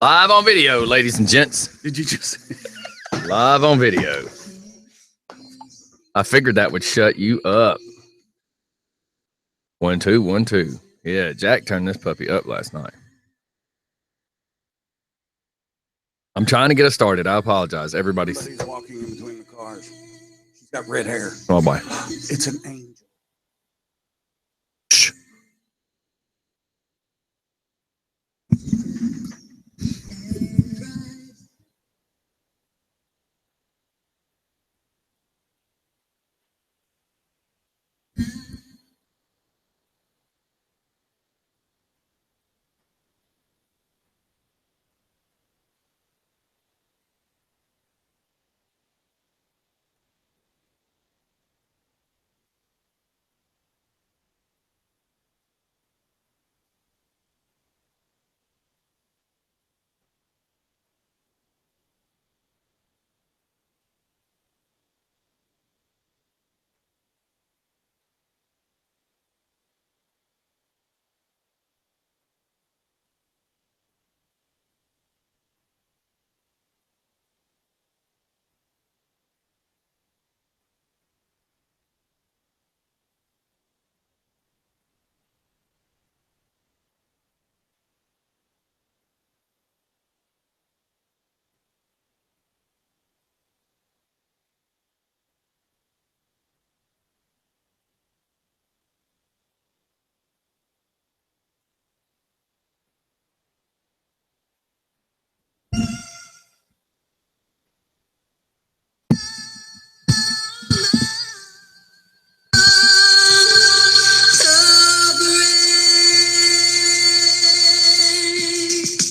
Live on video, ladies and gents. Did you just Live on video. I figured that would shut you up. 1 2 1 2. Yeah, Jack turned this puppy up last night. I'm trying to get us started. I apologize. Everybody's walking in between the cars. She's got red hair. Oh boy. It's an angel. Shh.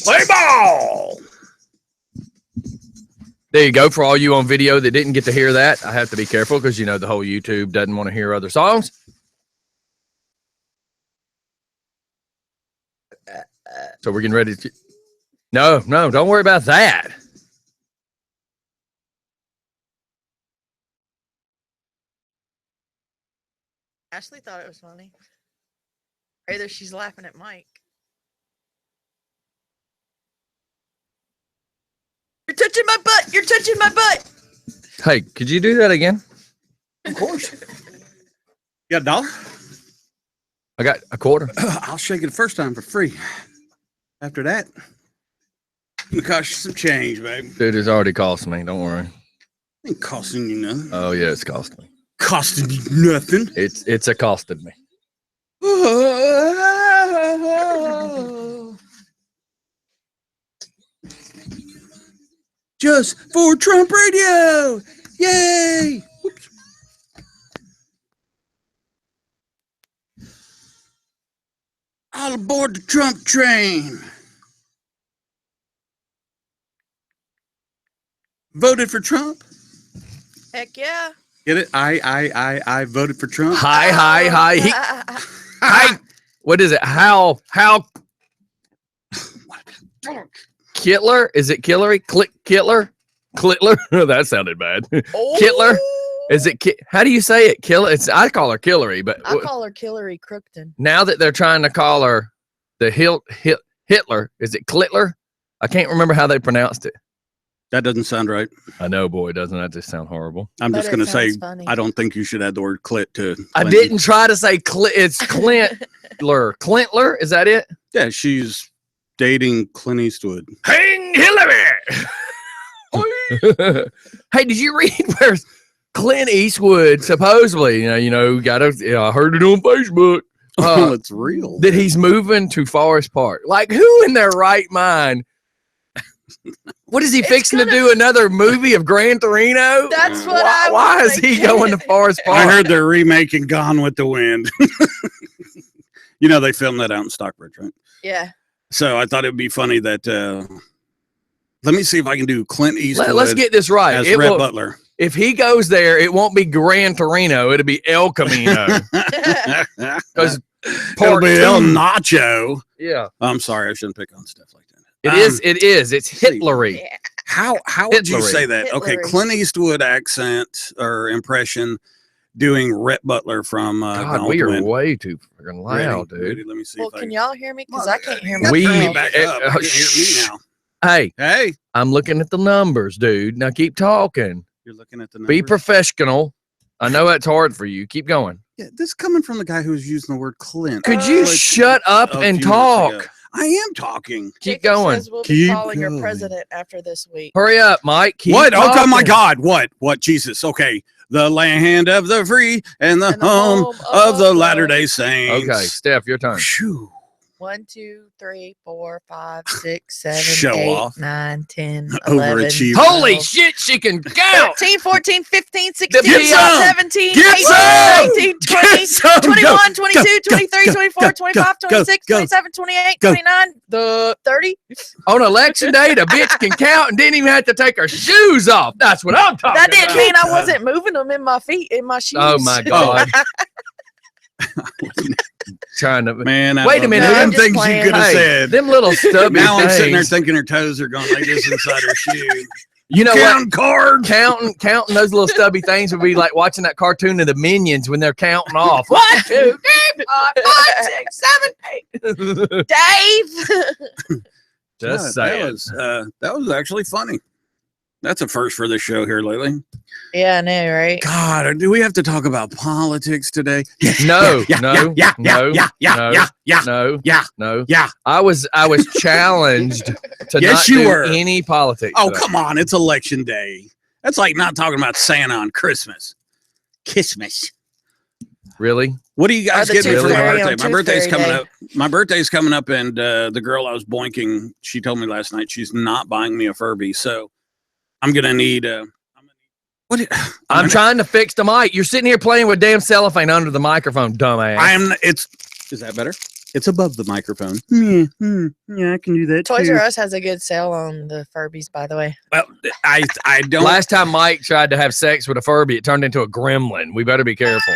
Play ball. There you go. For all you on video that didn't get to hear that, I have to be careful because you know the whole YouTube doesn't want to hear other songs. So we're getting ready to. No, don't worry about that. Ashley thought it was funny. Either she's laughing at Mike. You're touching my butt. You're touching my butt. Hey, could you do that again? Of course. You got a dollar? I got a quarter. I'll shake it the first time for free. After that, it's gonna cost you some change, babe. Dude, it's already cost me. Don't worry. Ain't costing you nothing. Oh yeah, it's cost me. Costing you nothing. It's accosted me. Just for Trump Radio. Yay. Whoops. All aboard the Trump train. Voted for Trump? Heck yeah. Get it? I voted for Trump. Hi. Hi. What is it? How Kittler? Is it Killery? Kittler? That sounded bad. Oh. Kittler? Is it? How do you say it? I call her Killery, but I call her Killery Crookton. now that they're trying to call her the Hitler, is it Klittler? I can't remember how they pronounced it. That doesn't sound right. I know, boy, doesn't that just sound horrible? I'm just going to say, funny. I don't think you should add the word clit to Clinton. I didn't try to say it's Clintler. Clintler, is that it? Yeah, she's dating Clint Eastwood. Hang Hillary! Hey, did you read where Clint Eastwood supposedly, I heard it on Facebook. Oh, it's real. That he's moving to Forest Park. Like, who in their right mind? What is he fixing to do? Another movie of Gran Torino? That's what Why is he going to Forest Park? I heard they're remaking Gone with the Wind. They filmed that out in Stockbridge, right? Yeah. So I thought it would be funny that let me see if I can do Clint Eastwood. Let's get this right. As Rhett Butler. If he goes there, it won't be Gran Torino. It'll be El Camino. Because it'll be El Nacho. Yeah. I'm sorry. I shouldn't pick on stuff like that. It is. It's Hitlery. Yeah. How would you Hitlery. say that? Hitlery. Okay, Clint Eastwood accent or impression doing Rhett Butler from God, we are way too freaking loud, dude. Ready? Let me see. Well, if I can y'all hear me? Because I can't hear Turn me myself. back up. I can't hear me now. Hey, Hey, I'm looking at the numbers, dude. Now keep talking. you're looking at the numbers. Be professional. I know that's hard for you. Keep going. Yeah, this is coming from the guy who's using the word Clint. Could you like shut up a and few minutes ago. talk? I am talking. Keep Jacob going. says we'll be Keep calling your going. president after this week. Hurry up, Mike. Keep What? Oh, my talking. God. What? Jesus. Okay. The land of the free and the And the home home of the of Latter-day Saints. Okay, Steph, your turn. Phew. 1, 2, 3, 4, 5, 6, 7, Show 8, off. 9, 10, 11, Overachiever. Holy 12, shit, she can count. 13, 14, 15, 16, Get some! 17, Get 18, some! 19, 20, Get some! 21, Go, 22, go, 23, go, 24, go, 25, go, 26, go, 27, 28, go. 29, the 30. On election day, the bitch can count and didn't even have to take her shoes off. That's what I'm talking That didn't about. mean I wasn't moving them in my feet, in my shoes. Oh my God. Trying to Man, I Wait a love minute, Them I'm just things you playing. could have Hey, said. them little stubby Now I'm sitting there things. thinking her toes are going like this inside her shoe. You know what? Count cards. Counting those little stubby things would be like watching that cartoon of the Minions when they're counting off. 1, 2, 3, 4, 5, 6, 7, 8. Dave. Just God, saying. that was actually funny. That's a first for this show here lately. Yeah, I know, right? God, do we have to talk about politics today? No, yeah, no, yeah, no, yeah, yeah, no, yeah, yeah, no, yeah, no. yeah. I was challenged to Yes, not you do were. any politics. Oh, today. come on. It's election day. That's like not talking about Santa on Christmas. Christmas. Really? What do you guys the get me Tooth for my Fairy birthday? on My Tooth birthday's Fairy coming Day. up. My birthday's coming up, and the girl I was boinking, she told me last night she's not buying me a Furby. So I'm gonna need. What? I'm trying to fix the mic. You're sitting here playing with damn cellophane under the microphone, dumbass. Is that better? It's above the microphone. Yeah, I can do that Toys too. R Us has a good sale on the Furbies, by the way. Well, I don't. Last time Mike tried to have sex with a Furby, it turned into a gremlin. We better be careful.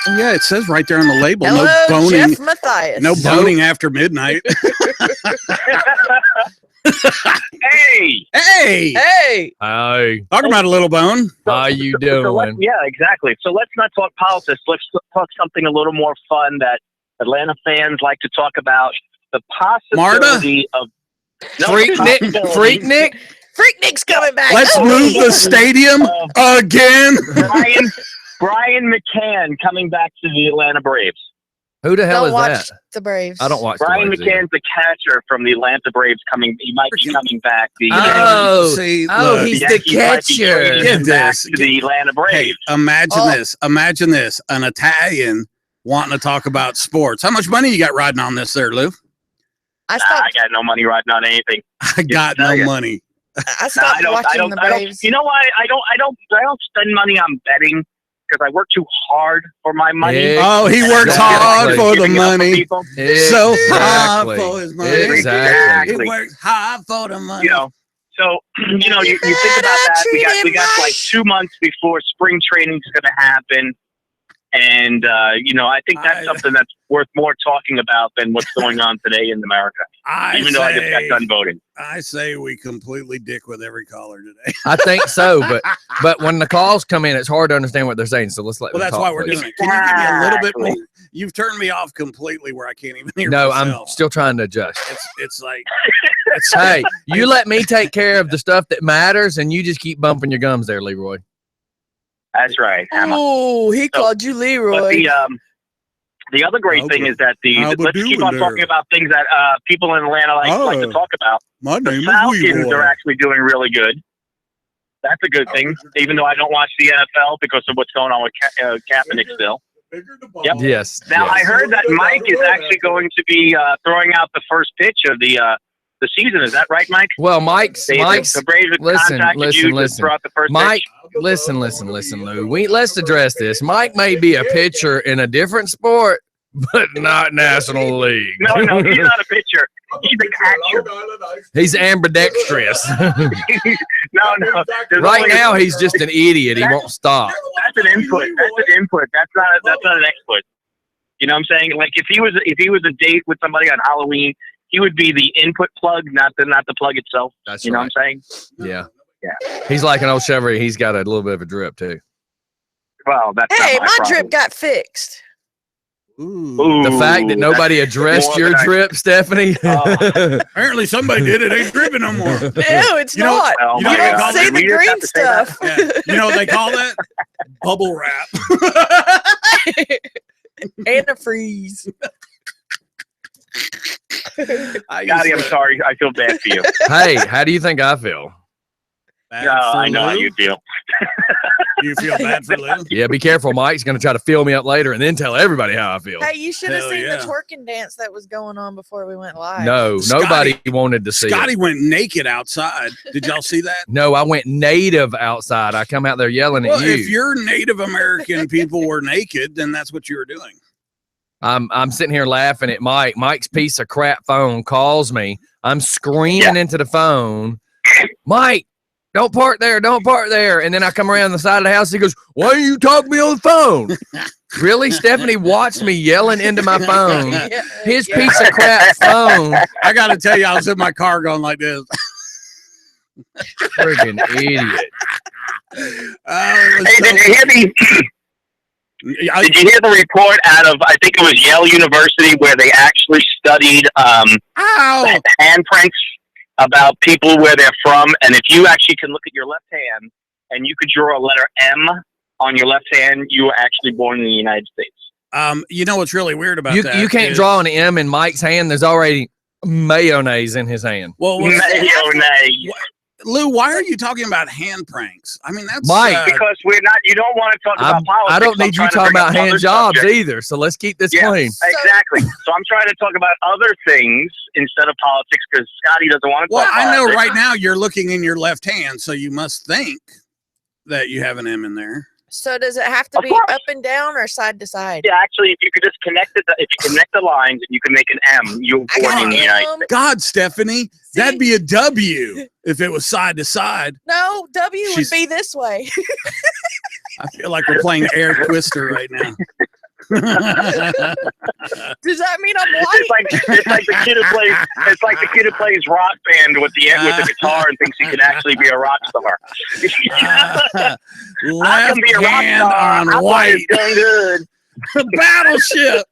Yeah, it says right there on the label, Hello, no boning. Jeff Matthias. No boning after midnight. Hey, Hey, Hey. Hi, talk about a little bone. how you doing? yeah, exactly. So let's not talk politics. Let's talk something a little more fun that Atlanta fans like to talk about. The possibility of Freak Nick, Freak Nick. Freak Nick's coming back. Let's Oh. move the stadium again. Brian McCann coming back to the Atlanta Braves. Who the hell Don't is watch that? the Braves. I don't watch. Brian the Braves either. McCann's the catcher from the Atlanta Braves. He might be coming back. Oh, See, oh, look, he's the Yankees might be catcher. trading Get him back this. to the Atlanta Braves. Hey, imagine Oh. this. Imagine this. An Italian wanting to talk about sports. How much money you got riding on this there, Lou? I I stopped. got no money riding on anything. I got no money. I stopped watching the Braves. You know why? I don't spend money on betting because I work too hard for my money. Oh, he And I works don't get hard it for the giving it up for money. people. So hard Exactly. for his money. Exactly. He works hard for the money. You know, so you think about that. We got like 2 months before spring training is going to happen, and I think that's something that's worth more talking about than what's going on today in America. Even though I just got done voting. I say we completely dick with every caller today. I think so, but when the calls come in, it's hard to understand what they're saying. So let's let Well, them that's talk, why we're please. doing it. Can you give me a little bit Exactly. more? You've turned me off completely where I can't even hear No, myself. I'm still trying to adjust. It's like Hey, you let me take care of the stuff that matters, and you just keep bumping your gums there, Leroy. That's right. Emma. Oh, he called you But Leroy. the other great thing is that let's keep on talking about things that people in Atlanta like to talk about. my The name Falcons is Leroy. are actually doing really good. That's a good thing, even though I don't watch the NFL because of what's going on with Kaepernick still. Yep. Yes. Now, yes. I heard that Mike is actually going to be throwing out the first pitch of the season. Is that right, Mike? Well, Mike's The Braves have contacted you to throw out the first Mike, pitch. listen, Lou. Let's address this. Mike may be a pitcher in a different sport, but not National League. No, he's not a pitcher. He's a catcher. He's ambidextrous. No. There's Right only- now, he's just an idiot. He won't stop. That's an input. That's an input. That's not an expert. You know what I'm saying? Like if he was a date with somebody on Halloween, he would be the input plug, not the plug itself. That's you know right. what I'm saying? Yeah. Yeah. He's like an old Chevrolet. He's got a little bit of a drip too. Well, that's Hey, not my problem. drip got fixed. Ooh. The fact that nobody addressed More your than I- drip, Stephanie. Apparently somebody did it. Ain't dripping no more. No, it's You know- not. Oh You You know my what don't they call God. see it? the We just green have to say that? stuff. Yeah. You know what they call that? Bubble wrap. Antifreeze. Scotty, I'm sorry. I feel bad for you. Hey, how do you think I feel? I know how you feel. You feel bad for Lou? Yeah, be careful. Mike's going to try to fill me up later and then tell everybody how I feel. Hey, you should have Hell seen yeah. the twerking dance that was going on before we went live. No, Scotty- nobody wanted to see Scotty it. went naked outside. Did y'all see that? No, I went native outside. I come out there yelling Well, at you. if your Native American people were naked, then that's what you were doing. I'm sitting here laughing at Mike. Mike's piece of crap phone calls me. I'm screaming into the phone, Mike, don't park there. Don't park there. And then I come around the side of the house. He goes, why are you talking to me on the phone? Really? Stephanie watched me yelling into my phone. Yeah, His yeah. piece of crap phone. I got to tell you, I was in my car going like this. Friggin' idiot. Oh, Hey, did you hear Did you hear the report out of, I think it was Yale University, where they actually studied Ow! handprints about people where they're from, and if you actually can look at your left hand and you could draw a letter M on your left hand, you were actually born in the United States. You know what's really weird about that? You can't is- draw an M in Mike's hand. There's already mayonnaise in his hand. Well, what's- Mayonnaise. Lou, why are you talking about hand pranks? I mean, that's Mike. Because we're not. You don't want to talk about politics. I don't so I'm need you trying to talking bring up about hand other jobs subjects. either. So let's keep this Yeah. clean. Exactly. So I'm trying to talk about other things instead of politics because Scotty doesn't want to well, talk I know politics. right now you're looking in your left hand, so you must think that you have an M in there. So does it have to Of be course. up and down or side to side? Yeah, actually, if you could just connect it, if you connect the lines and you can make an M, you're I born got in the an United M. States. God, Stephanie, that'd be a W if it was side to side. No, W would She's- be this way. I feel like we're playing Air Twister right now. Does that mean I'm white? It's like the kid who plays. It's like the kid who plays rock band with the guitar and thinks he can actually be a rock star. I Left can be a rock hand star. on I white. It's done good. Battleship.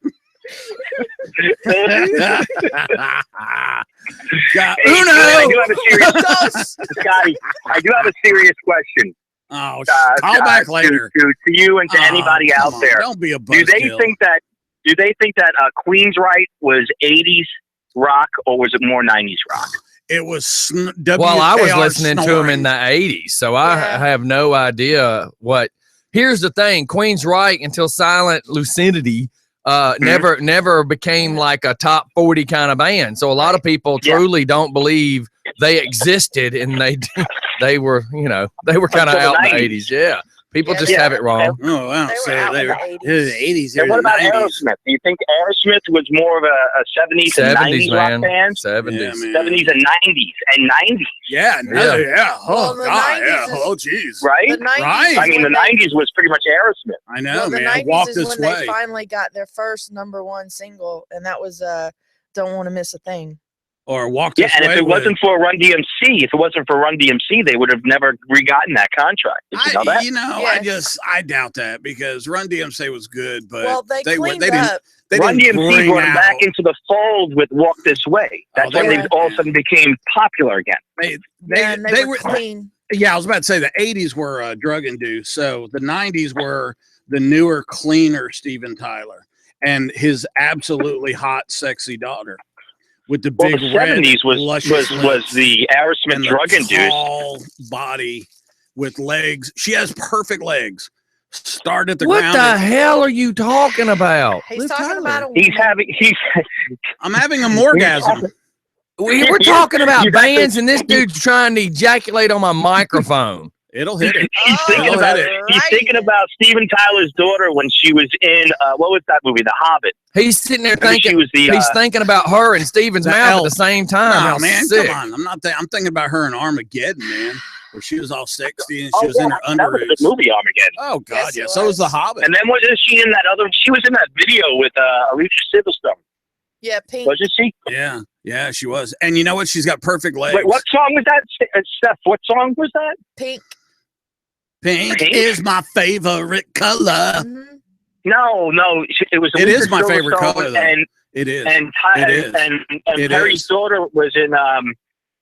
God, Hey, Uno. I do have a serious, Dos. Scotty. I do have a serious question. Oh, call back later. to you and to Oh, anybody come out on, there. Don't be a Do they buzzkill. think that? Do they think that Queensryche was '80s rock or was it more '90s rock? It was Well, I was WKR listening to him in snoring. the 80s, so I Yeah. have no idea what. Here's the thing: Queensryche until Silent Lucidity never became like a top 40 kind of band. So a lot of people Yeah. truly don't believe they existed, and they were they were kind of Until the out in the 90s. 80s. Yeah, people Yeah, just they have were. it wrong. Oh, wow. They were So out they in were the 80s. 80s. And what about 90s. Aerosmith? Do you think Aerosmith was more of a 70s and 90s man. rock band? 70s. Yeah, man. 70s and 90s, Yeah, no, yeah. Well, Oh, the God, 90s yeah. is- Oh, jeez. right? The 90s Right. is I mean, the when they- 90s was pretty much Aerosmith. I know, Well, the man. 90s Walk is this when way. they finally got their first #1 single, and that was "Don't Want to Miss a Thing." Or walk Yeah, this and way. if it with- wasn't for Run DMC, they would have never re-gotten that contract. Did you know that? Yes. I doubt that because Run DMC was good, but Well, they cleaned didn't. up. They Run didn't DMC bring brought him back out- into the fold with Walk This Way. That's Oh, when they- they all of a sudden became popular again. They were clean. Yeah, I was about to say the 80s were drug induced. So the 90s were the newer, cleaner Steven Tyler and his absolutely hot, sexy daughter with the Well, big the red 70s was luscious lips the Aerosmith and the drug induced. tall body with legs. She has perfect legs. Start at the What ground. the hell are you talking about? He's Liv talking Tyler. about a He's woman. I'm having a orgasm. We're talking about You got to- bands, and this dude's trying to ejaculate on my microphone. It'll hit it. He's thinking Oh, about hit it. it. He's thinking about Steven Tyler's daughter when she was in what was that movie, The Hobbit? He's sitting there Remember she thinking. was the He's thinking about her and Steven's The mouth elf. at the same time. No, How man, sick. come on. I'm not. I'm thinking about her in Armageddon, man, where she was all sexy and Oh, she was in her that was a good underoos. movie, Armageddon. Oh God, Yes, yeah. it So was was. the Hobbit. And then wasn't she in that other? She was in that video with Alicia Silverstone, Yeah, Pink. wasn't she? Yeah, yeah, she was. And you know what? She's got perfect legs. Wait, what song was that, Steph? What song was that? Pink. Pink Pink? is my favorite color. Mhm. No, it was. It is my favorite Silverstone, color, though. And It is. and It is. and It Perry's is. daughter was in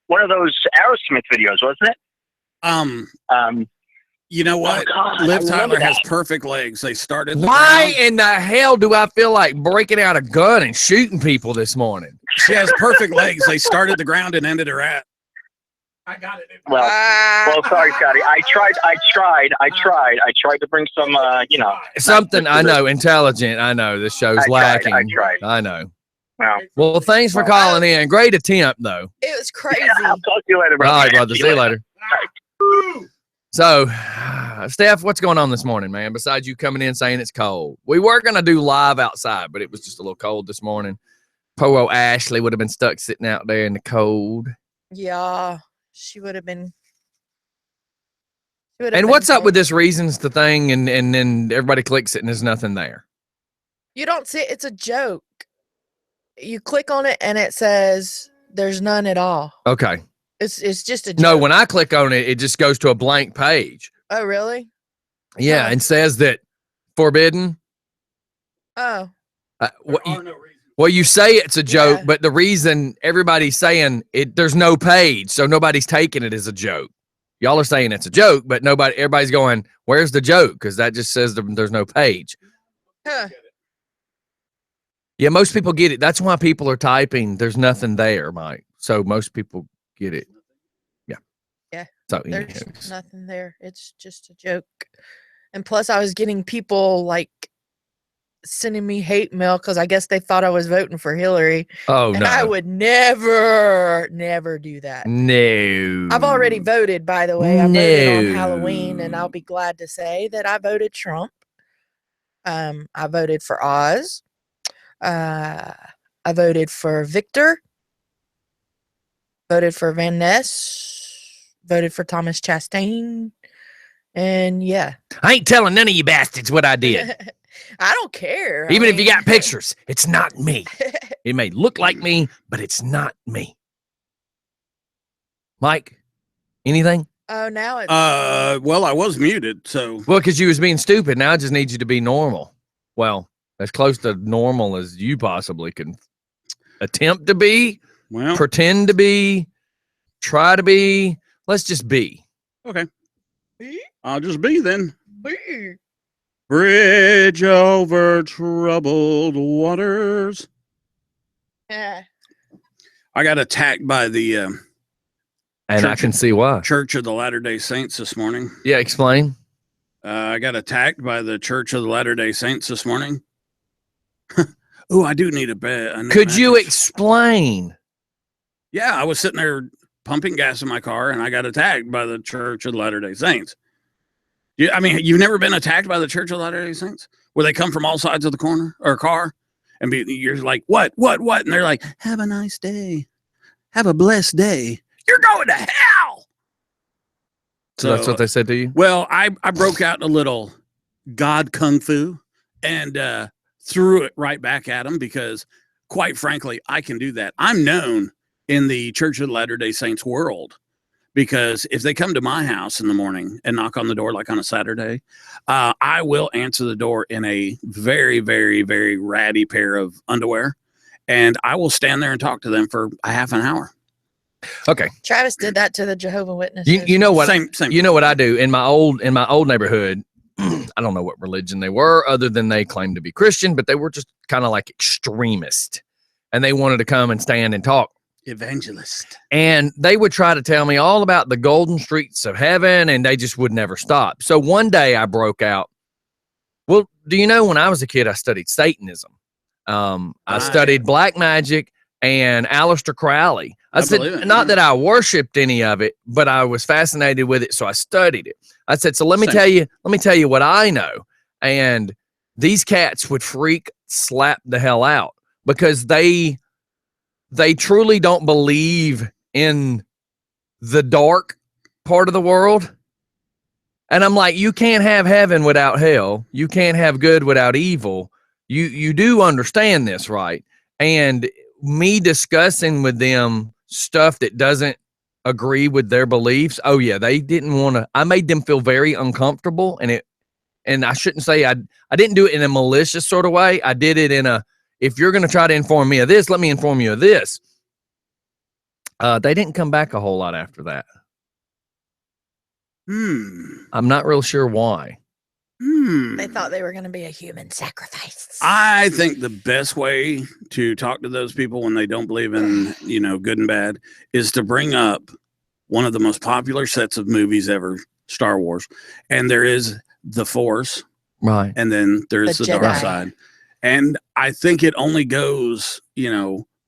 one of those Aerosmith videos, wasn't it? You know what? God, Liv I remember Tyler has that. perfect legs. They started. Why in the hell do I feel like breaking out a gun and shooting people this morning? She has perfect legs. They started the ground and ended her at. I got it. Well, sorry, Scotty. I tried to bring some, Something I know, intelligent. I know this show's lacking. I tried. I know. Well, Well, thanks for calling in. Great attempt, though. It was crazy. yeah, I'll talk to you later, All brother. right, brother. See you later. So, Steph, what's going on this morning, man? Besides you coming in saying it's cold, we were gonna do live outside, but it was just a little cold this morning. Poor old Ashley would have been stuck sitting out there in the cold. Yeah, she would have been. And what's up with this reasons to thing? And then everybody clicks it and there's nothing there. You don't see it. It's a joke. You click on it and it says there's none at all. Okay. It's just a joke. No, when I click on it, it just goes to a blank page. Oh, really? Yeah, Huh. and says that forbidden. Oh. Well, you say it's a joke, Yeah. but the reason everybody's saying it, there's no page, so nobody's taking it as a joke. Y'all are saying it's a joke, but everybody's going, where's the joke? Because that just says there's no page. Huh. Yeah, most people get it. That's why people are typing, there's nothing there, Mike. So most people get it. Yeah. Yeah. So There's anyways. nothing there. It's just a joke. And plus, I was getting people like sending me hate mail because I guess they thought I was voting for Hillary. Oh, And no. I would never do that. No. I've already voted, by the way. I voted on No. Halloween, and I'll be glad to say that I voted Trump. I voted for Oz. I voted for Victor. Voted for Van Ness. Voted for Thomas Chastain. And yeah. I ain't telling none of you bastards what I did. I don't care. Even if you got pictures, it's not me. It may look like me, but it's not me. Mike, anything? Oh, now it's Well, I was muted, so Well, because you was being stupid. Now I just need you to be normal. Well, as close to normal as you possibly can attempt to be, well, pretend to be, try to be. Let's just be. okay. I'll just be then. Boo. Bridge over troubled waters. Yeah. I got attacked by the And I Church- can see why. Church of the Latter-day Saints this morning. Yeah, explain. I got attacked by the Church of the Latter-day Saints this morning. Oh, I do need a bed. Could you explain? Yeah, I was sitting there pumping gas in my car, and I got attacked by the Church of the Latter-day Saints. I mean, you've never been attacked by the Church of the Latter-day Saints, where they come from all sides of the corner or car, and you're like, what? And they're like, have a nice day, have a blessed day. You're going to hell. So that's what they said to you? Well, I broke out in a little God kung fu and threw it right back at them because, quite frankly, I can do that. I'm known in the Church of the Latter-day Saints world because if they come to my house in the morning and knock on the door like on a Saturday, I will answer the door in a very, very, very ratty pair of underwear, and I will stand there and talk to them for a half an hour. Okay. Travis did that to the Jehovah's Witnesses. You know what? Same. You know what I do in my old neighborhood. I don't know what religion they were, other than they claimed to be Christian, but they were just kind of like extremist, and they wanted to come and stand and talk. Evangelist. And they would try to tell me all about the golden streets of heaven, and they just would never stop. So one day I broke out. Well, do you know when I was a kid, I studied Satanism. I studied black magic and Aleister Crowley. I said, believe it. not that I worshipped any of it, but I was fascinated with it, so I studied it. I said, so let me Same. tell you what I know. And these cats would slap the hell out because they truly don't believe in the dark part of the world. And I'm like, you can't have heaven without hell. You can't have good without evil. You do understand this, right? And me discussing with them stuff that doesn't agree with their beliefs. Oh yeah, they didn't want to. I made them feel very uncomfortable, and and I shouldn't say I didn't do it in a malicious sort of way. I did it in a, if you're going to try to inform me of this, let me inform you of this. They didn't come back a whole lot after that. I'm not real sure why. They thought they were going to be a human sacrifice. I think the best way to talk to those people when they don't believe in, good and bad is to bring up one of the most popular sets of movies ever, Star Wars. And there is the Force. Right. And then there's the dark Jedi. side. And I think it only goes,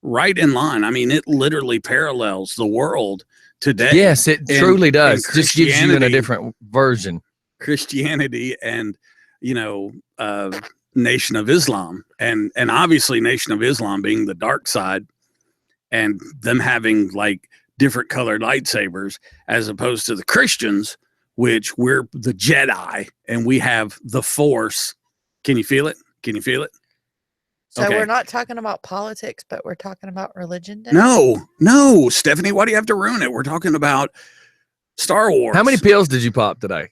right in line. I mean, it literally parallels the world today. Yes, it truly does. Just gives you in a Christianity. different version. Christianity and Nation of Islam, and obviously Nation of Islam being the dark side, and them having like different colored lightsabers, as opposed to the Christians, which we're the Jedi and we have the Force. Can you feel it? So Okay. we're not talking about politics, but we're talking about religion today? No, Stephanie, why do you have to ruin it? We're talking about Star Wars. How many pills did you pop today?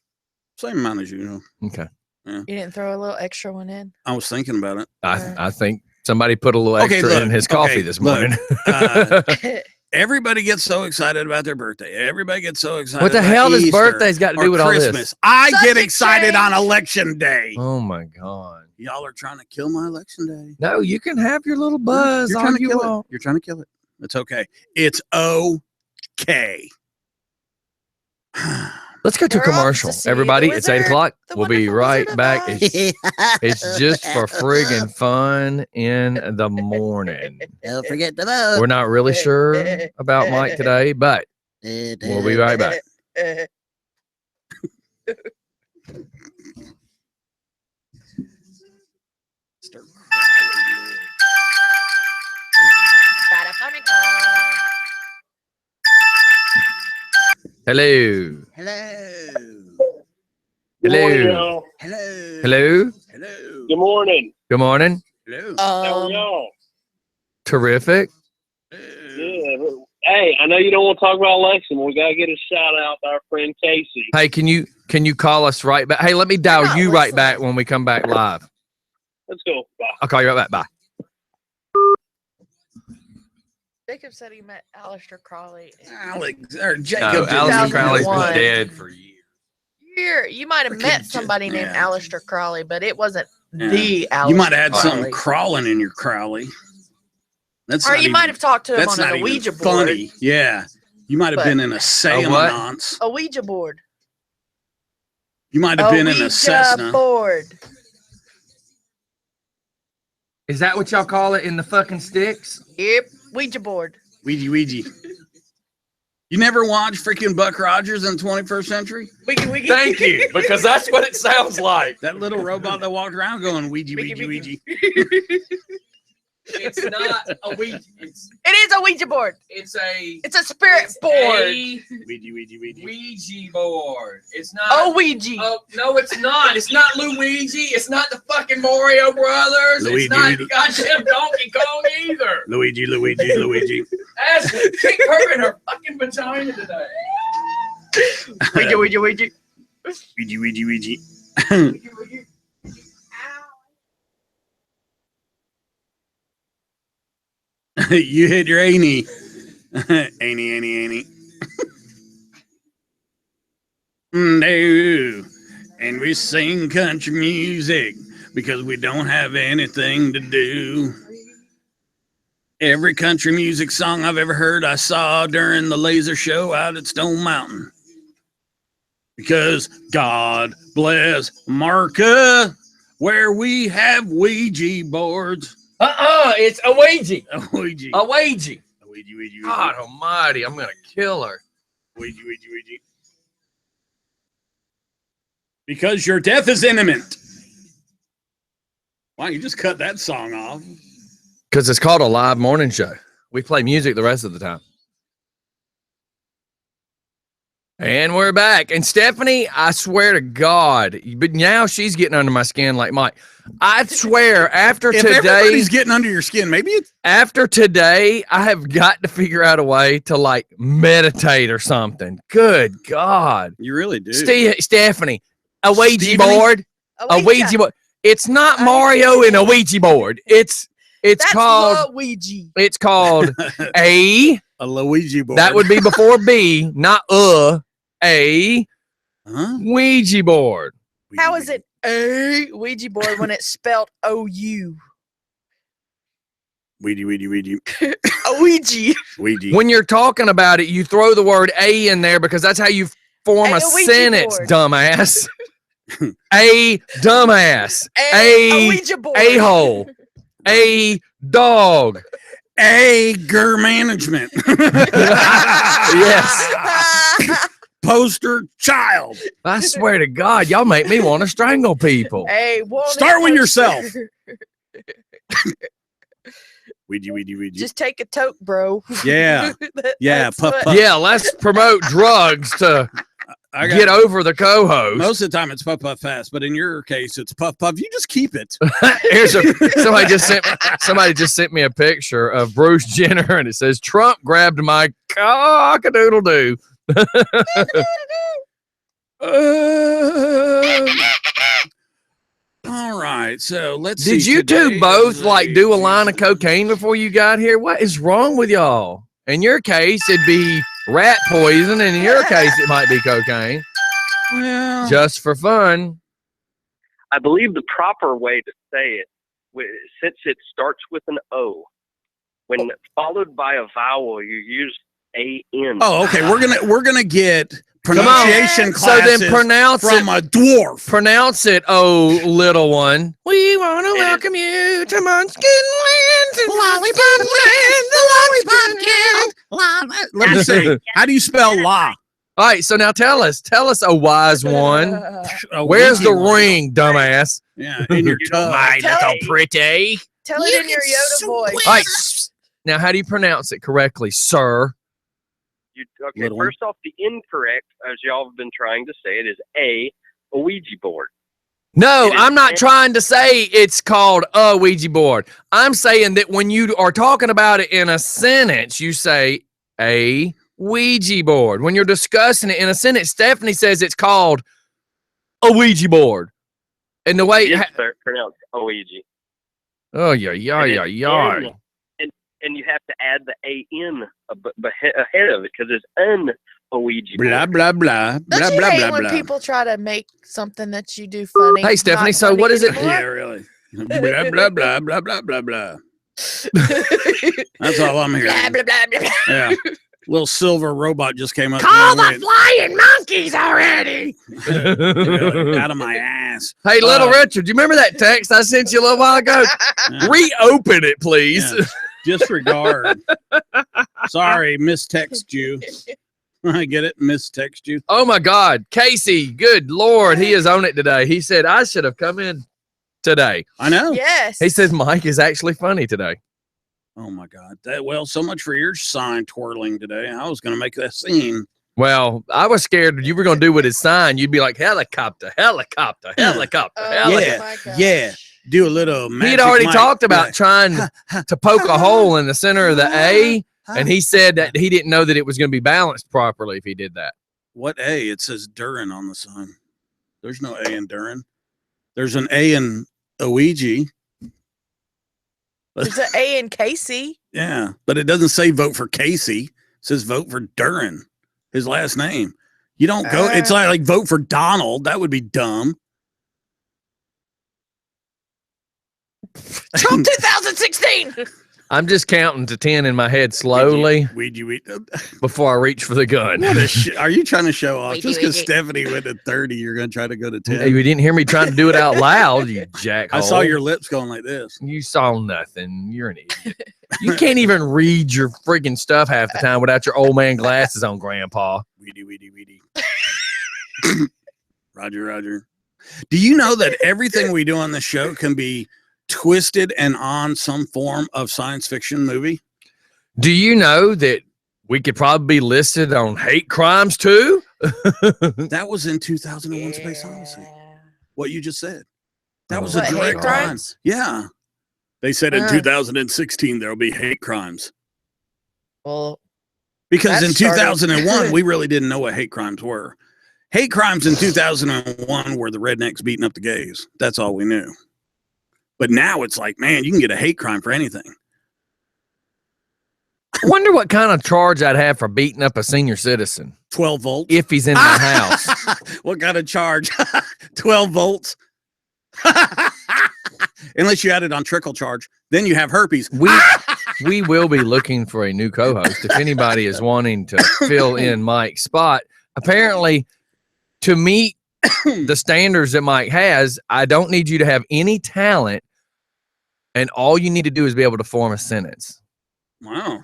Same amount as you. Okay. You didn't throw a little extra one in? I was thinking about it. I think somebody put a little Okay, extra look, in his coffee this morning. Everybody gets so excited about their birthday. Everybody gets so excited. What the about hell does Easter birthdays got to or do with all Christmas. this? I get Subject excited on change. election day. Oh my God. Y'all are trying to kill my election day. No, you can have your little buzz. You're all trying to you kill want. it. You're trying to kill it. It's okay. It's okay. Let's go to We're off to commercial. see Everybody, the it's 8 wizard, o'clock. the We'll be wonderful right Wizard of back. Oz. It's just for friggin' fun in the morning. Don't forget to vote. We're not really sure about Mike today, but we'll be right back. Hello. Hello. Hello. Hello. Hello. Hello. Good morning. Good morning. Hello. How are y'all? Terrific. Yeah. Hey, I know you don't want to talk about election. We got to get a shout out to our friend Casey. Hey, can you call us right back? Hey, let me dial not you right listening. back when we come back live. Let's go. Bye. I'll call you right back. Bye. Jacob said he met Aleister Crowley. Jacob. No, didn't Aleister even Crowley's know been what- dead for years. You might have Freaking met somebody named yeah. Aleister Crowley, but it wasn't Yeah. the Aleister You might have had Crowley. something crawling in your Crowley. That's Or not you even- might have talked to him That's on not a even Ouija board. funny. Yeah. You might have But- been in a seance. A Ouija board. You might have been in a Ouija Cessna. board. Is that what y'all call it in the fucking sticks? Yep. Ouija board. Ouija. You never watched freaking Buck Rogers in the 21st century? Ouija. Thank you, because that's what it sounds like. That little robot that walked around going Ouija. It's not a Ouija. It is a Ouija board. It's a Spirit board. Ouija board. It's not. Oh, Ouija. Oh, no, it's not. It's not Luigi. It's not the fucking Mario Brothers. Luigi. It's not goddamn Donkey Kong either. Luigi. As kick her in her fucking vagina today. Ouija. Ouija. You hit your Annie. Annie. No. And we sing country music because we don't have anything to do. Every country music song I've ever heard, I saw during the laser show out at Stone Mountain. Because God bless America, where we have Ouija boards. It's a Ouija. Ouija. A Ouija. Ouija. God almighty, I'm going to kill her. Ouija. Because your death is imminent. Why don't you just cut that song off? Because it's called a live morning show. We play music the rest of the time. And we're back. And Stephanie, I swear to God, but now she's getting under my skin like Mike. I swear, after If today, everybody's getting under your skin, maybe it's after today, I have got to figure out a way to like meditate or something. Good God. you really do. Stephanie, a Ouija Stephanie? board. A Ouija board. It's not Mario and a Ouija board. That's called Ouija. It's called a Luigi board. That would be before B, not a Ouija board. How is it a Ouija board when it's spelled O-U? Ouija. Ouija. When you're talking about it, you throw the word a in there because that's how you form a sentence, board. dumbass. A dumbass. A Ouija board. A-hole. A dog. Anger management. Yes. Poster child. I swear to God, y'all make me want to strangle people. Hey, start with yourself. Ouija. Just take a toke, bro. Yeah. Yeah. Puff. Yeah, let's promote drugs to get over the co-host. Most of the time it's puff fast, but in your case it's puff. You just keep it. Somebody just sent me a picture of Bruce Jenner and it says Trump grabbed my cock-a-doodle-doo. All right, so let's Did see. you two Today both is like do a line of cocaine before you got here? What is wrong with y'all? In your case, it'd be rat poison, and in your case, it might be cocaine. Well, Just for fun. I believe the proper way to say it, since it starts with an O, when followed by a vowel, you use A-N. oh, okay. We're gonna get pronunciation So classes then pronounce from it. a dwarf. Pronounce it, oh little one. We want to welcome you to Munchkin Land, Lollipop Land, the Lollipop Land. Let me see. How do you spell la? All right, so now tell us, a wise one. A Where's the winky one. ring, dumbass? Yeah, in your tub. My Tell little it. pretty. Tell it in your Yoda voice. All right, now how do you pronounce it correctly, sir? Okay, Little first off, the incorrect, as y'all have been trying to say it, is a Ouija board. No, It is I'm not a- trying to say it's called a Ouija board. I'm saying that when you are talking about it in a sentence, you say a Ouija board. When you're discussing it in a sentence, Stephanie says it's called a Ouija board. And the way, Yes, sir, pronounced Ouija. oh yeah. And you have to add the A-N ahead of it because it's an Ouija board. Blah blah blah blah Don't you blah hate blah when blah. people try to make something that you do funny? Hey, Stephanie, not so funny what is it? anymore? Yeah, really. Blah blah blah blah blah blah blah. That's all I'm hearing. Blah, blah, blah, blah, blah. Yeah. Little silver robot just came up. Call and the flying monkeys already. went out of my ass. Hey, little Richard, do you remember that text I sent you a little while ago? Yeah. Reopen it, please. Yeah. Disregard. Sorry, mistext you. I get it, mistext you. Oh my God, Casey! Good Lord, he is on it today. He said I should have come in today. I know. Yes. He says Mike is actually funny today. Oh my God. Well, so much for your sign twirling today. I was going to make that scene. Well, I was scared you were going to do with his sign. You'd be like helicopter, helicopter, helicopter, Oh, helicopter. my gosh. Yeah. Do a little magic. He'd already Mike. talked about Yeah. trying to poke a hole in the center of the A, and he said that he didn't know that it was going to be balanced properly if he did that. What A? It says Durin on the sign. There's no A in Durin. There's an A in Ouija. There's an A in Casey. Yeah, but it doesn't say vote for Casey. It says vote for Durin, his last name. You don't go. It's like vote for Donald. That would be dumb. Trump 2016. I'm just counting to 10 in my head slowly Ouija. before I reach for the gun. Are you trying to show off? Ouija, Just because Ouija. Stephanie went to 30, you're going to try to go to 10. Hey, you didn't hear me trying to do it out loud, you jackhole. I saw your lips going like this. You saw nothing. You're an idiot. You can't even read your freaking stuff half the time without your old man glasses on, Grandpa. Weedy. Roger. Do you know that everything we do on the show can be twisted and on some form of science fiction movie? Do you know that we could probably be listed on hate crimes too? That was in 2001 Space Odyssey. What you just said. That was What, a hate direct crime. crimes? Yeah. They said in Uh. 2016 there'll be hate crimes. Well, Because That in started- 2001, we really didn't know what hate crimes were. Hate crimes in 2001 were the rednecks beating up the gays. That's all we knew. But now it's like, man, you can get a hate crime for anything. I wonder what kind of charge I'd have for beating up a senior citizen 12 volts. if he's in my house. What kind of charge? 12 volts. Unless you add it on trickle charge, then you have herpes. We will be looking for a new co-host if anybody is wanting to fill in Mike's spot. Apparently, to meet the standards that Mike has, I don't need you to have any talent, and all you need to do is be able to form a sentence. Wow.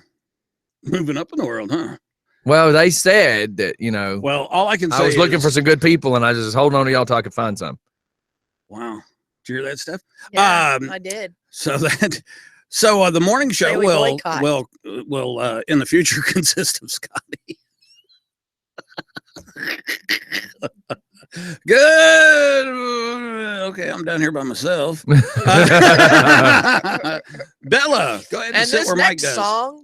Moving up in the world, huh? Well, they said that, Well, all I can say I was looking is- for some good people, and I just hold on to y'all till I could find some. Wow. Did you hear that, Steph? Yeah, I did. So the morning show Daily boycott. will in the future consist of Scottie. Good. Okay, I'm down here by myself. Bella, go ahead and And sit this where Mike next does. song,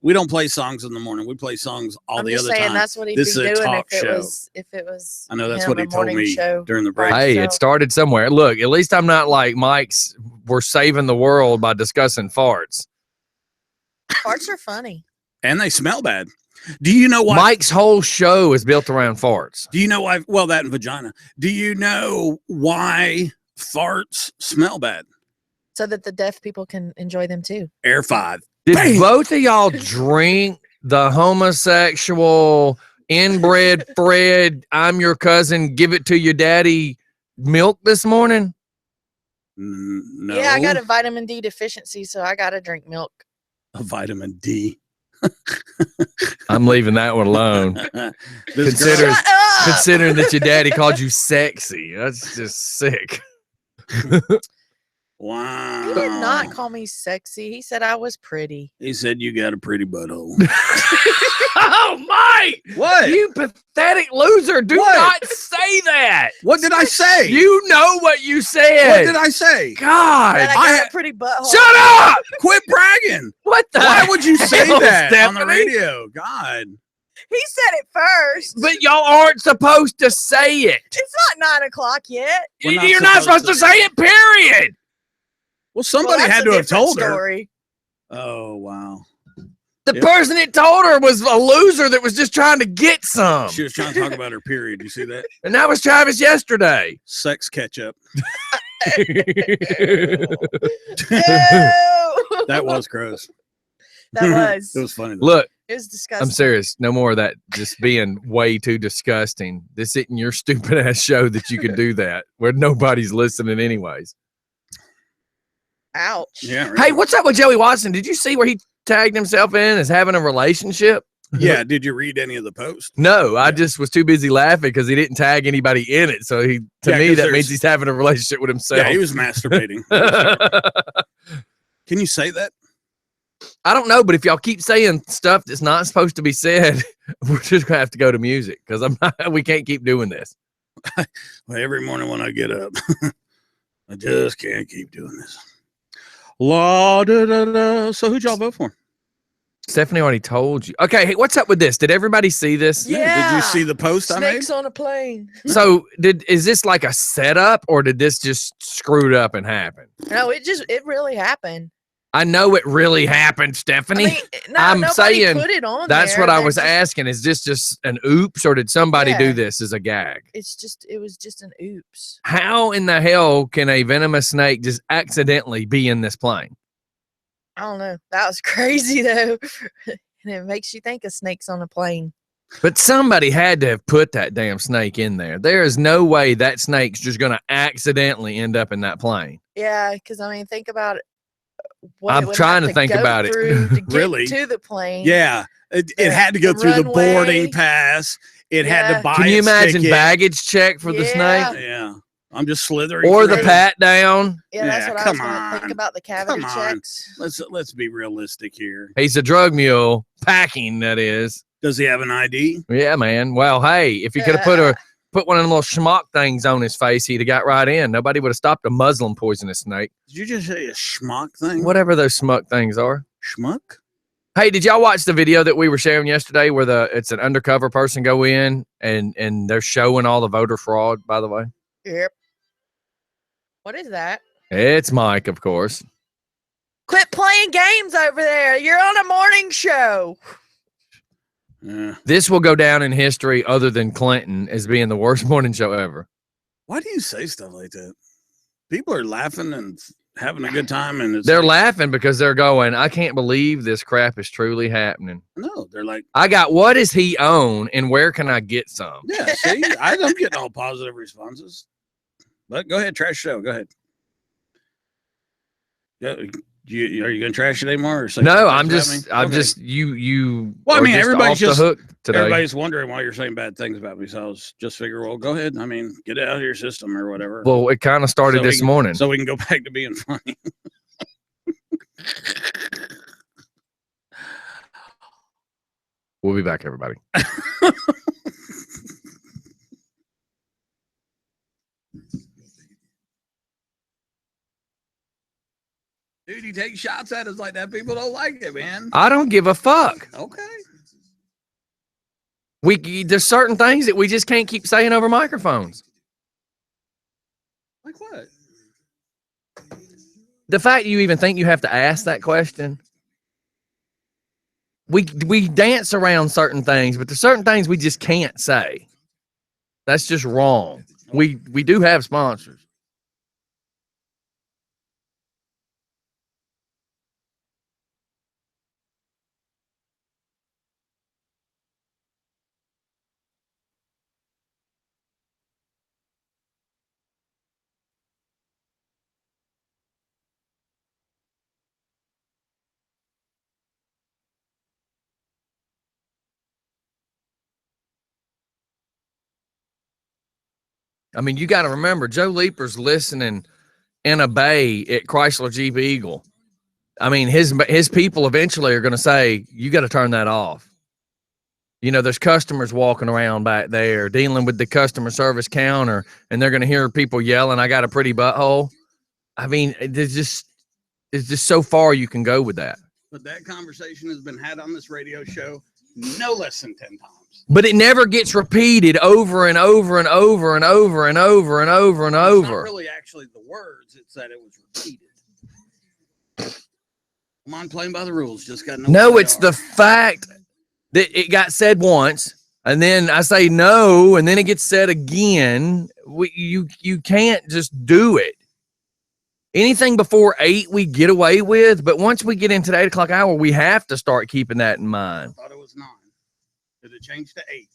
We don't play songs in the morning. We play songs all I'm the just other saying time. that's what he'd This be is a doing talk if it show. was. I know that's him, what he a told morning me show. during the break. Hey, So- it started somewhere. Look, at least I'm not like Mike's. We're saving the world by discussing farts. Farts are funny. And they smell bad. Do you know why? Mike's whole show is built around farts. Do you know why? Well, that and vagina. Do you know why farts smell bad? So that the deaf people can enjoy them too. Air 5. Did Bam! both of y'all drink the homosexual inbred Fred, I'm your cousin, give it to your daddy milk this morning? No. Yeah, I got a vitamin D deficiency, so I got to drink milk. a vitamin D. I'm leaving that one alone. This Consider- girl- Shut up! Considering that your daddy called you sexy. That's just sick. Wow. He did not call me sexy. He said I was pretty. He said you got a pretty butthole. Oh, Mike! What? You pathetic loser. Do What? not say that. What did I say? You know what you said. What did I say? God. That I I got ha- a pretty butthole. Shut up! Quit bragging. What the Why would you say hell, that on the Stephanie? radio? God. He said it first. But y'all aren't supposed to say it. It's not 9 o'clock yet. We're not You're not supposed supposed to say it, period. Well, somebody Well, that's had a to have different told her. story. Oh, wow. The Yep. person that told her was a loser that was just trying to get some. She was trying to talk about her period. You see that? And that was Travis yesterday. Sex ketchup. Ew. That was gross. That was. It was funny. though. Look, It was disgusting. I'm serious. No more of that just being way too disgusting. This isn't your stupid ass show that you can do that where nobody's listening anyways. Ouch. Yeah. Right. Hey, what's up with Joey Watson? Did you see where he tagged himself in as having a relationship? Yeah. Did you read any of the posts? No, I just was too busy laughing because he didn't tag anybody in it. So he, to Yeah, me, 'cause that there's- means he's having a relationship with himself. Yeah, he was masturbating. Can you say that? I don't know, but if y'all keep saying stuff that's not supposed to be said, we're just gonna have to go to music because we can't keep doing this. Well, every morning when I get up, I just can't keep doing this. La da da da. So who'd y'all vote for? Stephanie already told you. Okay, hey, what's up with this? Did everybody see this? Yeah. Did you see the post I made? Snakes on a plane. So is this like a setup or did this just screwed up and happen? No, it really happened. I know it really happened, Stephanie. I mean, no, I'm nobody saying put it on That's there. what I That was just- asking. Is this just an oops or did somebody do Yeah. this as a gag? It was just an oops. How in the hell can a venomous snake just accidentally be in this plane? I don't know. That was crazy though. And it makes you think of snakes on a plane. But somebody had to have put that damn snake in there. There is no way that snake's just going to accidentally end up in that plane. Yeah, because I mean, think about it. What I'm it would trying have to think go about it. through to get Really? to the plane. Yeah. It The- had to go the through the runway. boarding pass. It had Yeah. to buy Can you its imagine ticket. baggage check for the Yeah. snake? Yeah. I'm just slithering. Or through the it. pat down? Yeah, that's Yeah, what I was come going to on. think about the cavity Come on. checks. Let's be realistic here. He's a drug mule, packing, that is. Does he have an ID? Yeah, man. Well, hey, if he could have put one of them little schmuck things on his face, he'd have got right in. Nobody would have stopped a Muslim poisonous snake. Did you just say a schmuck thing? Whatever those schmuck things are. Schmuck? Hey, did y'all watch the video that we were sharing yesterday where it's an undercover person go in and they're showing all the voter fraud, by the way? Yep. What is that? It's Mike, of course. Quit playing games over there. You're on a morning show. Yeah. This will go down in history other than Clinton as being the worst morning show ever. Why do you say stuff like that? People are laughing and having a good time, and They're laughing because they're going, I can't believe this crap is truly happening. No, they're like, I got, what does he own and where can I get some? yeah, see, I'm getting all positive responses. But go ahead, trash show. Go ahead. Yeah, are you going to trash it anymore? Or say No, I'm just, you. Well, I mean, just everybody's off just the hook today. Everybody's wondering why you're saying bad things about me. So I was just figure, well, go ahead. I mean, get it out of your system or whatever. Well, it kind of started this morning. So we can go back to being funny. We'll be back, everybody. Dude, you take shots at us like that. People don't like it, man. I don't give a fuck. Okay. There's certain things that we just can't keep saying over microphones. Like what? The fact you even think you have to ask that question. We dance around certain things, but there's certain things we just can't say. That's just wrong. We do have sponsors. I mean, you got to remember, Joe Leaper's listening in a bay at Chrysler Jeep Eagle. I mean, his people eventually are going to say, you got to turn that off. You know, there's customers walking around back there dealing with the customer service counter, and they're going to hear people yelling, I got a pretty butthole. I mean, it's just so far you can go with that. But that conversation has been had on this radio show no less than 10 times. But it never gets repeated over and over and over and over and over and over and over. It's not really actually the words, it's that it was repeated. Come on, playing by the rules. Just got no, it's the fact that it got said once, and then I say no, and then it gets said again. You can't just do it. Anything before 8 we get away with, but once we get into the 8 o'clock hour, we have to start keeping that in mind. I thought it was 9. Did it change to 8?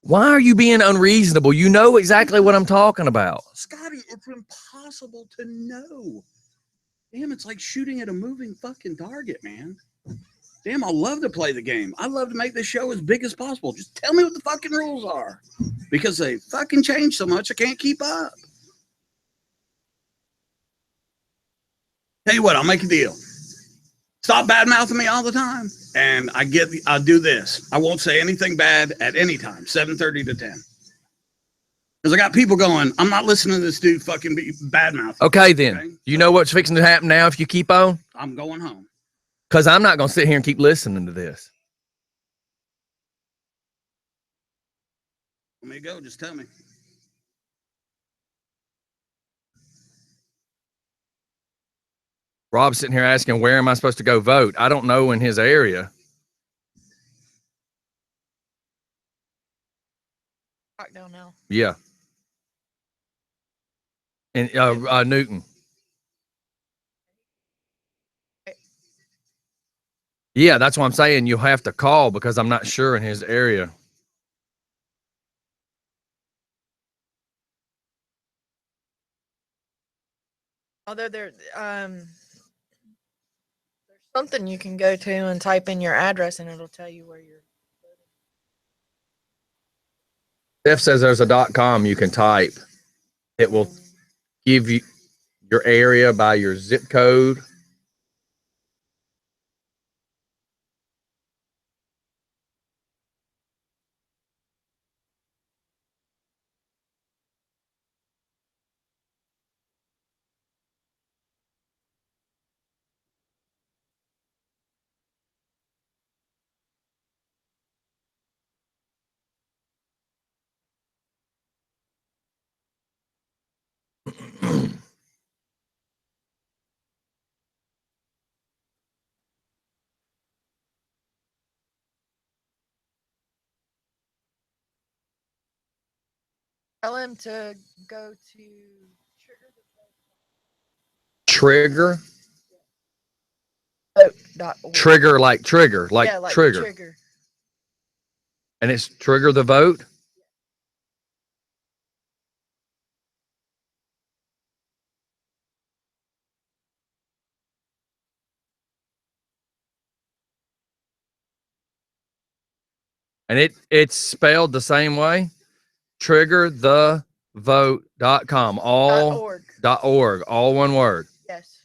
Why are you being unreasonable? You know exactly what I'm talking about. Scotty, it's impossible to know. Damn, it's like shooting at a moving fucking target, man. Damn, I love to play the game. I love to make this show as big as possible. Just tell me what the fucking rules are. Because they fucking change so much, I can't keep up. Tell you what, I'll make a deal. Stop bad-mouthing me all the time. And I'll do this. I won't say anything bad at any time, 7:30 to 10. Because I got people going, I'm not listening to this dude fucking be bad-mouthing. Okay, then. Okay? You know what's fixing to happen now if you keep on? I'm going home. Because I'm not going to sit here and keep listening to this. Let me go. Just tell me. Rob's sitting here asking, where am I supposed to go vote? I don't know in his area. Rockdale now. Yeah. And Newton. Yeah, that's why I'm saying you'll have to call because I'm not sure in his area. Although there's something you can go to and type in your address and it'll tell you where you're. Steph says there's a .com you can type. It will give you your area by your zip code. Tell him to go to Trigger. triggerthevote.org. Trigger like trigger, like, Yeah, like trigger. And it's Trigger the Vote. And it's spelled the same way. Triggerthevote.com. All .org. All one word. Yes.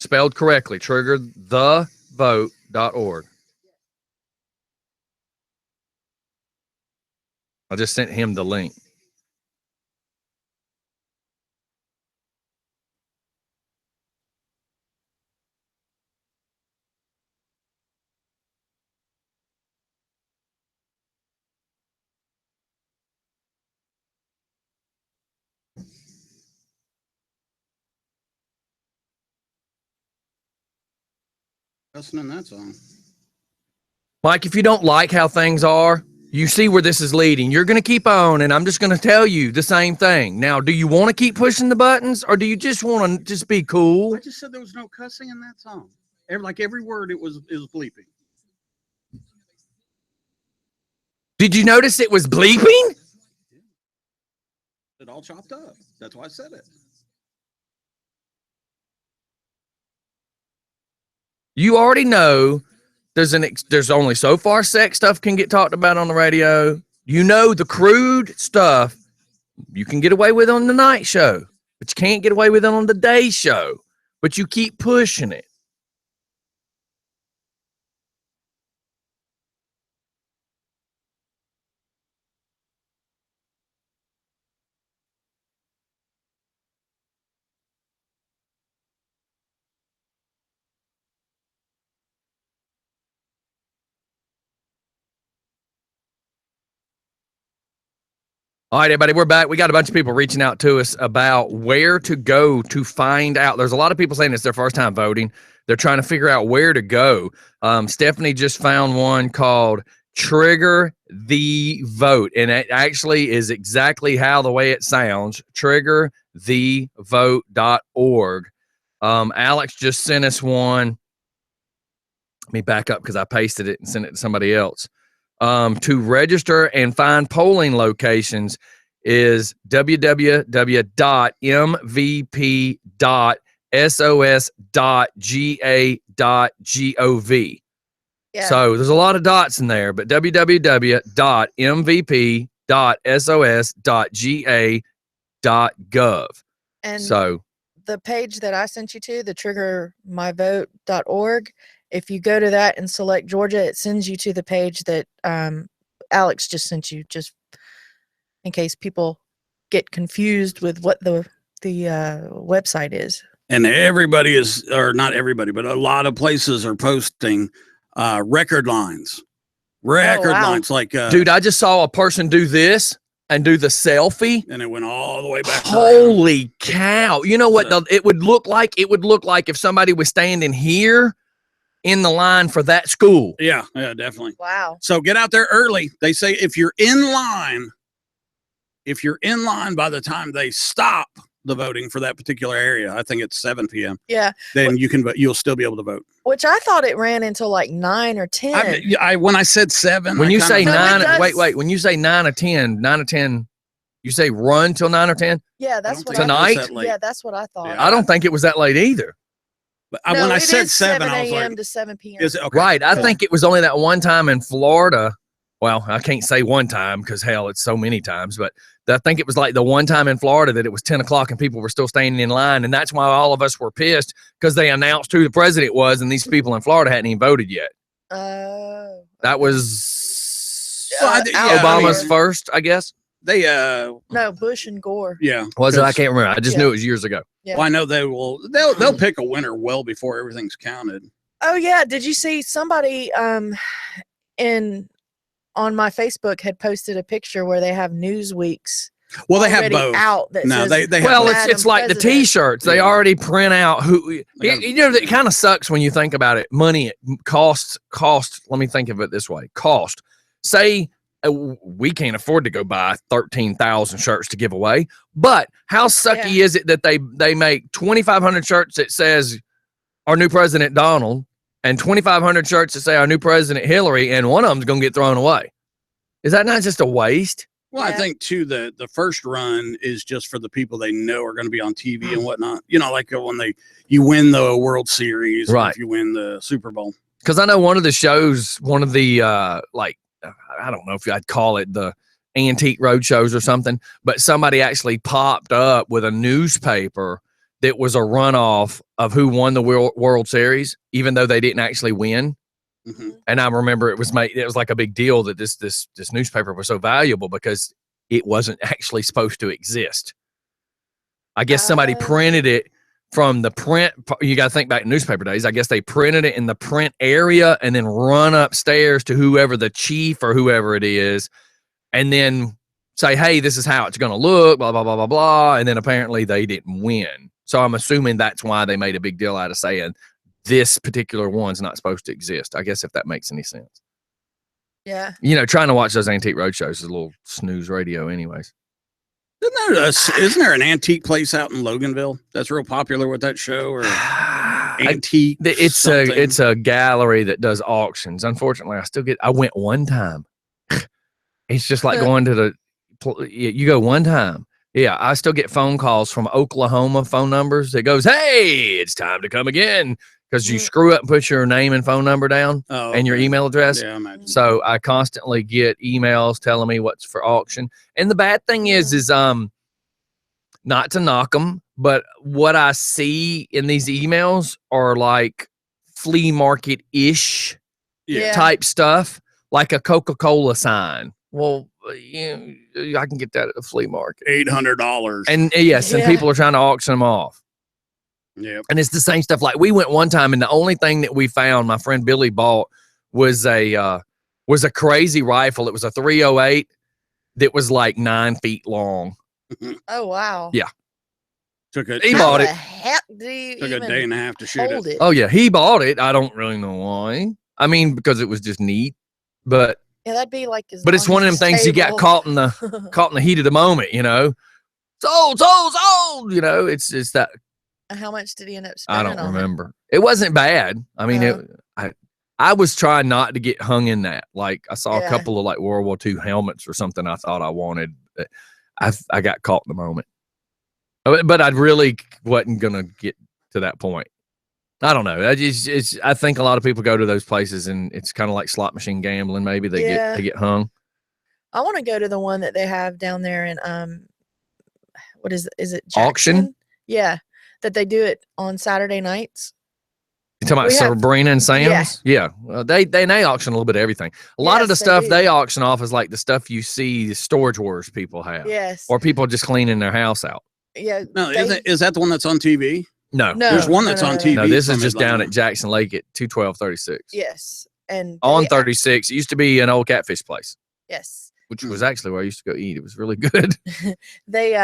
Spelled correctly. Triggerthevote.org. I just sent him the link. Listening that song. Mike, if you don't like how things are, you see where this is leading. You're going to keep on, and I'm just going to tell you the same thing. Now, do you want to keep pushing the buttons, or do you just want to just be cool? I just said there was no cussing in that song. Every word it was bleeping. Did you notice it was bleeping? It all chopped up. That's why I said it. You already know there's only so far sex stuff can get talked about on the radio. You know the crude stuff you can get away with on the night show, but you can't get away with it on the day show. But you keep pushing it. All right, everybody, we're back. We got a bunch of people reaching out to us about where to go to find out. There's a lot of people saying it's their first time voting. They're trying to figure out where to go. Stephanie just found one called Trigger the Vote, and it actually is exactly how the way it sounds, triggerthevote.org. Alex just sent us one. Let me back up because I pasted it and sent it to somebody else. To register and find polling locations is www.mvp.sos.ga.gov. Yeah. So there's a lot of dots in there, but www.mvp.sos.ga.gov. And so the page that I sent you to, the triggermyvote.org, if you go to that and select Georgia, it sends you to the page that Alex just sent you, just in case people get confused with what the website is. And everybody is, or not everybody, but a lot of places are posting record lines. Lines like dude, I just saw a person do this and do the selfie, and it went all the way back. Holy cow. You know what it would look like? It would look like if somebody was standing here in the line for that school. Yeah, definitely. Wow. So get out there early. They say if you're in line by the time they stop the voting for that particular area, I think it's 7 p.m. Yeah. Then you'll still be able to vote. Which I thought it ran until like 9 or 10. When I said 7, when you say 9, does. wait, when you say 9 or 10, you say run till 9 or 10? Yeah, that's what tonight. Yeah, that's what I thought. Yeah. I don't think it was that late either. But No, when I it said is 7, I was a.m. like, to 7 p.m. is it okay? Right. I think it was only that one time in Florida. Well, I can't say one time because hell, it's so many times, but I think it was like the one time in Florida that it was 10 o'clock and people were still standing in line. And that's why all of us were pissed because they announced who the president was and these people in Florida hadn't even voted yet. That was Obama's first, I guess. They no, Bush and Gore. Yeah. Was it? I can't remember. I just knew it was years ago. Yeah. Well, I know they'll pick a winner well before everything's counted. Oh yeah, did you see somebody on my Facebook had posted a picture where they have Newsweek's? Well, they have both. Out that no, says, they have well, both. it's like the T-shirts. They already print out who. You know, it kind of sucks when you think about it. Money costs. Let me think of it this way: cost. Say we can't afford to go buy 13,000 shirts to give away. But how sucky is it that they make 2,500 shirts that says our new president Donald and 2,500 shirts that say our new president Hillary, and one of them's going to get thrown away? Is that not just a waste? Well, I think too the first run is just for the people they know are going to be on TV and whatnot. You know, like when you win the World Series, or if you win the Super Bowl. Because I know one of the shows, one of the I don't know if I'd call it the antique road shows or something, but somebody actually popped up with a newspaper that was a runoff of who won the World Series, even though they didn't actually win. Mm-hmm. And I remember it was like a big deal that this newspaper was so valuable because it wasn't actually supposed to exist. I guess somebody printed it from the print. You got to think back in newspaper days. I guess they printed it in the print area and then run upstairs to whoever the chief or whoever it is, and then say, hey, this is how it's going to look, blah, blah, blah, blah, blah. And then apparently they didn't win. So I'm assuming that's why they made a big deal out of saying this particular one's not supposed to exist. I guess if that makes any sense. Yeah. You know, trying to watch those antique road shows is a little snooze radio anyways. Isn't there an antique place out in Loganville that's real popular with that show? Or antique? It's a gallery that does auctions. Unfortunately, I went one time. It's just like going to you go one time. Yeah, I still get phone calls from Oklahoma phone numbers that goes, hey, it's time to come again. Because you screw up and put your name and phone number down and your email address. Yeah, I imagine. So I constantly get emails telling me what's for auction. And the bad thing is not to knock them, but what I see in these emails are like flea market-ish type stuff, like a Coca-Cola sign. Well, I can get that at the flea market. $800. And and people are trying to auction them off. Yeah. And it's the same stuff. Like we went one time and the only thing that we found, my friend Billy bought was a crazy rifle. It was a 308 that was like 9 feet long. Oh, wow. Yeah. He bought it. Took a day and a half to shoot it. Oh yeah. He bought it. I don't really know why. I mean, because it was just neat, but yeah, that'd be like, but it's one of them things you got caught in the heat of the moment, you know, sold, you know, it's that. How much did he end up I spending? don't remember. It wasn't bad. I mean, I was trying not to get hung in that. Like I saw a couple of like World War II helmets or something I thought I wanted. I got caught in the moment, but I really wasn't gonna get to that point. I don't know. I think a lot of people go to those places and it's kind of like slot machine gambling. Maybe they get hung. I want to go to the one that they have down there in what is it? Jackson? Auction? Yeah. That they do it on Saturday nights. You talking about Sabrina and Sam's? Yeah. Well, they auction a little bit of everything. A lot of the stuff they auction off is like the stuff you see the Storage Wars people have. Yes. Or people just cleaning their house out. Yeah. No, is that the one that's on TV? No. There's one that's on TV. No, this is just down at Jackson Lake at 212-36. Yes. And on 36. It used to be an old catfish place. Yes. Which was actually where I used to go eat. It was really good. They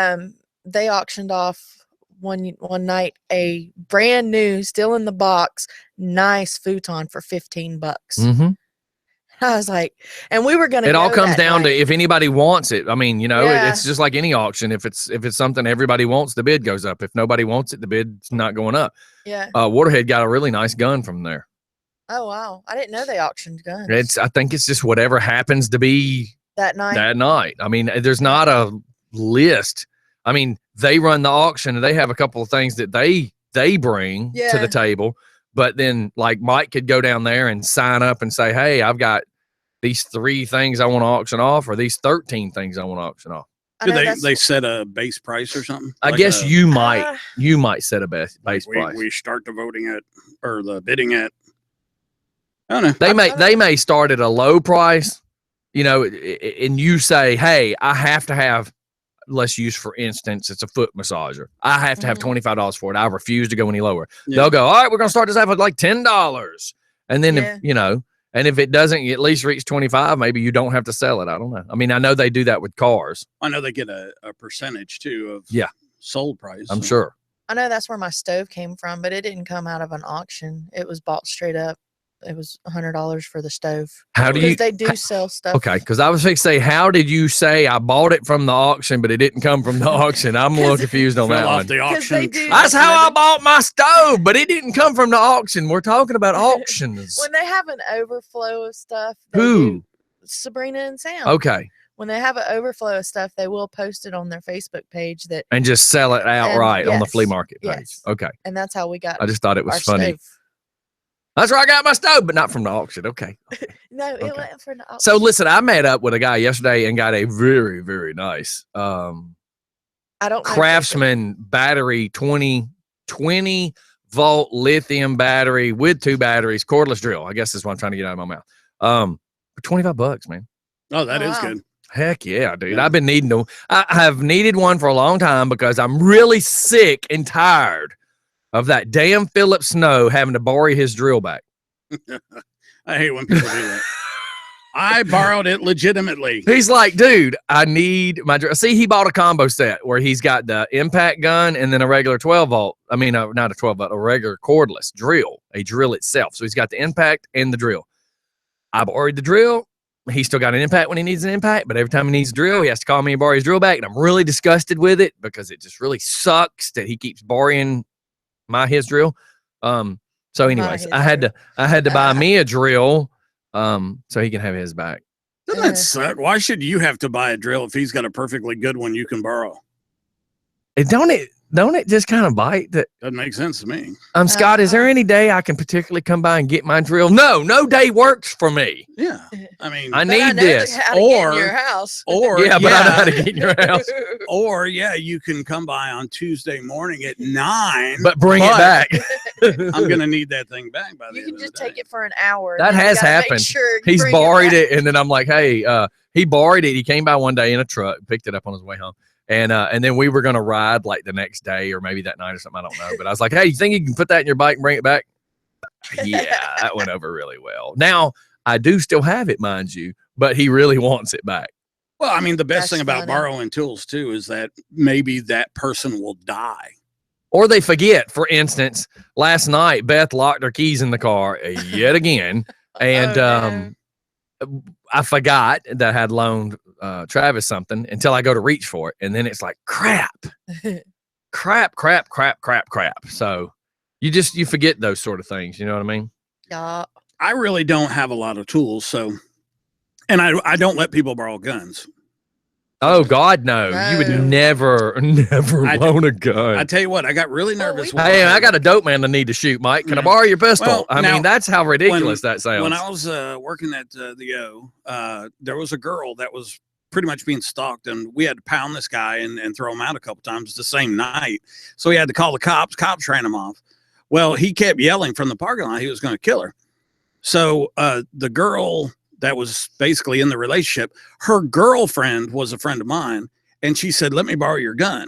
auctioned off one night a brand new, still in the box, nice futon for $15. Mm-hmm. I was like, and we were gonna. It all comes down to if anybody wants it. I mean, you know, it's just like any auction. If it's something everybody wants, the bid goes up. If nobody wants it, the bid's not going up. Yeah. Waterhead got a really nice gun from there. Oh wow, I didn't know they auctioned guns. I think it's just whatever happens to be that night. I mean, there's not a list. I mean, they run the auction and they have a couple of things that they bring to the table. But then like Mike could go down there and sign up and say, hey, I've got these 3 things I want to auction off or these 13 things I want to auction off. Do they set a base price or something? I guess you might set a base price. We start the voting at or the bidding at. I don't know. They may start at a low price, you know, and you say, hey, I have to have, let's use for instance, it's a foot massager. I have to have $25 for it. I refuse to go any lower. Yeah. They'll go, all right, we're gonna start this out with like $10, and then if, you know, and if it doesn't at least reach 25, maybe you don't have to sell it. I don't know. I mean, I know they do that with cars. I know they get a percentage too of sold price. I'm sure. I know that's where my stove came from, but it didn't come out of an auction. It was bought straight up. it was $100 for the stove. How do Because you? they do sell stuff. Okay, because I was going to say, how did you say I bought it from the auction, but it didn't come from the auction? I'm a little confused on that Fell off one. the 'Cause they auction. do- That's how I bought my stove, but it didn't come from the auction. We're talking about auctions. When they have an overflow of stuff, they Who? do, Sabrina and Sam. Okay, When they have an overflow of stuff, they will post it on their Facebook page that, and just sell it outright on the yes, flea market page. yes. Okay, and that's how we got I just thought it our was funny. stove. That's where I got my stove, but not from the auction. Okay. No, it Okay. went for the auction. So listen, I met up with a guy yesterday and got a very, very nice I don't know if they- Craftsman battery, 20 volt lithium battery with 2 batteries, cordless drill. I guess is what I'm trying to get out of my mouth. For $25, man. Oh, that is Wow. good. Heck yeah, dude. Yeah. I've been needing to. I have needed one for a long time because I'm really sick and tired of that damn Philip Snow having to borrow his drill back. I hate when people do that. I borrowed it legitimately. He's like, dude, I need my drill. See, he bought a combo set where he's got the impact gun and then a regular 12 volt. I mean, not a 12 volt, a regular cordless drill, a drill itself. So he's got the impact and the drill. I borrowed the drill. He's still got an impact when he needs an impact, but every time he needs a drill, he has to call me and borrow his drill back. And I'm really disgusted with it because it just really sucks that he keeps borrowing his drill. So anyways, I had to buy me a drill so he can have his back. Doesn't that suck? Why should you have to buy a drill if he's got a perfectly good one you can borrow? Don't it just kind of bite that Doesn't make sense to me. Scott, is there any day I can particularly come by and get my drill? No day works for me. Yeah. I mean, I But I need know this. how to get in Or- your house. or Yeah, but I know how to get in your house. Or you can come by on Tuesday morning at 9. But bring it back. I'm gonna need that thing back by the You end can of just the take day. it for an hour. That and then you has gotta make happened. Sure you He's bring borrowed back. it, and then I'm like, hey, he borrowed it. He came by one day in a truck, picked it up on his way home. And then we were gonna ride like the next day or maybe that night or something. I don't know. But I was like, hey, you think you can put that in your bike and bring it back? Yeah, that went over really well. Now I do still have it, mind you, but he really wants it back. Well, I mean, the best That's thing about funny. borrowing tools too is that maybe that person will die. Or they forget. For instance, last night Beth locked her keys in the car yet again, and Oh, I forgot that I had loaned Travis something until I go to reach for it, and then it's like crap. So you forget those sort of things. You know what I mean? Yeah. I really don't have a lot of tools, so and I don't let people borrow guns. Oh God, no! You would No. never I- loan a gun. I tell you what, I got really nervous. when Hey, I got a dope man to need to shoot, Mike. Can I Mhm. borrow your pistol? Well, I now, mean, that's how ridiculous that sounds. when I was working at the O, there was a girl that was pretty much being stalked, and we had to pound this guy and throw him out a couple times the same night. So we had to call the cops. Cops ran him off. Well, he kept yelling from the parking lot he was going to kill her. So the girl that was basically in the relationship, her girlfriend was a friend of mine, and she said, "Let me borrow your gun."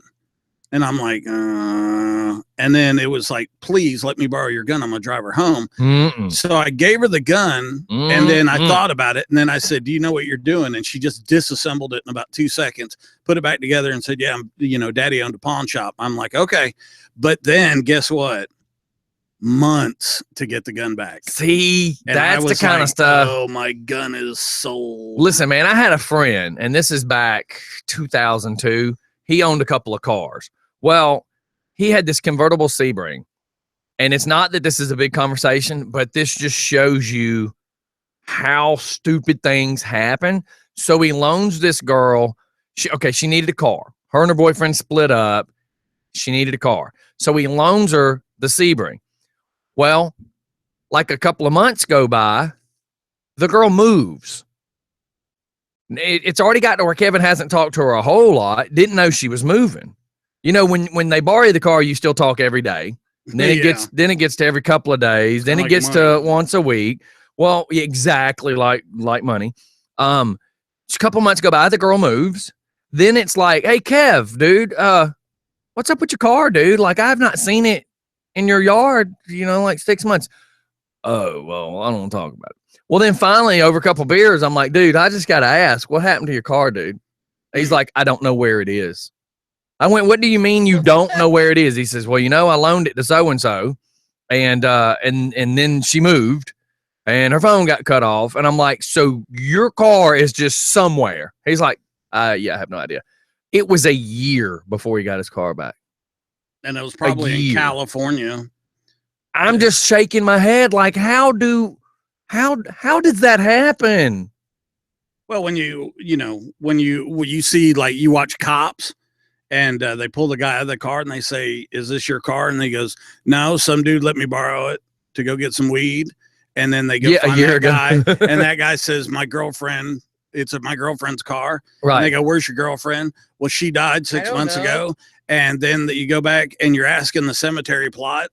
And I'm like, and then it was like, "Please let me borrow your gun. I'm gonna drive her home." Mm-mm. So I gave her the gun, and then I Mm-mm. thought about it, and then I said, "Do you know what you're doing?" And she just disassembled it in about 2 seconds, put it back together, and said, "Yeah, Daddy owned a pawn shop." I'm like, "Okay," but then guess what? Months to get the gun back. See, And I that's the was kind like, of stuff. Oh, my gun is sold. Listen, man, I had a friend, and this is back 2002. He owned a couple of cars. Well, he had this convertible Sebring, and it's not that this is a big conversation, but this just shows you how stupid things happen. So he loans this girl. She needed a car. Her and her boyfriend split up. She needed a car. So he loans her the Sebring. Well, like a couple of months go by, the girl moves. It's already got to where Kevin hasn't talked to her a whole lot. Didn't know she was moving. You know, when they borrow you the car, you still talk every day. And then it gets to every couple of days. Then it Like gets money. to once a week. Well, exactly like money. A couple months go by, the girl moves. Then it's like, hey, Kev, dude, what's up with your car, dude? Like, I have not seen it in your yard, like 6 months. Oh, well, I don't want to talk about it. Well, then finally, over a couple of beers, I'm like, dude, I just got to ask, what happened to your car, dude? He's like, I don't know where it is. I went, what do you mean you don't know where it is? He says, well, I loaned it to so-and-so, and then she moved, and her phone got cut off. And I'm like, so your car is just somewhere. He's like, yeah, I have no idea. It was a year before he got his car back. And it was probably in year. California. I'm just shaking my head like, how does that happen? Well, when you see, like, you watch Cops and they pull the guy out of the car and they say, is this your car? And he goes, no, some dude let me borrow it to go get some weed. And then they go find that guy. And that guy says, my girlfriend, it's my girlfriend's car. Right. And they go, where's your girlfriend? Well, she died 6 months ago. And then you go back and you're asking the cemetery plot,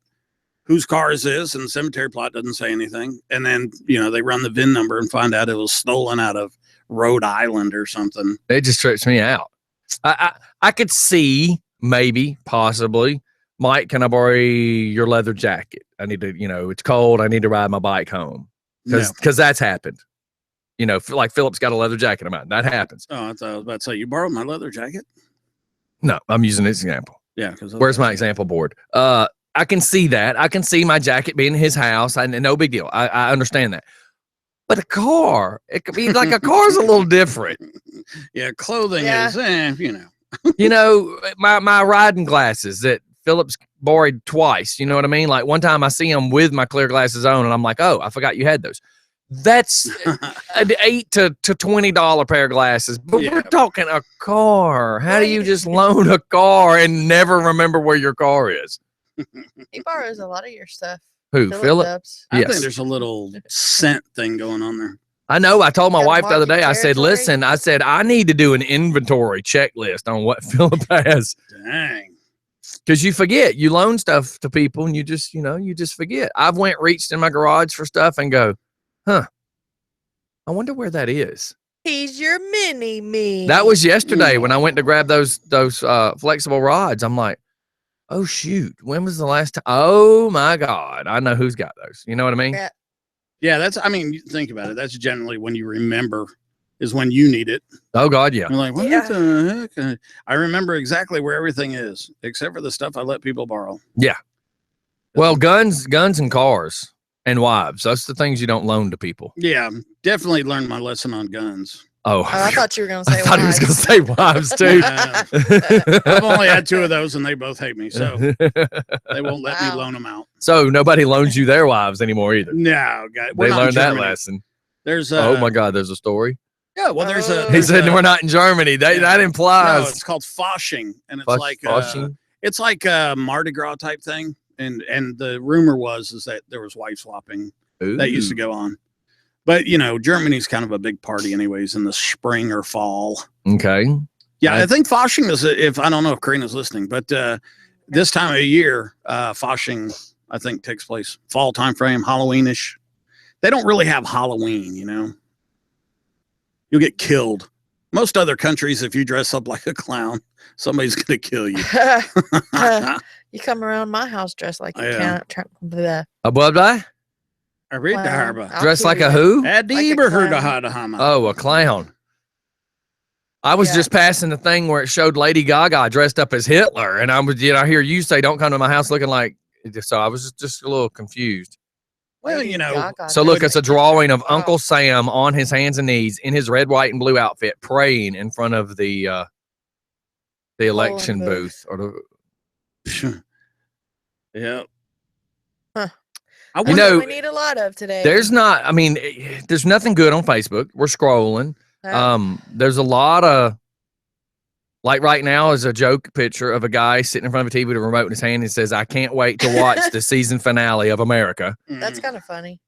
whose car is this? And the cemetery plot doesn't say anything. And then, they run the VIN number and find out it was stolen out of Rhode Island or something. It just trips me out. I could see, maybe, possibly, Mike, can I borrow your leather jacket? I need to, it's cold. I need to ride my bike home. Because that's happened. Like Philip's got a leather jacket of mine. That happens. Oh, I thought I was about to say, you borrowed my leather jacket? No, I'm using this example. Yeah. Where's my example board? I can see that. I can see my jacket being in his house. No big deal. I understand that. But a car, it could be like a car's a little different. Yeah, clothing is, my riding glasses that Philip's borrowed twice. You know what I mean? Like one time I see him with my clear glasses on, and I'm like, oh, I forgot you had those. That's an $8 to $20 pair of glasses. But we're talking a car. How do you just loan a car and never remember where your car is? He borrows a lot of your stuff. Who? Philip? I think there's a little scent thing going on there. I know. I told my wife the other day, I said, listen, I need to do an inventory checklist on what Philip has. Dang. Because you forget. You loan stuff to people and you just forget. I've reached in my garage for stuff and go, I wonder where that is. He's your mini-me. That was yesterday when I went to grab those flexible rods. I'm like, oh, shoot. When was the last time? Oh, my God. I know who's got those. You know what I mean? Yeah, think about it. That's generally when you remember is when you need it. Oh, God, yeah. You're like, what the heck? I remember exactly where everything is, except for the stuff I let people borrow. Yeah. Well, guns and cars and wives. That's the things you don't loan to people. Yeah, definitely learned my lesson on guns. Oh, I thought you were going to say I thought he was going to say wives, too. I've only had 2 of those, and they both hate me, so they won't let me loan them out. So nobody loans you their wives anymore either. No, guys. They learned that lesson. There's oh, my God, there's a story. Yeah, well, there's a. He said we're not in Germany. That implies. No, it's called Foshing, and it's Foshing? It's like a Mardi Gras type thing. And the rumor is that there was wife swapping that used to go on. But, Germany's kind of a big party anyways in the spring or fall. Okay. Yeah, I think Foshing is, I don't know if Karina's listening, but this time of year, Foshing, I think, takes place fall time frame, Halloweenish. They don't really have Halloween, You'll get killed. Most other countries, if you dress up like a clown, somebody's going to kill you. You come around my house dressed like a clown. A what die? I read the harbor. Dressed like a who? Oh, a clown. I was just passing the thing where it showed Lady Gaga dressed up as Hitler, and I hear you say, "Don't come to my house looking like." So I was just a little confused. Well, So look, it's a drawing of Uncle Sam on his hands and knees in his red, white, and blue outfit, praying in front of the election booth or the. Yeah. Huh. We need a lot of today. There's nothing good on Facebook. We're scrolling. There's a lot of, like right now is a joke picture of a guy sitting in front of a TV with a remote in his hand and says, I can't wait to watch the season finale of America. That's kind of funny.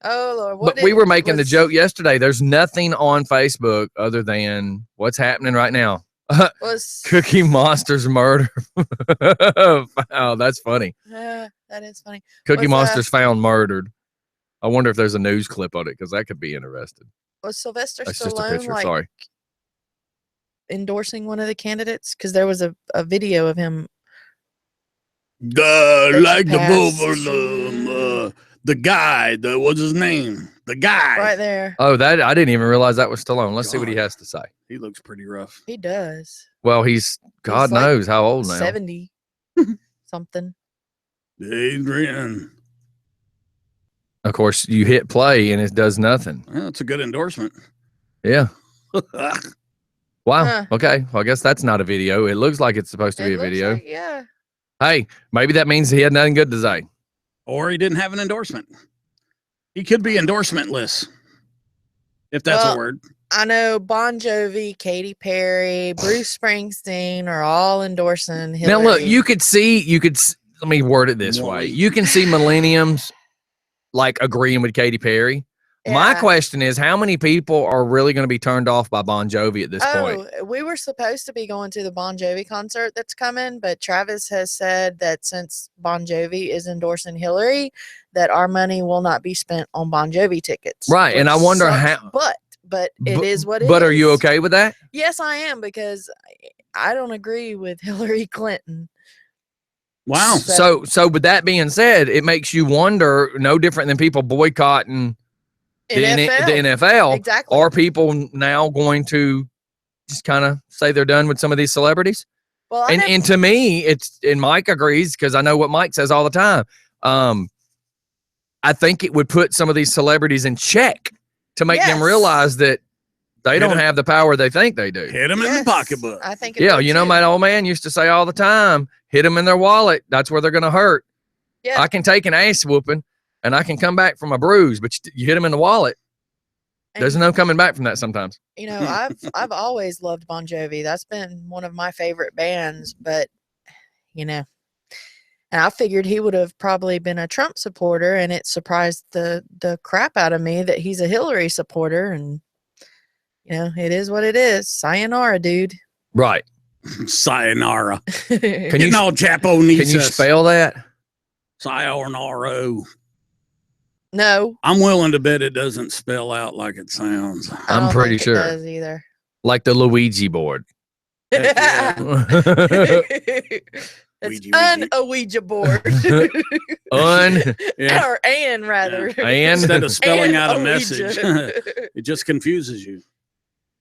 Oh, Lord. But we were making the joke yesterday. There's nothing on Facebook other than what's happening right now. Cookie Monster's murder. Oh, that's funny. That is funny. Cookie Monster's found murdered. I wonder if there's a news clip on it because that could be interesting. Was Sylvester That's just a Stallone picture. Endorsing one of the candidates? Because there was a video of him. The guy, what's his name? The guy. Right there. Oh, that I didn't even realize that was Stallone. Let's see what he has to say. He looks pretty rough. He does. Well, he's God knows how old now. 70 something. Adrian. Of course, you hit play and it does nothing. Well, it's a good endorsement. Yeah. Wow. Huh. Okay. Well, I guess that's not a video. It looks like it's supposed to be It a looks video. like- yeah. Hey, maybe that means he had nothing good to say. Or he didn't have an endorsement. He could be endorsementless, if that's Well, a word. I know Bon Jovi, Katy Perry, Bruce Springsteen are all endorsing Hillary. Now, look, let me word it this way. Wally. You can see millenniums like agreeing with Katy Perry. My Yeah. question is, how many people are really going to be turned off by Bon Jovi at this point? Oh, we were supposed to be going to the Bon Jovi concert that's coming, but Travis has said that since Bon Jovi is endorsing Hillary, that our money will not be spent on Bon Jovi tickets. Right, and which I wonder sucks, how- But it is what it is. But are you okay with that? Yes, I am, because I don't agree with Hillary Clinton. Wow. So with that being said, it makes you wonder, no different than people boycotting the NFL. Exactly. Are people now going to just kind of say they're done with some of these celebrities? Well, I And to me, and Mike agrees, because I know what Mike says all the time. I think it would put some of these celebrities in check to make them Yes. realize that they Hit don't 'em. have the power they think they do. Hit him in the Yes, pocketbook. I think it Yeah, would you know, too. my old man used to say all the time, hit them in their wallet. That's where they're going to hurt. Yeah. I can take an ass whooping and I can come back from a bruise, but you hit them in the wallet. There's And, no coming back from that sometimes. you know, I've always loved Bon Jovi. That's been one of my favorite bands, but you know, and I figured he would have probably been a Trump supporter, and it surprised the crap out of me that he's a Hillary supporter. And you know, it is what it is. Sayonara, dude. Right. Sayonara. Can Getting you, all Japanese. can you spell that? Sayonara. No, I'm willing to bet it doesn't spell out like it sounds. I I'm don't pretty think sure. it does either. Like the Luigi board. Heck yeah. It's Ouija. a Ouija board. Yeah. Or and rather. And Instead of spelling And out a Ouija. message, it just confuses you.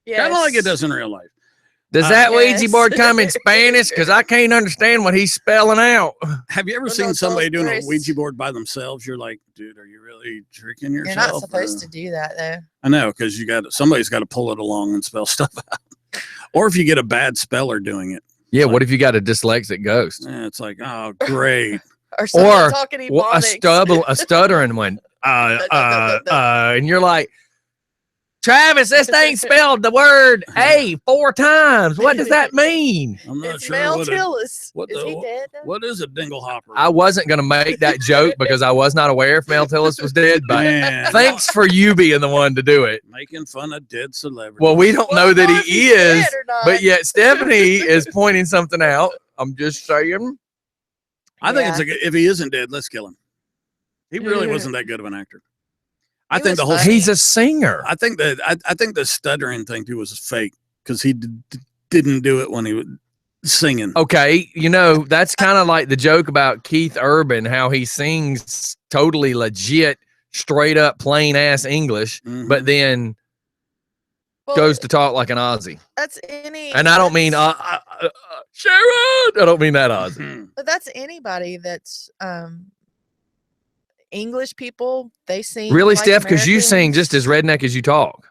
Yes. Kind of like it does in real life. does that Ouija Yes. board come in Spanish? Because I can't understand what he's spelling out. Have you ever Well, seen no, somebody those doing a priests- Ouija board by themselves? You're like, dude, are you really tricking You're yourself? not supposed to do that though. I know, because somebody's got to pull it along and spell stuff out. Or if you get a bad speller doing it, Yeah, Like- what if you got a dyslexic ghost? it's like, oh, great. Or somebody Or talking Well, ebonics. a stuttering one. And you're like, Travis, this thing spelled the word A 4 times. What does that mean? I'm not It's sure Mel what Tillis. what Is the- he dead? Though? what is a dingle hopper. I wasn't going to make that joke because I was not aware if Mel Tillis was dead, but Man, thanks for you being the one to do it. making fun of dead celebrities. Well, we don't Well, know that if he he's is, dead or not. but yet Stephanie is pointing something out. I'm just saying. I think Yeah. if he isn't dead, let's kill him. He really wasn't that good of an actor. I He think was the whole funny. He's a singer. I think the stuttering thing too was fake because he didn't do it when he was singing. Okay, you know, that's kind of like the joke about Keith Urban, how he sings totally legit, straight up, plain ass English, Mhm. but then Well, goes to talk like an Aussie. that's any. And I don't mean Sharon. I don't mean that Aussie. Mhm. But that's anybody that's English people. They sing Really, like Steph? Because you sing Americans. just as redneck as you talk.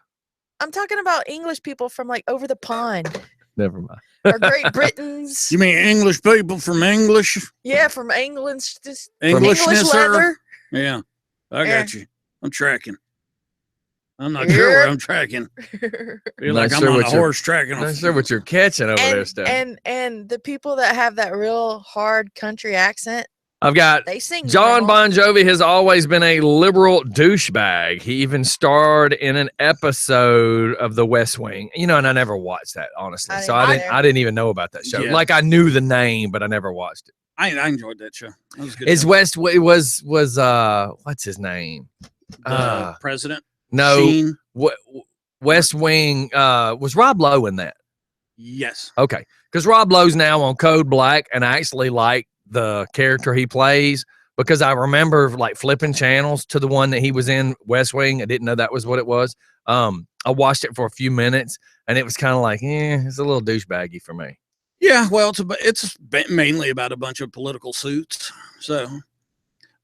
I'm talking about English people from like over the pond Never mind. or Great Britons. You mean English people from English? Yeah, from England. Just Englishness, English sir? leather. Yeah, I Yeah. got you. I'm tracking. I'm not sure where Yeah. I'm tracking. Feel Not like I'm sure on what a you're- horse tracking. I'm not sure what you're catching over there, Steph. and the people that have that real hard country accent, I've got they sing. John normal. Bon Jovi has always been a liberal douchebag. He even starred in an episode of The West Wing. You know, and I never watched that, honestly. I So didn't I didn't either. I didn't even know about that show. Yeah. Like I knew the name, but I never watched it. I enjoyed that show. That was a good. Is show. West was what's his name? The president? No, Sheen? West Wing was Rob Lowe in that. Yes. Okay. Because Rob Lowe's now on Code Black, and I actually like the character he plays because I remember like flipping channels to the one that he was in West Wing. I didn't know that was what it was. I watched it for a few minutes, and it was kind of like, it's a little douchebaggy for me. Yeah. Well, it's mainly about a bunch of political suits. So,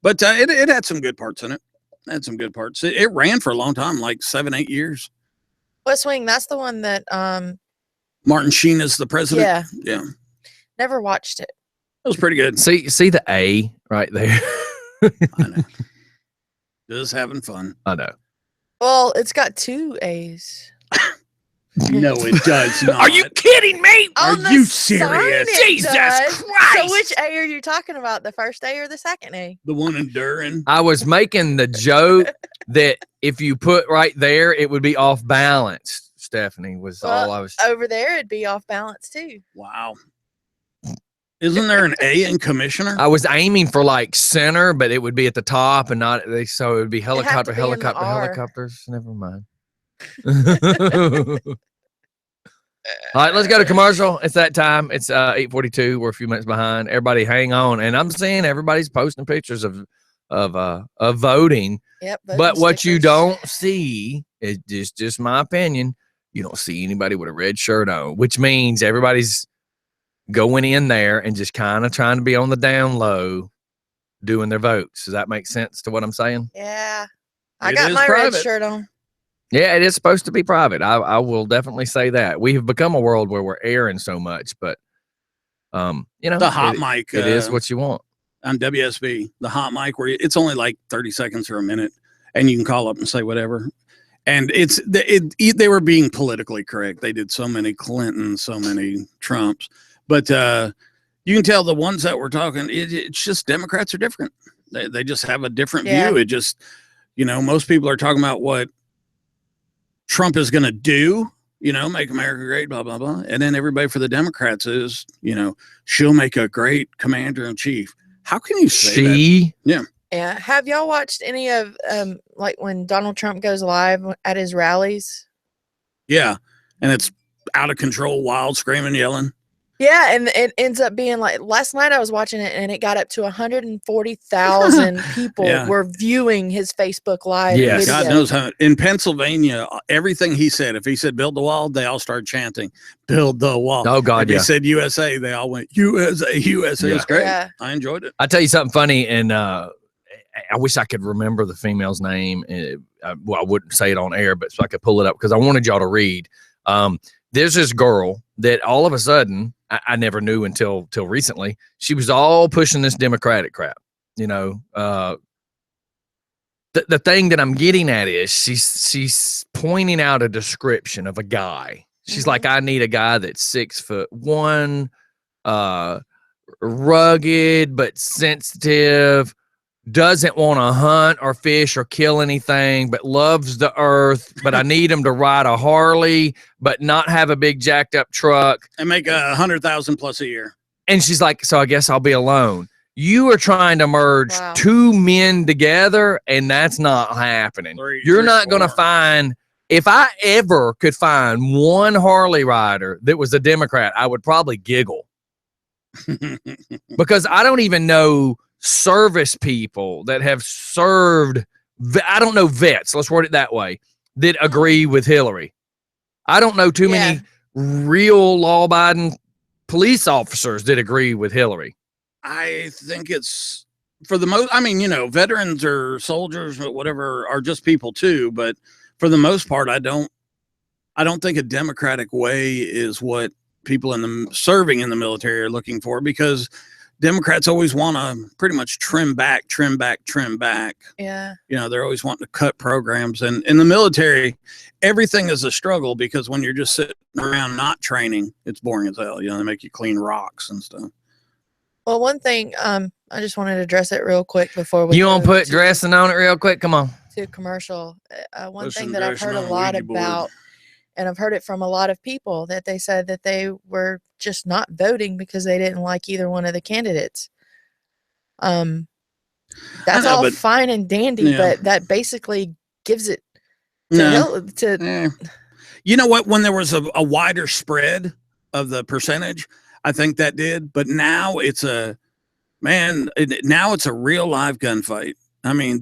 but it had some good parts in it. Had some good parts. It ran for a long time, like 7-8 years. West Wing, that's the one that Martin Sheen is the president. Yeah. Never watched it. That was pretty good. See the A right there. I know. Just having fun. I know. Well, it's got 2 A's. No, it does not. Are you kidding me? Are On the you sign serious? it Jesus does. Christ. So which A are you talking about? The first A or the second A? The one in Durin? I was making the joke that if you put right there, it would be off balance. Stephanie was all I was. Over there, it'd be off balance too. Wow. Isn't there an A in commissioner? I was aiming for like center, but it would be at the top and not. So it would be helicopter, be in the helicopter, R. helicopters. Never mind. All right, let's go to commercial. It's that time. It's 8:42. We're a few minutes behind. Everybody, hang on. And I'm seeing everybody's posting pictures of voting. Yep. But what you don't see is just my opinion. You don't see anybody with a red shirt on, which means everybody's going in there and just kind of trying to be on the down low, doing their votes. Does that make sense to what I'm saying? Yeah. I It got is my red private. shirt on. Yeah, it is supposed to be private. I will definitely say that. We have become a world where we're airing so much, but you know, The hot mic. it is what you want. On WSB, the hot mic where it's only like 30 seconds or a minute and you can call up and say whatever. And they were being politically correct. They did so many Clintons, so many Trumps, but you can tell the ones that were talking, it's just Democrats are different. They just have a different view. It just, most people are talking about what Trump is going to do, make America great, blah, blah, blah. And then everybody for the Democrats is, she'll make a great commander in chief. How can you say that? Yeah. Yeah. Have y'all watched any of like when Donald Trump goes live at his rallies? Yeah. And it's out of control, wild, screaming, yelling. Yeah, and it ends up being like last night I was watching it and it got up to 140,000 people were viewing his Facebook Live. Yes. video. God knows how. In Pennsylvania, everything he said, if he said build the wall, they all started chanting, build the wall. Oh, God, If he said USA, they all went, USA, USA. It's great. Yeah. I enjoyed it. I'll tell you something funny, and I wish I could remember the female's name. Well, I wouldn't say it on air, but so I could pull it up because I wanted y'all to read. There's this girl that all of a sudden, I never knew until recently, she was all pushing this Democratic crap. The thing that I'm getting at is she's pointing out a description of a guy. She's like, I need a guy that's 6'1", rugged but sensitive, doesn't want to hunt or fish or kill anything, but loves the earth. But I need him to ride a Harley, but not have a big jacked up truck And make 100,000 plus a year. And she's like, so I guess I'll be alone. You are trying to merge two men together, and that's not happening. You're not going to find. If I ever could find one Harley rider that was a Democrat, I would probably giggle because I don't even know service people that have served. I don't know vets. Let's word it that way. That agree with Hillary. I don't know too many real law-abiding police officers that agree with Hillary. I think it's for the most. I mean, veterans or soldiers or whatever are just people too. But for the most part, I don't think a democratic way is what people serving in the military are looking for, because Democrats always want to pretty much trim back. Yeah. They're always wanting to cut programs. And in the military, everything is a struggle because when you're just sitting around not training, it's boring as hell. They make you clean rocks and stuff. Well, one thing, I just wanted to address it real quick before we. You want to put dressing on it real quick? Come on. To commercial. One Listen, thing that I've heard a dressing on lot Ouija board. about, and I've heard it from a lot of people, that they said that they were just not voting because they didn't like either one of the candidates. That's all fine and dandy, but that basically gives it to You know what? When there was a wider spread of the percentage, I think that did. But now it's a real live gunfight. I mean,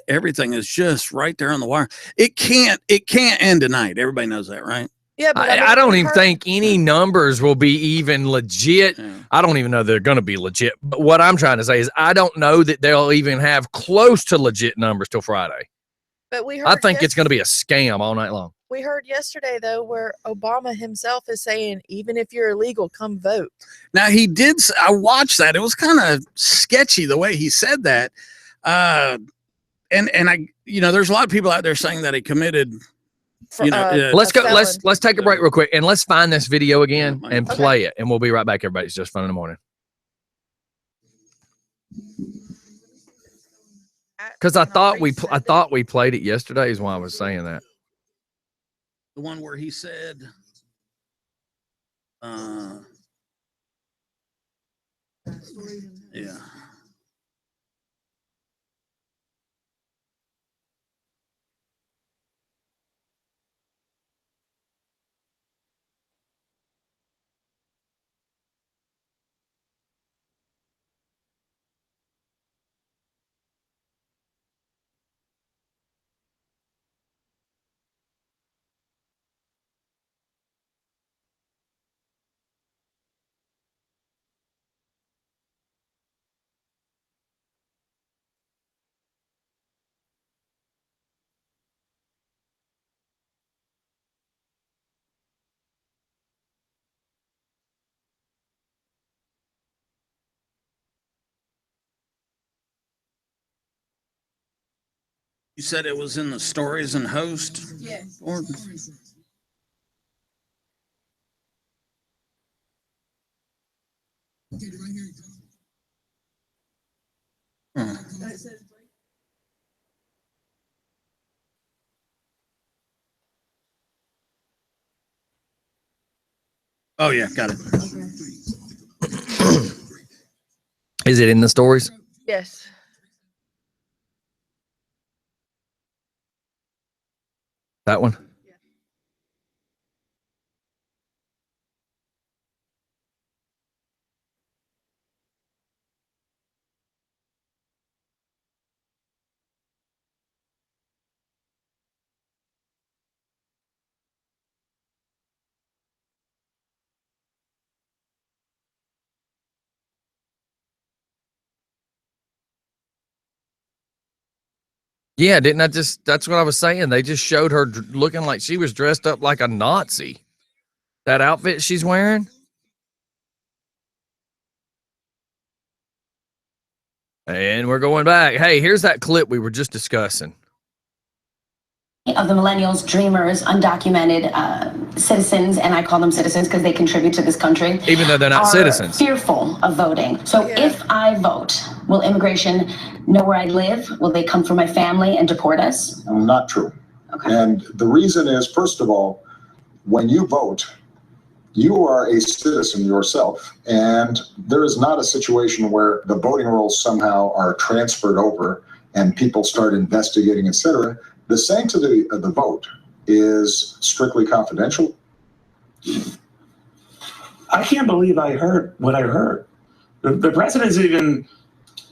everything is just right there on the wire. It can't end tonight. Everybody knows that, right? Yeah, but I don't we even heard- think any numbers will be even legit. Yeah. I don't even know they're going to be legit. But what I'm trying to say is I don't know that they'll even have close to legit numbers till Friday. But we heard. I think it's going to be a scam all night long. We heard yesterday though, where Obama himself is saying, even if you're illegal, come vote. Now he did. I watched that. It was kind of sketchy the way he said that. And I, there's a lot of people out there saying that he committed. For, Let's a go. felon. Let's take a break real quick and let's find this video again Yeah, and play it, and we'll be right back. Everybody, it's just fun in the morning. Because I thought we played it yesterday. Is why I was saying that. The one where he said, yeah. You said it was in the stories and host? Yes. Or, huh. Oh yeah, got it. Is it in the stories? Yes. That one? Yeah, didn't I just, that's what I was saying. They just showed her looking like she was dressed up like a Nazi. That outfit she's wearing. And we're going back. Hey, here's that clip we were just discussing. Of the millennials, dreamers, undocumented citizens, and I call them citizens because they contribute to this country. Even though they're not are citizens. Fearful of voting. So if I vote, will immigration know where I live? Will they come for my family and deport us? Not true. Okay. And the reason is, first of all, when you vote, you are a citizen yourself. And there is not a situation where the voting rolls somehow are transferred over and people start investigating, etc. The sanctity of the vote is strictly confidential. I can't believe I heard what I heard. The president's even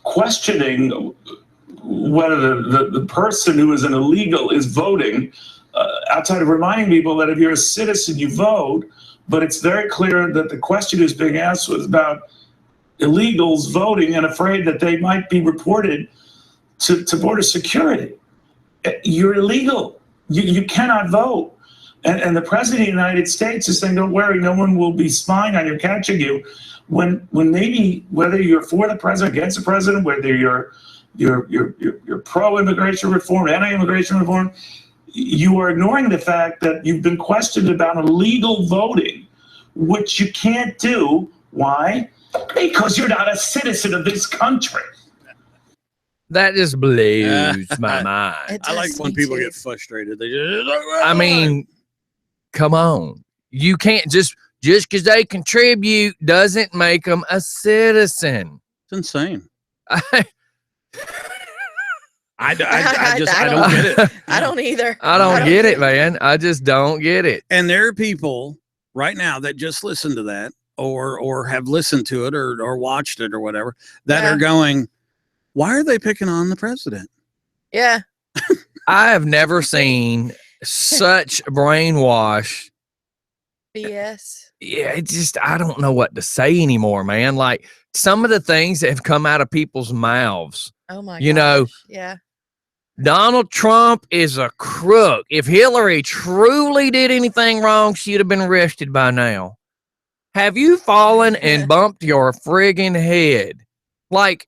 questioning whether the person who is an illegal is voting, outside of reminding people that if you're a citizen, you vote. But it's very clear that the question who's being asked was about illegals voting and afraid that they might be reported to border security. You're illegal. You cannot vote. And the president of the United States is saying, don't worry, no one will be spying on you, catching you. When maybe whether you're for the president, against the president, whether you're pro-immigration reform, anti-immigration reform, you are ignoring the fact that you've been questioned about illegal voting, which you can't do. Why? Because you're not a citizen of this country. That just blows my mind. I like when people get frustrated. They just, I mean, come on. You can't just because they contribute doesn't make them a citizen. it's insane. I I don't get it. I don't either. I don't get it, man. I just don't get it. And there are people right now that just listen to that or have listened to it or watched it or whatever that are going, why are they picking on the president? Yeah. I have never seen such brainwash BS. Yeah, it just, I don't know what to say anymore, man. Like some of the things that have come out of people's mouths, Oh my you know, gosh. Yeah. Donald Trump is a crook. If Hillary truly did anything wrong, she'd have been arrested by now. Have you fallen and bumped your friggin' head? Like,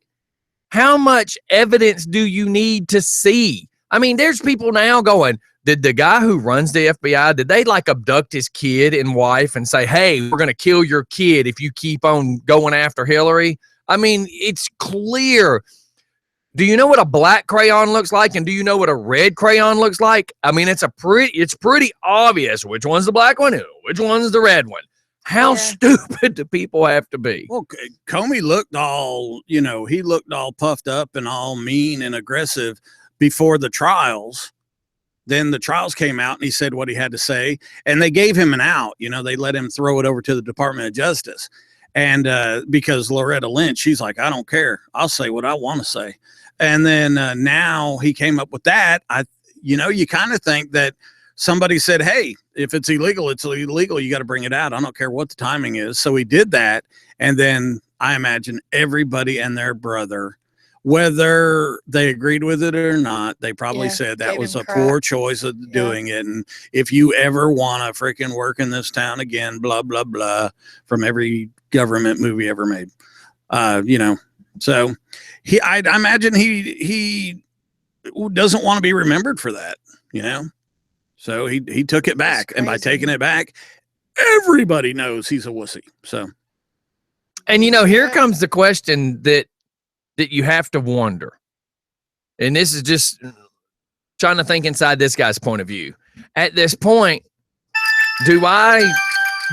how much evidence do you need to see? I mean, there's people now going, did the guy who runs the FBI, did they like abduct his kid and wife and say, hey, we're going to kill your kid if you keep on going after Hillary? I mean, it's clear. Do you know what a black crayon looks like? And do you know what a red crayon looks like? I mean, it's pretty obvious which one's the black one, which one's the red one. How stupid do people have to be? Well, Comey looked all, he looked all puffed up and all mean and aggressive before the trials. Then the trials came out and he said what he had to say, and they gave him an out. They let him throw it over to the Department of Justice. And because Loretta Lynch, she's like, I don't care. I'll say what I want to say. And then now he came up with that. You kind of think that somebody said, hey, if it's illegal, it's illegal. You got to bring it out. I don't care what the timing is. So he did that. And then I imagine everybody and their brother, whether they agreed with it or not, they probably said that was a poor choice of doing it. And if you ever want to freaking work in this town again, blah, blah, blah, from every government movie ever made, So I imagine he doesn't want to be remembered for that, So he took it back, and by taking it back, everybody knows he's a wussy. So, and here comes the question that you have to wonder, and this is just trying to think inside this guy's point of view. At this point, do I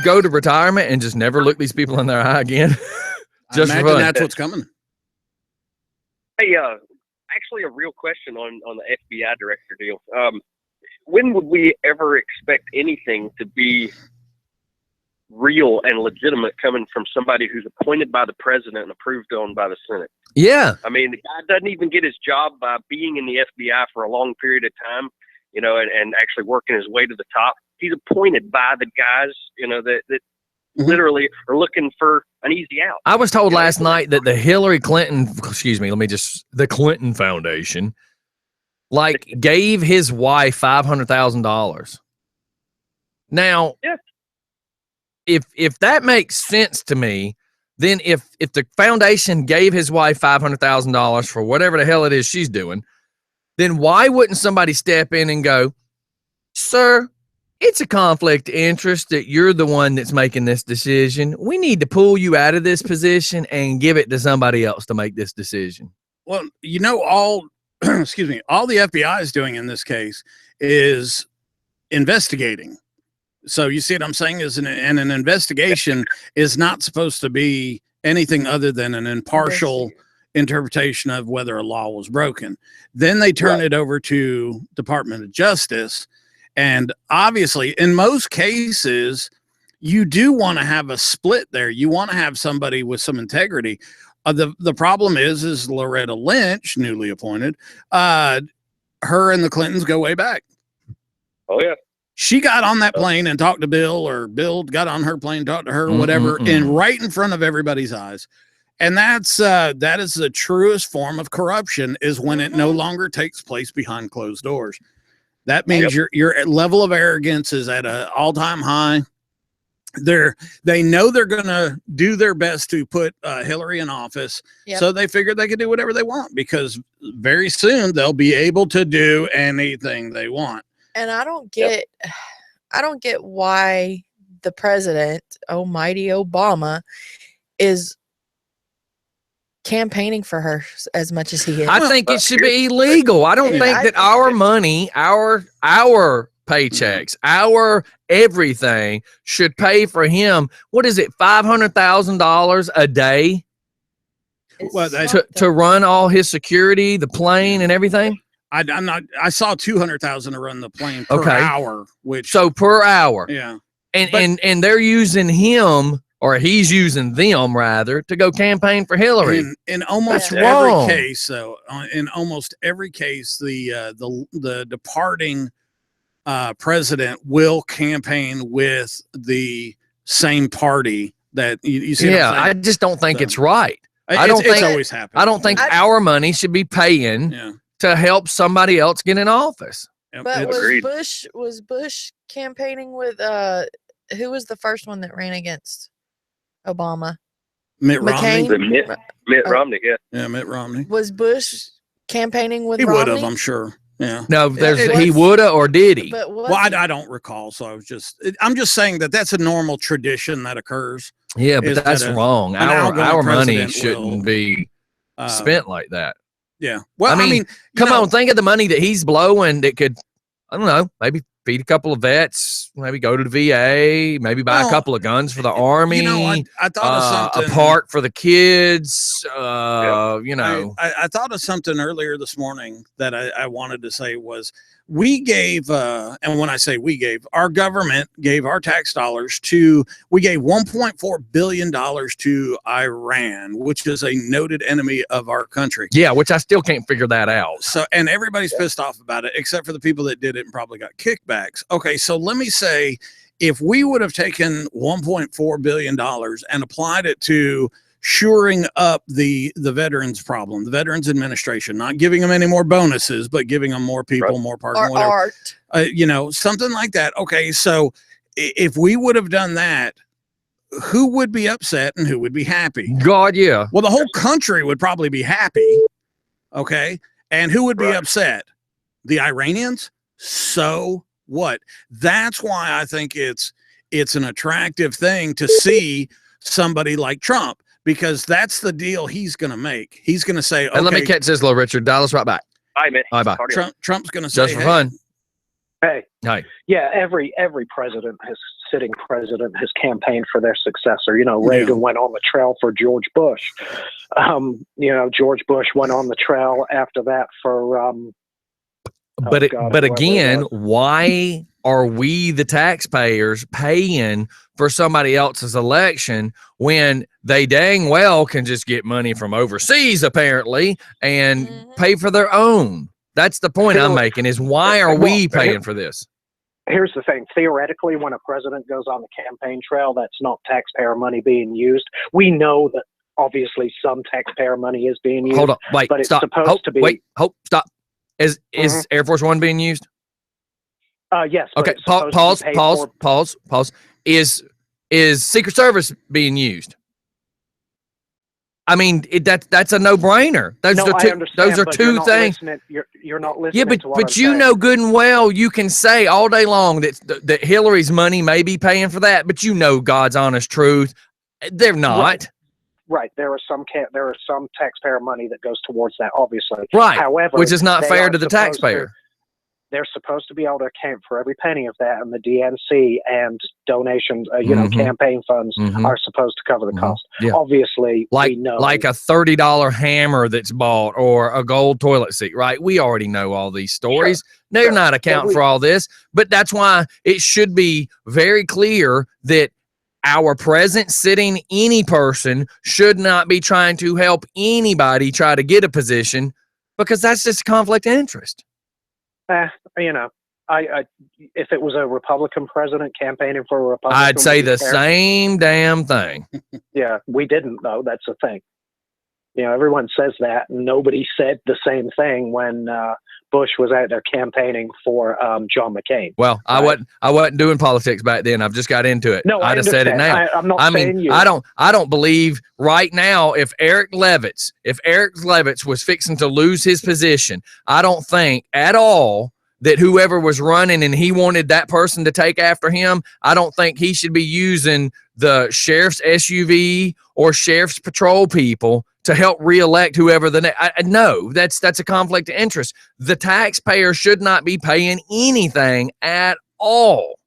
go to retirement and just never look these people in their eye again? Just imagine that's what's coming. Hey, actually, a real question on the FBI director deal. When would we ever expect anything to be real and legitimate coming from somebody who's appointed by the president and approved on by the Senate? Yeah. I mean, the guy doesn't even get his job by being in the FBI for a long period of time, and actually working his way to the top. He's appointed by the guys, that literally are looking for an easy out. I was told last night that the the Clinton Foundation, gave his wife $500,000. Now, if that makes sense to me, then if the foundation gave his wife $500,000 for whatever the hell it is she's doing, then why wouldn't somebody step in and go, sir, it's a conflict of interest that you're the one that's making this decision. We need to pull you out of this position and give it to somebody else to make this decision. Well, all the FBI is doing in this case is investigating. So you see what I'm saying is an investigation is not supposed to be anything other than an impartial interpretation of whether a law was broken. Then they turn it over to Department of Justice. And obviously, in most cases, you do want to have a split there. You want to have somebody with some integrity. The problem is Loretta Lynch, newly appointed, her and the Clintons go way back. Oh, yeah. She got on that plane and talked to Bill, or Bill got on her plane, talked to her, whatever, and right in front of everybody's eyes. And that is the truest form of corruption, is when it no longer takes place behind closed doors. That means your level of arrogance is at an all-time high. They know they're going to do their best to put Hillary in office, so they figured they could do whatever they want, because very soon they'll be able to do anything they want. And I don't get why the president, almighty Obama, is campaigning for her as much as he is. I think it should be illegal. I don't think that our money, our paychecks, our everything should pay for him. What is it, $500,000 a day to run all his security, the plane, and everything? I saw $200,000 to run the plane per hour, per hour. Yeah. And they're using him, or he's using them rather, to go campaign for Hillary. In almost every case, though, in almost every case, the departing president will campaign with the same party that you see. Yeah, I just don't think So, it's right. It's think- always happened. I don't think our money should be paying Yeah. to help somebody else get in office. Yep, But it's- Agreed. was Bush campaigning with who was the first one that ran against Obama? Mitt Romney. McCain? Mitt Romney, yeah. Yeah, Mitt Romney. Was Bush campaigning with He would Romney? have, I'm sure. Yeah. No, he was- woulda or did he? But was Well, he? I don't recall, so I'm just saying that's a normal tradition that occurs. Yeah, but is that's that wrong. an Our outgoing money president shouldn't will, be spent like that. Yeah. Well, I mean, you come know, on, think of the money that he's blowing that could, I don't know, maybe feed a couple of vets, maybe go to the VA, maybe buy a Well, couple of guns for the Army, You know, I thought of a something. park for the kids, you know. I thought of something earlier this morning that I wanted to say was we gave, and when I say we gave, our government gave our tax dollars we gave $1.4 billion to Iran, which is a noted enemy of our country. Yeah, which I still can't figure that out. So, and everybody's pissed off about it, except for the people that did it and probably got kickbacks. Okay, so let me say, if we would have taken $1.4 billion and applied it to shoring up the veterans problem, the Veterans Administration, not giving them any more bonuses, but giving them more people, more parking, or whatever, art? something like that. Okay, so if we would have done that, who would be upset and who would be happy? God, yeah. Well, the whole country would probably be happy. Okay. And who would be upset? The Iranians? So what? That's why I think it's an attractive thing to see somebody like Trump, because that's the deal he's going to make. He's going to say, okay. And let me catch this, little Richard. Dial us right back. Bye, man. Bye. Trump's going to say, Just for fun. Hey. Hi. Yeah, every sitting president has campaigned for their successor. You know, Reagan went on the trail for George Bush. George Bush went on the trail after that for But again, why are we the taxpayers paying for somebody else's election when they dang well can just get money from overseas apparently and pay for their own? That's the point I'm making, is why are we paying for this? Here's the thing. Theoretically, when a president goes on the campaign trail, that's not taxpayer money being used. We know that obviously some taxpayer money is being used. Hold on. Wait, but it's stop. supposed to be. Wait, stop. Is Air Force One being used? Yes. Okay, pause. Is Secret Service being used? I mean, that's a no-brainer. Those are two things. You're not listening. Yeah, but you know good and well you can say all day long that Hillary's money may be paying for that, but you know God's honest truth, they're not. Right. There are some taxpayer money that goes towards that, obviously. Right. However, which is not fair to the taxpayer. They're supposed to be able to account for every penny of that, and the DNC and donations, campaign funds are supposed to cover the cost. Yeah. Obviously, we know. Like a $30 hammer that's bought or a gold toilet seat, right? We already know all these stories. Sure. They're not accounting for all this, but that's why it should be very clear that our present sitting any person should not be trying to help anybody try to get a position, because that's just a conflict of interest. If it was a Republican president campaigning for a Republican, I'd say the same damn thing. Yeah, we didn't though. That's the thing. Everyone says that. Nobody said the same thing when Bush was out there campaigning for John McCain. Well, right? I wasn't doing politics back then. I've just got into it. No, I just said it now. I'm not saying you. I don't believe right now if Eric Levitz was fixing to lose his position, I don't think at all that whoever was running and he wanted that person to take after him, I don't think he should be using the sheriff's SUV or sheriff's patrol people to help reelect whoever no, that's a conflict of interest. The taxpayer should not be paying anything at all.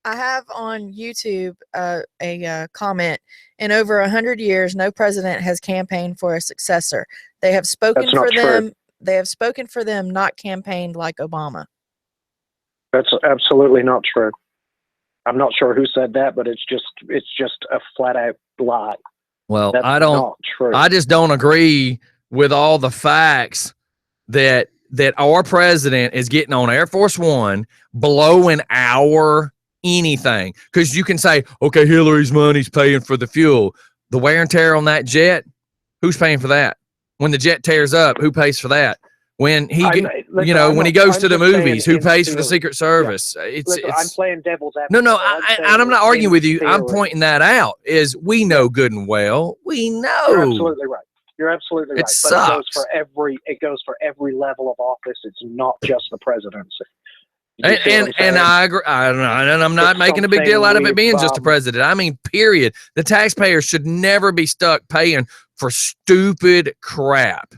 I have on YouTube a comment. In over 100 years, no president has campaigned for a successor. They have spoken for them. True. They have spoken for them, not campaigned like Obama. That's absolutely not true. I'm not sure who said that, but it's just a flat out lie. Well, That's I not true. I just don't agree with all the facts that that our president is getting on Air Force One, blowing our anything. Because you can say, okay, Hillary's money's paying for the fuel. The wear and tear on that jet, who's paying for that? When the jet tears up, who pays for that? When he, when he goes to the movies, who pays for the Secret Service? Yeah. I'm playing devil's advocate. No, I'm not arguing with you. I'm pointing that out. Is we know good and well. We know. You're absolutely right. You're absolutely right. It sucks. But it goes for every level of office. It's not just the presidency. And I agree. And I'm not making a big deal out of it being just the president. I mean, period. The taxpayers should never be stuck paying for stupid crap.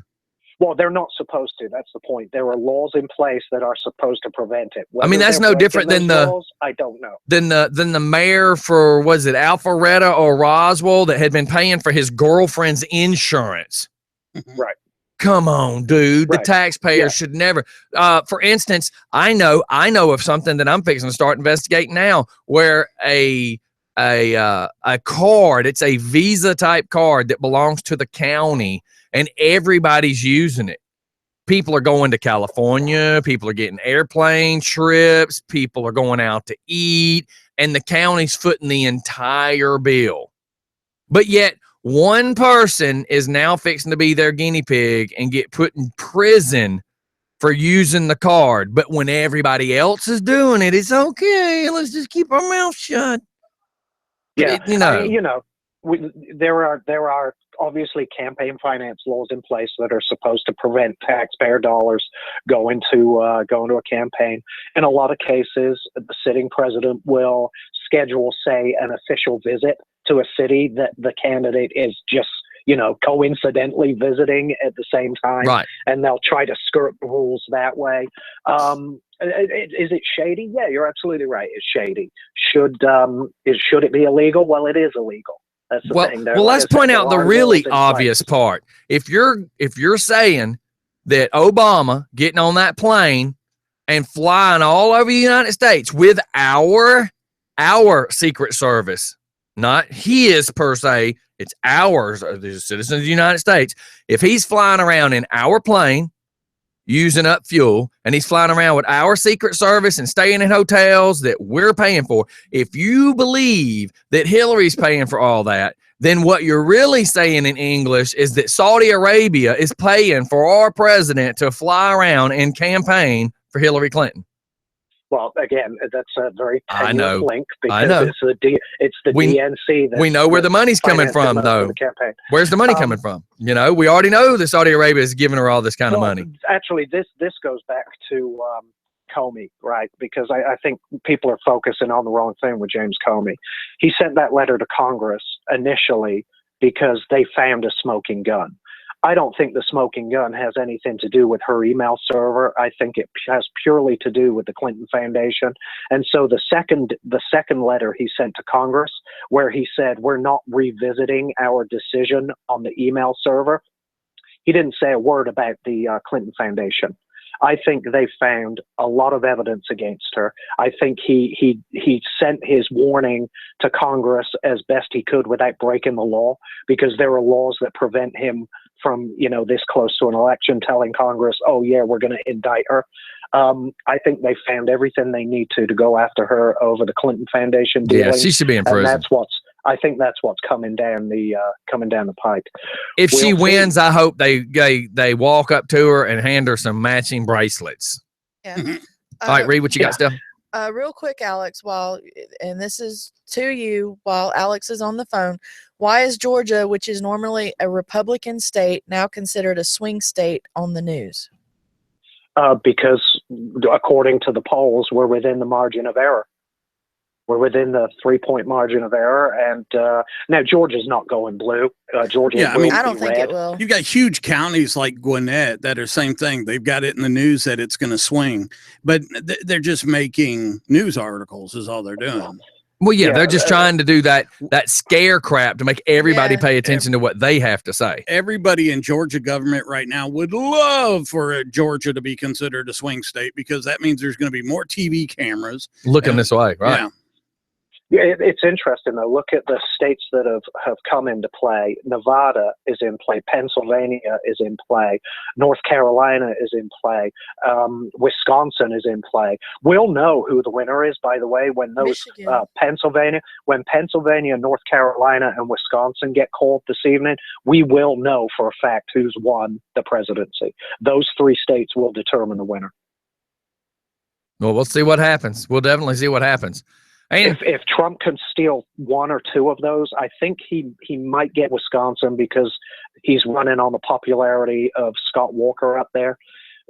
Well, they're not supposed to. That's the point. There are laws in place that are supposed to prevent it. I mean, that's no different than the laws, I don't know. Than the mayor for, was it Alpharetta or Roswell, that had been paying for his girlfriend's insurance. Right. Come on, dude. Right. The taxpayers should never. For instance, I know of something that I'm fixing to start investigating now, where a card, it's a Visa type card that belongs to the county, and everybody's using it. People are going to California, people are getting airplane trips, people are going out to eat, and the county's footing the entire bill. But yet one person is now fixing to be their guinea pig and get put in prison for using the card. But when everybody else is doing it, it's okay. Let's just keep our mouth shut. Yeah, there are obviously campaign finance laws in place that are supposed to prevent taxpayer dollars going to a campaign. In a lot of cases, the sitting president will schedule, say, an official visit to a city that the candidate is just, coincidentally visiting at the same time, right? And they'll try to skirt the rules that way. Is it shady? Yeah, you're absolutely right. It's shady. Should it be illegal? Well, it is illegal. That's the thing. Well, let's point out the really obvious part. If you're saying that Obama getting on that plane and flying all over the United States with our Secret Service, not his per se, it's ours, the citizens of the United States. If he's flying around in our plane, using up fuel, and he's flying around with our Secret Service and staying in hotels that we're paying for, if you believe that Hillary's paying for all that, then what you're really saying in English is that Saudi Arabia is paying for our president to fly around and campaign for Hillary Clinton. Well, again, that's a very tenuous link because it's the DNC. We know where the money's coming from, though. Where's the money coming from? We already know that Saudi Arabia is giving her all this kind of money. Actually, this goes back to Comey, right? Because I think people are focusing on the wrong thing with James Comey. He sent that letter to Congress initially because they found a smoking gun. I don't think the smoking gun has anything to do with her email server. I think it has purely to do with the Clinton Foundation. And so the second letter he sent to Congress, where he said, we're not revisiting our decision on the email server, he didn't say a word about the Clinton Foundation. I think they found a lot of evidence against her. I think he sent his warning to Congress as best he could without breaking the law, because there are laws that prevent him from, this close to an election telling Congress, oh yeah, we're going to indict her. I think they found everything they need to go after her over the Clinton Foundation deal. Yeah, she should be in prison. And I think that's what's coming down the pike. If she wins, I hope they walk up to her and hand her some matching bracelets. Yeah. All right, Reed, what you got, Steph? Real quick, Alex, and this is to you while Alex is on the phone, why is Georgia, which is normally a Republican state, now considered a swing state on the news? Because according to the polls, we're within the margin of error. We're within the 3-point margin of error, and now Georgia's not going blue. Georgia, I don't think it will. You've got huge counties like Gwinnett that are same thing. They've got it in the news that it's going to swing, but they're just making news articles is all they're doing. Well, yeah, they're just trying to do that scare crap to make everybody pay attention to what they have to say. Everybody in Georgia government right now would love for Georgia to be considered a swing state, because that means there's going to be more TV cameras looking this way, right? Yeah. Yeah, it's interesting though. Look at the states that have come into play. Nevada is in play. Pennsylvania is in play. North Carolina is in play. Wisconsin is in play. We'll know who the winner is, by the way, when those Pennsylvania, North Carolina, and Wisconsin get called this evening. We will know for a fact who's won the presidency. Those 3 states will determine the winner. Well, we'll see what happens. We'll definitely see what happens. And if Trump can steal 1 or 2 of those, I think he might get Wisconsin because he's running on the popularity of Scott Walker up there.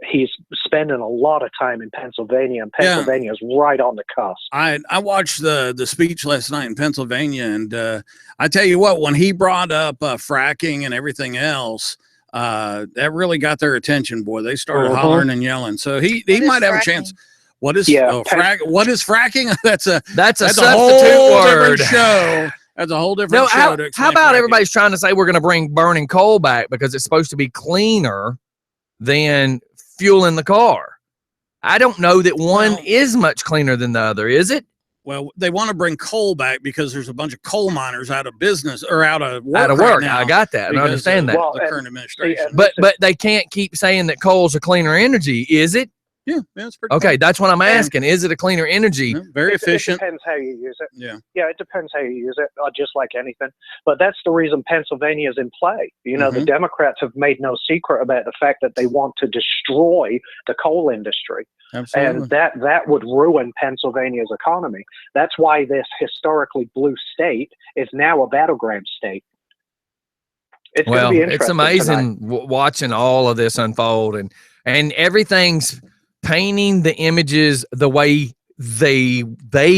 He's spending a lot of time in Pennsylvania, and Pennsylvania is right on the cusp. I watched the speech last night in Pennsylvania, and I tell you what, when he brought up fracking and everything else, that really got their attention, boy. They started hollering and yelling. So he might have a chance. What is what is fracking? That's a whole different show. That's a whole different show. How about everybody's trying to say we're going to bring burning coal back because it's supposed to be cleaner than fueling the car? I don't know that one is much cleaner than the other, is it? Well, they want to bring coal back because there's a bunch of coal miners out of business or out of work. Right now I got that. I understand that. The current administration. But they can't keep saying that coal's a cleaner energy, is it? Yeah, that's pretty okay. Cool. That's what I'm asking. Is it a cleaner energy? Very efficient. It depends how you use it. Yeah, it depends how you use it, just like anything. But that's the reason Pennsylvania is in play. You know, the Democrats have made no secret about the fact that they want to destroy the coal industry. Absolutely. And that would ruin Pennsylvania's economy. That's why this historically blue state is now a battleground state. It's amazing watching all of this unfold, and everything's painting the images the way they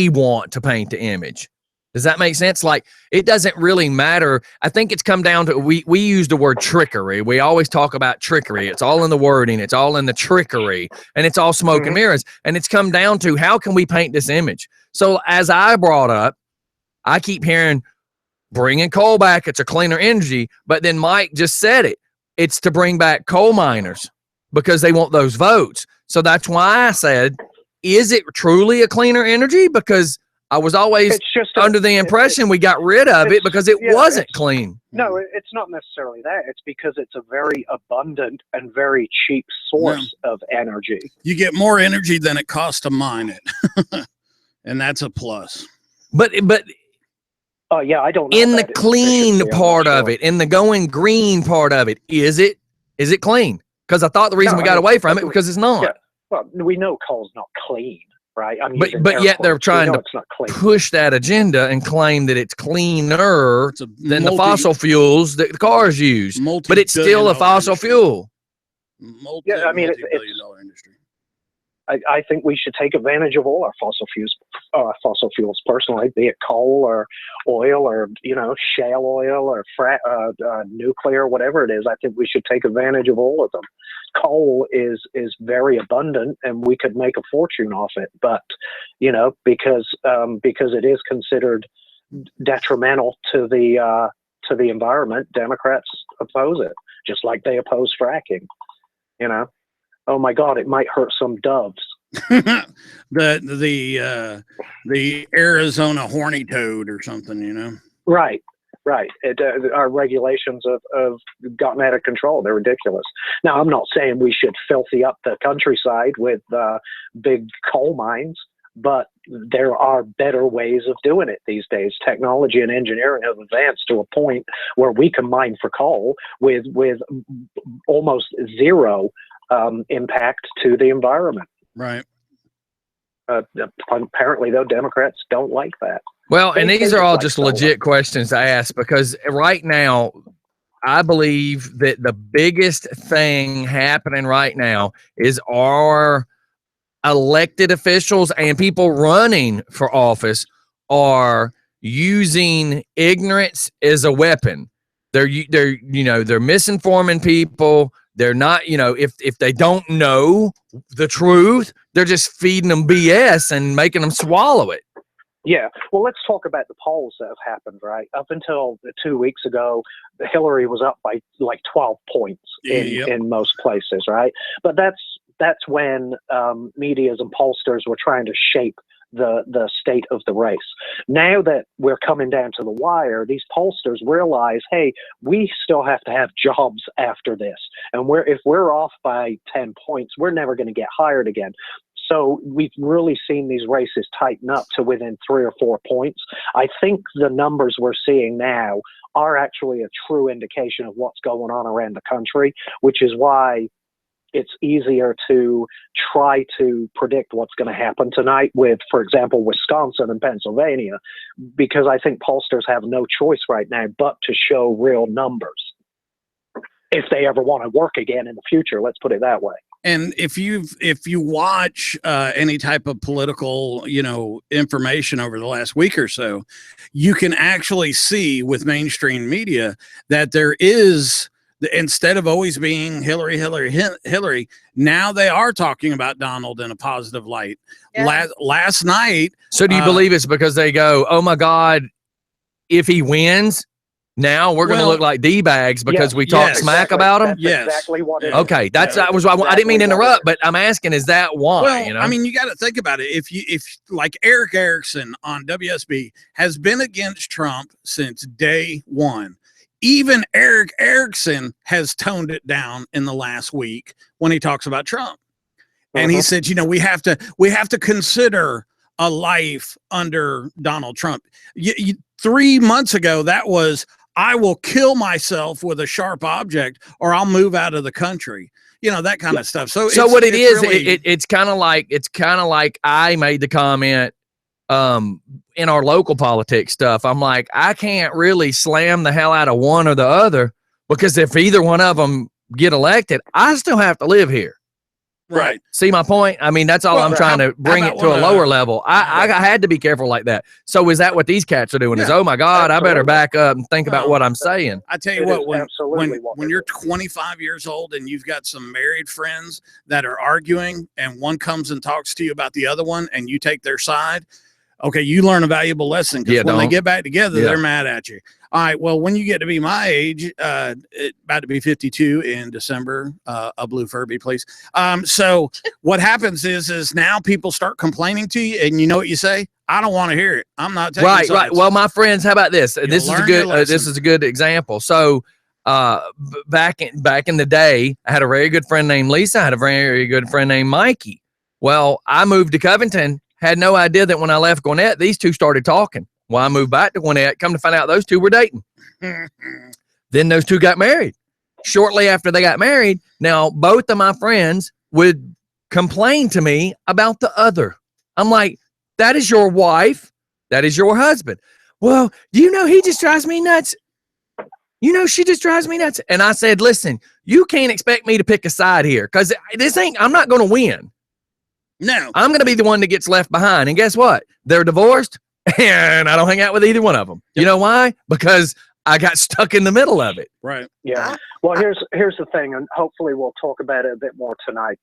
want to paint the image. Does that make sense? Like, it doesn't really matter. I think it's come down to, we use the word trickery. We always talk about trickery. It's all in the wording. It's all in the trickery, and it's all smoke and mirrors. And it's come down to, how can we paint this image? So as I brought up, I keep hearing bringing coal back, it's a cleaner energy. But then Mike just said it. It's to bring back coal miners because they want those votes. So that's why I said, is it truly a cleaner energy? Because I was always under the impression we got rid of it because it wasn't clean. No, it's not necessarily that. It's because it's a very abundant and very cheap source of energy. You get more energy than it costs to mine it. And that's a plus. But I don't know. In the clean part of it, in the going green part of it, is it clean? Because I thought the reason we got away from it because it's not. Yeah. Well, we know coal's not clean, right? I mean, but yet they're trying to push that agenda and claim that it's cleaner than the fossil fuels that the cars use. But it's still a fossil fuel. Yeah, I mean, multi-billion-dollar industry. I think we should take advantage of all our fossil fuels personally, be it coal or oil or, shale oil or nuclear, whatever it is. I think we should take advantage of all of them. Coal is very abundant and we could make a fortune off it. But, because it is considered detrimental to the environment, Democrats oppose it, just like they oppose fracking, Oh my God! It might hurt some doves. the Arizona horny toad or something, Right. Our regulations have gotten out of control. They're ridiculous. Now, I'm not saying we should filthy up the countryside with big coal mines, but there are better ways of doing it these days. Technology and engineering have advanced to a point where we can mine for coal with almost zero impact to the environment. Right. Apparently, though, Democrats don't like that. Well, and these are all just legit questions to ask, because right now, I believe that the biggest thing happening right now is our elected officials and people running for office are using ignorance as a weapon. They're misinforming people. They're not, if they don't know the truth, they're just feeding them BS and making them swallow it. Yeah. Well, let's talk about the polls that have happened, right? Up until 2 weeks ago, Hillary was up by like 12 points in most places, right? But that's when medias and pollsters were trying to shape the state of the race. Now that we're coming down to the wire, these pollsters realize, hey, we still have to have jobs after this. And if we're off by 10 points, we're never going to get hired again. So we've really seen these races tighten up to within 3 or 4 points. I think the numbers we're seeing now are actually a true indication of what's going on around the country, which is why it's easier to try to predict what's going to happen tonight with, for example, Wisconsin and Pennsylvania, because I think pollsters have no choice right now but to show real numbers if they ever want to work again in the future. Let's put it that way. And if you watch any type of political, information over the last week or so, you can actually see with mainstream media that there is, instead of always being Hillary, now they are talking about Donald in a positive light. Yeah. Last night. So do you believe it's because they go, oh my God, if he wins, now we're going to look like D-bags because we talk smack about him? That's exactly what it is. Okay, I didn't mean to interrupt, but I'm asking, is that why? Well, I mean, you got to think about it. If like Eric Erickson on WSB has been against Trump since day one. Even Eric Erickson has toned it down in the last week when he talks about Trump. And he said, we have to consider a life under Donald Trump. 3 months ago, that was, I will kill myself with a sharp object or I'll move out of the country. That kind of stuff. So what it is, really, it's kind of like I made the comment in our local politics stuff. I'm like, I can't really slam the hell out of one or the other because if either one of them get elected, I still have to live here. Right. See my point? I mean, that's all I'm trying to bring it to a lower level. I had to be careful like that. So is that what these cats are doing? Is, oh my God, absolutely. I better back up and think about what I'm saying. I tell you what, when you're 25 years old and you've got some married friends that are arguing and one comes and talks to you about the otto one and you take their side, okay, you learn a valuable lesson because when they get back together, they're mad at you. All right, well, when you get to be my age, about to be 52 in December, a blue Furby, please. So what happens is now people start complaining to you, and you know what you say? I don't want to hear it. I'm not taking sides. Right. Well, my friends, how about this? This is a good example. So back in the day, I had a very good friend named Lisa. I had a very good friend named Mikey. Well, I moved to Covington. Had no idea that when I left Gwinnett, these two started talking. Well, I moved back to Gwinnett. Come to find out, those two were dating. Then those two got married. Shortly after they got married, now both of my friends would complain to me about the other. I'm like, that is your wife. That is your husband. Well, do you know he just drives me nuts? She just drives me nuts. And I said, listen, you can't expect me to pick a side here because I'm not going to win. No, I'm going to be the one that gets left behind. And guess what? They're divorced and I don't hang out with either one of them. Yep. You know why? Because I got stuck in the middle of it. Right. Yeah. Well, here's the thing, and hopefully we'll talk about it a bit more tonight.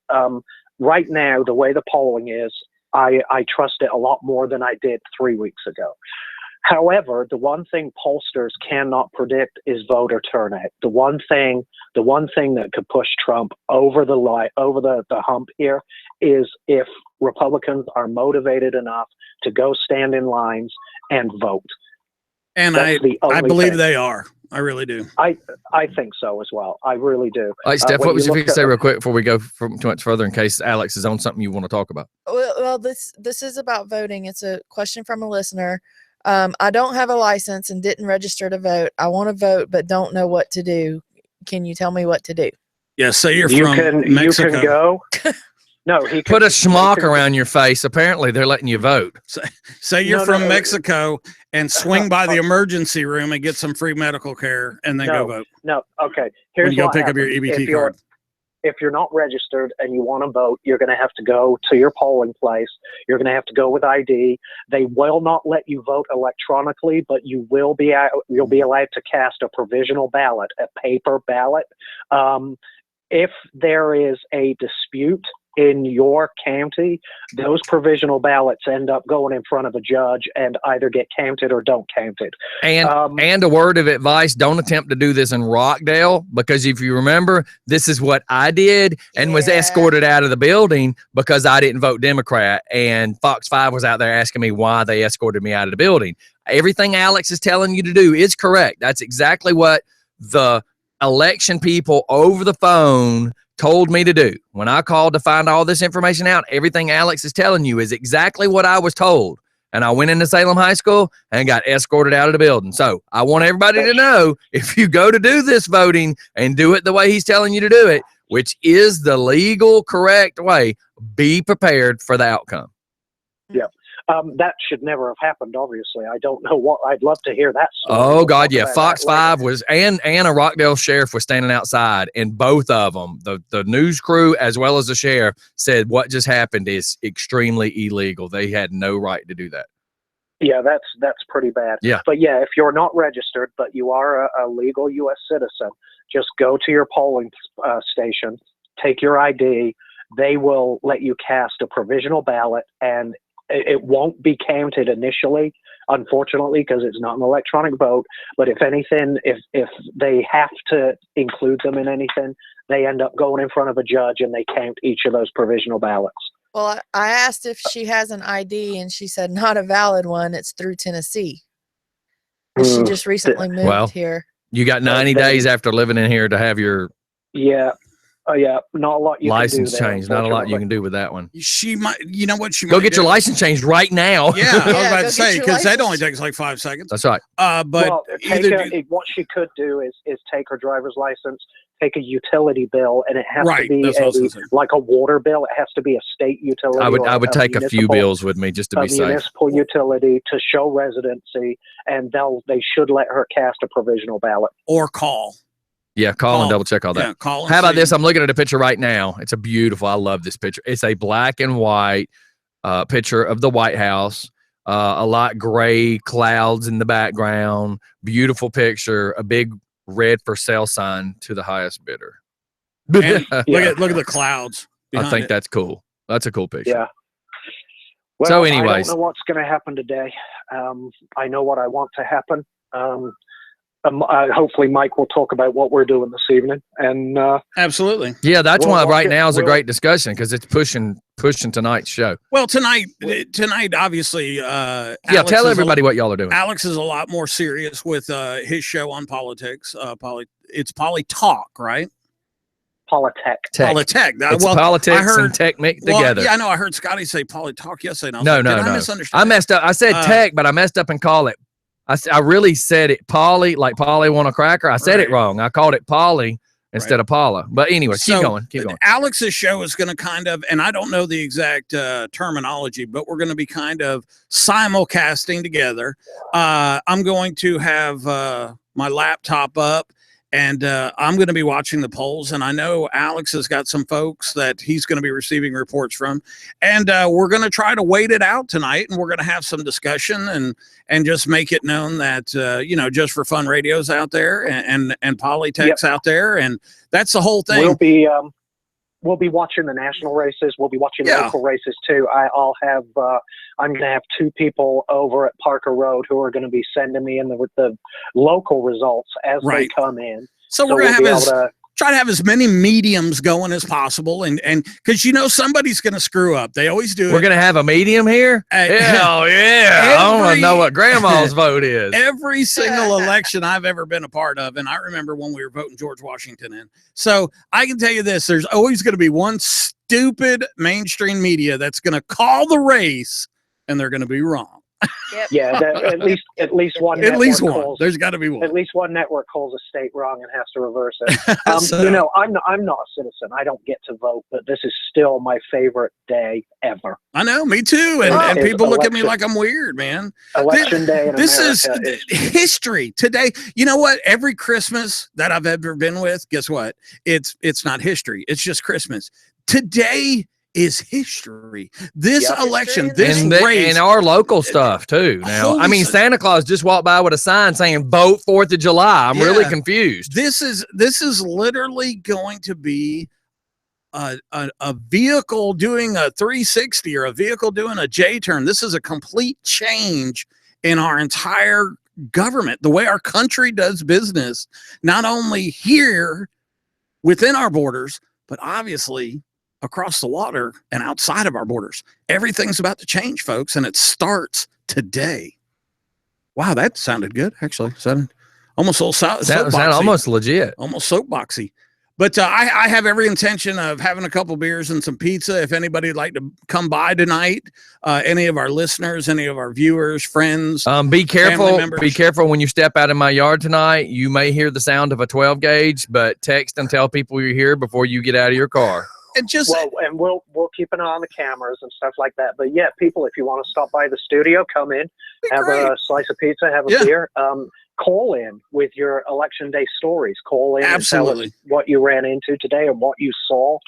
Right now, the way the polling is, I trust it a lot more than I did 3 weeks ago. However, the one thing pollsters cannot predict is voter turnout. The one thing that could push Trump over the hump here is if Republicans are motivated enough to go stand in lines and vote. And I believe they are. I really do. I think so as well. I really do. All right, Steph, what was you say real quick before we go too much further in case Alex is on something you want to talk about? Well, this is about voting. It's a question from a listener. I don't have a license and didn't register to vote. I want to vote, but don't know what to do. Can you tell me what to do? Yeah, say you're from Mexico. You can go. No, put a schmuck around your face. Apparently, they're letting you vote. Say you're from Mexico and swing by the emergency room and get some free medical care, and then go vote. No, okay. Here's when you go pick up your EBT card. If you're not registered and you want to vote, you're going to have to go to your polling place. You're going to have to go with ID. They will not let you vote electronically, but you'll be allowed to cast a provisional ballot, a paper ballot. If there is a dispute in your county, those provisional ballots end up going in front of a judge and either get counted or don't count it. And a word of advice, don't attempt to do this in Rockdale, because if you remember, this is what I did and was escorted out of the building because I didn't vote Democrat, and Fox 5 was out there asking me why they escorted me out of the building. Everything Alex is telling you to do is correct. That's exactly what the election people over the phone told me to do. When I called to find all this information out, everything Alex is telling you is exactly what I was told. And I went into Salem High School and got escorted out of the building. So I want everybody to know, if you go to do this voting and do it the way he's telling you to do it, which is the legal, correct way, be prepared for the outcome. Yeah. That should never have happened, obviously. I don't know what. I'd love to hear that story. Oh, God, yeah. Fox 5 was, and a Rockdale sheriff was standing outside, and both of them, the news crew as well as the sheriff, said what just happened is extremely illegal. They had no right to do that. Yeah, that's pretty bad. Yeah. But yeah, if you're not registered, but you are a legal U.S. citizen, just go to your polling station, take your ID. They will let you cast a provisional ballot, and it won't be counted initially, unfortunately, because it's not an electronic vote. But if anything, if they have to include them in anything, they end up going in front of a judge and they count each of those provisional ballots. Well, I asked if she has an ID, and she said not a valid one. It's through Tennessee. And she just recently moved here. You got 90 days after living in here to have your not a lot you license can do there, changed. Not a lot you can do with that one. She might, you know what? She go might get your license changed right now. Yeah, I was about to say, because that only takes like 5 seconds. That's right. But what she could do is take her driver's license, take a utility bill, and it has to be like a water bill. It has to be a state utility. I would take a few bills with me just to be safe. Municipal utility to show residency, and they should let her cast a provisional ballot or call. Yeah, call and double check all that. Yeah, call. How about this? I'm looking at a picture right now. It's a beautiful. I love this picture. It's a black and white picture of the White House. A lot gray clouds in the background. Beautiful picture. A big red for sale sign to the highest bidder. Look at the clouds. I think that's cool. That's a cool picture. Yeah. Well, so, anyways, I don't know what's going to happen today. I know what I want to happen. Hopefully Mike will talk about what we're doing this evening. And absolutely. Yeah, that's why right now is a great discussion, because it's pushing tonight's show. Well, tonight, obviously, tell everybody what y'all are doing. Alex is a lot more serious with his show on politics. It's Poly Talk, right? Polytech. Politics and tech together. Yeah, I know. I heard Scotty say Poly Talk yesterday. No. I misunderstand? I messed up. I said tech, but I messed up and called it. I really said it Polly, like Polly want a cracker. I said it wrong. I called it Polly instead of Paula. But anyway, keep going. Alex's show is going to kind of, and I don't know the exact terminology, but we're going to be kind of simulcasting together. I'm going to have my laptop up, and I'm going to be watching the polls. And I know Alex has got some folks that he's going to be receiving reports from. And we're going to try to wait it out tonight. And we're going to have some discussion and just make it known that, just for fun radio's out there and Polytech's out there. And that's the whole thing. We'll be watching the national races. We'll be watching local races too. I'm going to have 2 people over at Parker Road who are going to be sending me in the local results as they come in. So we're going to try to have as many mediums going as possible. And because, somebody's going to screw up. They always do. We're going to have a medium here? Hell yeah. I want to know what grandma's vote is. Every single election I've ever been a part of. And I remember when we were voting George Washington in. So I can tell you this, there's always going to be one stupid mainstream media that's going to call the race and they're going to be wrong. Yep. Yeah, at least one. At least one. There's got to be one. At least one network calls a state wrong and has to reverse it. I'm not a citizen. I don't get to vote, but this is still my favorite day ever. I know, me too. And people look at me like I'm weird, man. Election day. In this America is history today. You know what? Every Christmas that I've ever been with, guess what? It's not history. It's just Christmas. Today is history. This election, this race, and our local stuff too. Now, Santa Claus just walked by with a sign saying "Vote 4th of July." I'm really confused. This is literally going to be a vehicle doing a 360 or a vehicle doing a J turn. This is a complete change in our entire government, the way our country does business, not only here within our borders, but obviously across the water and outside of our borders. Everything's about to change, folks, and it starts today. Wow, that sounded good, actually. Sounded almost a little Sound almost legit. almost soapboxy. But I have every intention of having a couple beers and some pizza. If anybody would like to come by tonight, any of our listeners, any of our viewers, friends, be careful. members. Be careful when you step out in my yard tonight. You may hear the sound of a 12 gauge, but text and tell people you're here before you get out of your car. And just and we'll keep an eye on the cameras and stuff like that. But yeah, people, if you want to stop by the studio, come in, have a slice of pizza, have a beer. Call in with your election day stories. Call in and tell us what you ran into today and what you saw.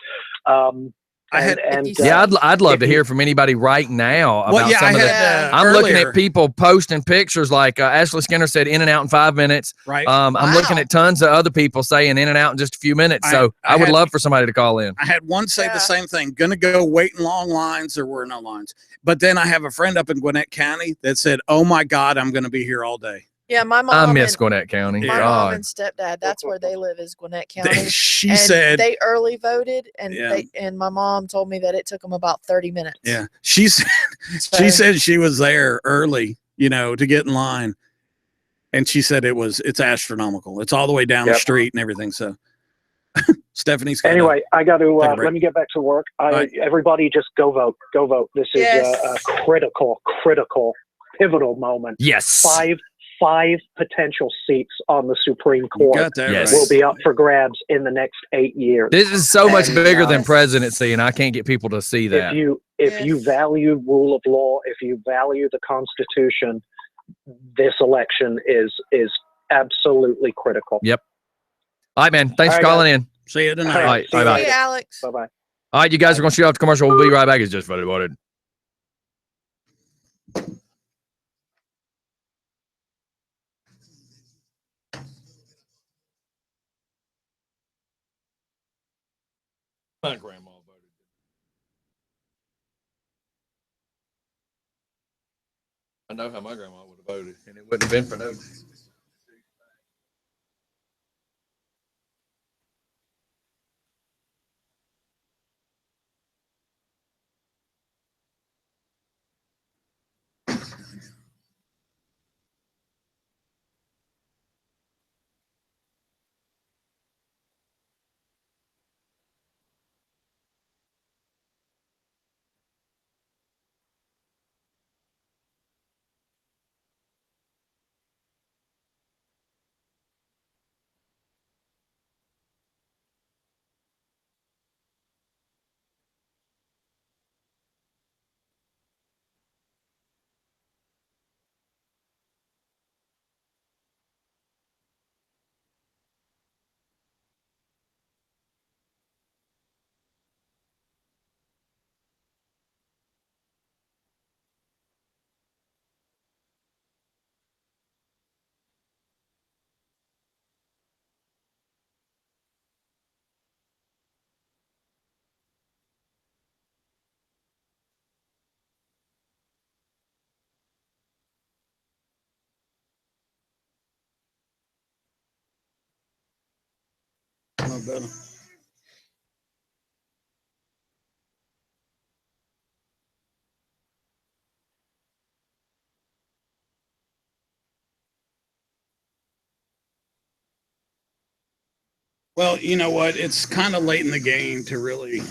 I'd love to hear from anybody right now about some of the. I'm looking at people posting pictures like Ashley Skinner said, in and out in 5 minutes. Right. I'm looking at tons of other people saying in and out in just a few minutes. So I would love for somebody to call in. I had one say the same thing. Gonna go wait in long lines. There were no lines. But then I have a friend up in Gwinnett County that said, "Oh my God, I'm gonna be here all day." Yeah, my mom. I miss Gwinnett County. My mom and stepdad. That's where they live, is Gwinnett County. She said they early voted, and my mom told me that it took them about 30 minutes. Yeah, she said she said she was there early, to get in line, and she said it's astronomical. It's all the way down the street and everything. So, Stephanie's anyway. I got to let me get back to work. Everybody, just go vote. Go vote. This is a critical, pivotal moment. Yes. Five potential seats on the Supreme Court will be up for grabs in the next 8 years. This is so much bigger than presidency, and I can't get people to see that. If you value rule of law, if you value the Constitution, this election is absolutely critical. Yep. All right, man. Thanks for calling in. See you tonight. All right. Bye-bye. See you, Alex. Bye-bye. All right, you guys are going to shoot off the commercial. We'll be right back. It's just funny about it. My grandma voted. I know how my grandma would have voted, and it wouldn't have been for no. Well, you know what? It's kind of late in the game to really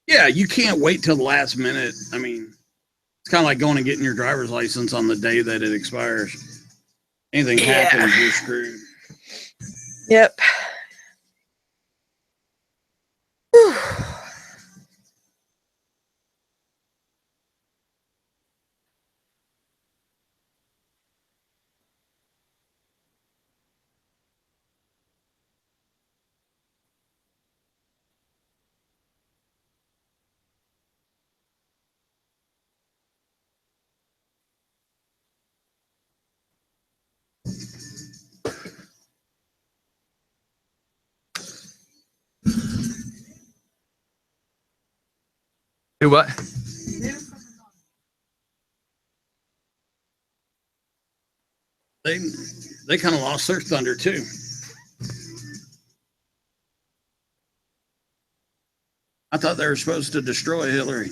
yeah, you can't wait till the last minute. I mean, it's kind of like going and getting your driver's license on the day that it expires. Anything happens, you're screwed. Yep. Do what? They kind of lost their thunder too. I thought they were supposed to destroy Hillary.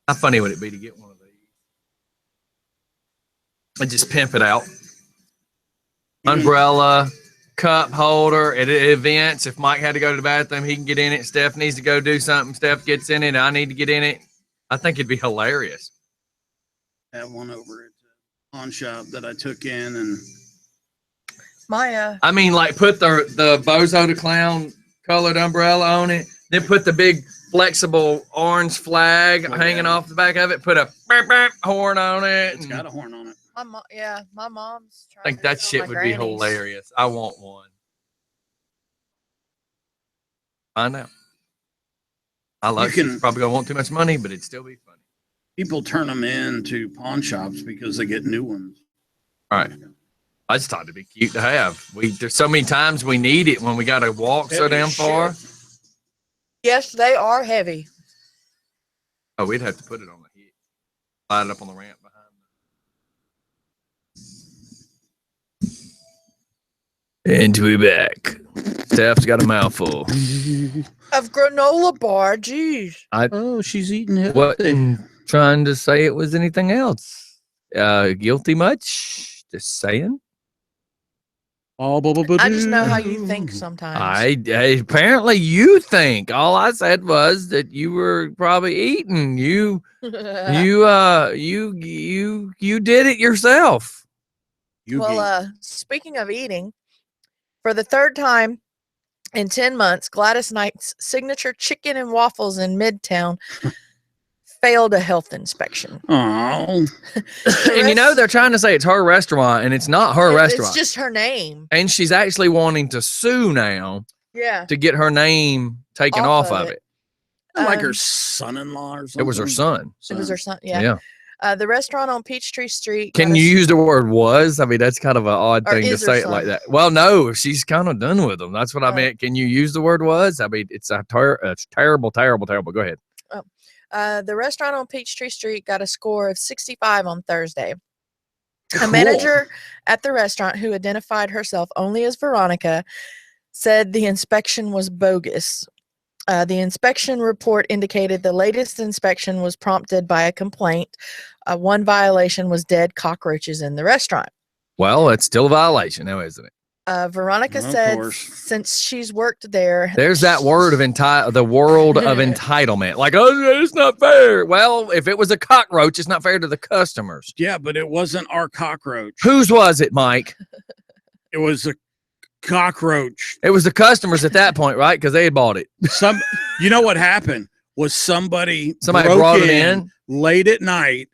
How funny would it be to get one of these and just pimp it out? Umbrella, cup holder at events. If Mike had to go to the bathroom, he can get in it. Steph needs to go do something. Steph gets in it. I need to get in it. I think it'd be hilarious. Have one over at the pawn shop that I took in, and Maya. I mean, like put the Bozo the Clown colored umbrella on it. Then put the big flexible orange flag hanging off the back of it. Put a burp, burp, horn on it. It's got a horn on it. My mom's trying I think to that sell shit my would granny's. be hilarious. I want one. I know. I like it. Probably gonna want too much money, but it'd still be funny. People turn them into pawn shops because they get new ones. All right. I just thought it'd be cute to have. There's so many times we need it when we got to walk so damn far. Yes, they are heavy. Oh, we'd have to put it on the hit. Slide it up on the ramp behind them. And we're back. Steph's got a mouthful. Of granola bar, jeez. Oh, she's eating it. Wasn't trying to say it was anything else. Guilty much? Just saying. I just know how you think sometimes. Apparently you think. All I said was that you were probably eating. You did it yourself. Speaking of eating, for the third time in 10 months, Gladys Knight's signature chicken and waffles in Midtown failed a health inspection. Oh. And they're trying to say it's her restaurant, and it's not her restaurant. It's just her name. And she's actually wanting to sue now. Yeah. To get her name taken off of it. Like her son-in-law or something. It was her son. It was her son. Yeah. The restaurant on Peachtree Street. Can you use the word was? I mean, that's kind of an odd thing to say it like that. Well, no, she's kind of done with them. That's what I meant. Can you use the word was? I mean, it's terrible, terrible, terrible. Go ahead. The restaurant on Peachtree Street got a score of 65 on Thursday. A manager at the restaurant, who identified herself only as Veronica, said the inspection was bogus. The inspection report indicated the latest inspection was prompted by a complaint. One violation was dead cockroaches in the restaurant. Well, it's still a violation now, isn't it? Veronica said since she's worked there. There's that word of the world of entitlement. Like, oh, it's not fair. Well, if it was a cockroach, it's not fair to the customers. Yeah, but it wasn't our cockroach. Whose was it, Mike? It was a cockroach. It was the customers at that point, right? Because they had bought it. You know what happened was somebody broke brought it in late at night.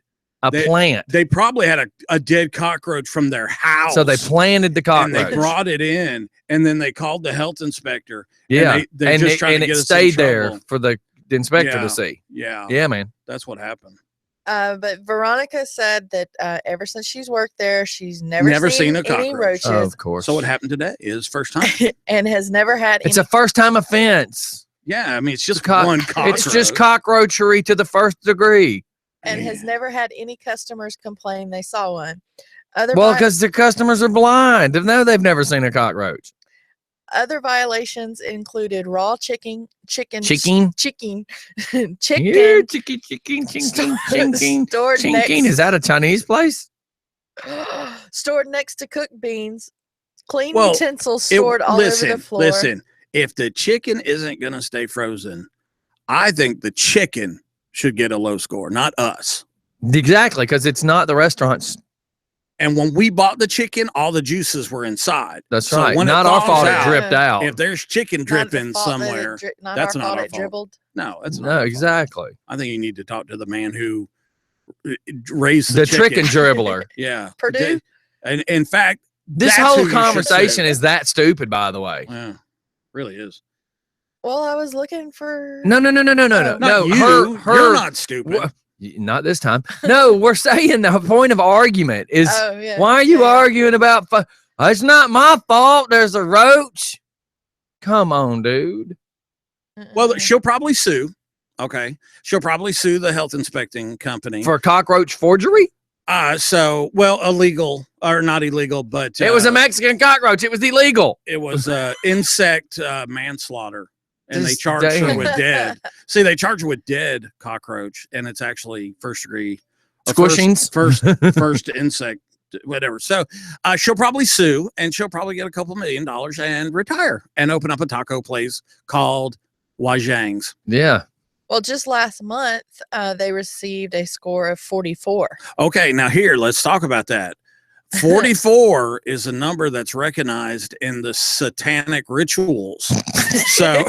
Plant. They probably had a dead cockroach from their house. So they planted the cockroach. And they brought it in, and then they called the health inspector. Yeah, and they just tried to get it us in stayed trouble. there for the inspector to see. Yeah, man. That's what happened. But Veronica said that ever since she's worked there, she's never seen a any cockroach. roaches. Oh, of course. So what happened today is first time. And has never had It's a first time offense. Yeah, I mean, it's just one cockroach. It's just cockroachery to the first degree. And has never had any customers complain they saw one. Well, because the customers are blind. They've never seen a cockroach. Other violations included raw chicken, Chicken? chicken, Here, chicken, stored next, is that a Chinese place? stored next to cooked beans, clean utensils stored all over the floor. Listen, if the chicken isn't going to stay frozen, I think the chicken should get a low score, not us. Exactly, because it's not the restaurant's. And when we bought the chicken, all the juices were inside. That's right. Not our fault it dripped out. If there's chicken dripping somewhere, that's not our fault. Dribbled. No, that's not no, exactly. I think you need to talk to the man who raised the chicken. chicken dribbler. Yeah. Purdue. And in fact, this that's whole who you should conversation say. is that stupid, by the way. Yeah, really is. Well, I was looking for. No. Not you. You're not stupid. Not this time. No, we're saying the point of argument is why are you arguing about it's not my fault there's a roach? Come on, dude. Well, she'll probably sue. Okay. She'll probably sue the health inspecting company for cockroach forgery. Illegal or not illegal, but it was a Mexican cockroach. It was illegal. It was insect manslaughter. And they charged her with dead. See, they charged her with dead cockroach, and it's actually first degree squishings, first insect, whatever. So she'll probably sue, and she'll probably get a couple $1 million and retire and open up a taco place called Wajang's. Yeah. Well, just last month, they received a score of 44. Okay, now here, let's talk about that. 44 is a number that's recognized in the satanic rituals. So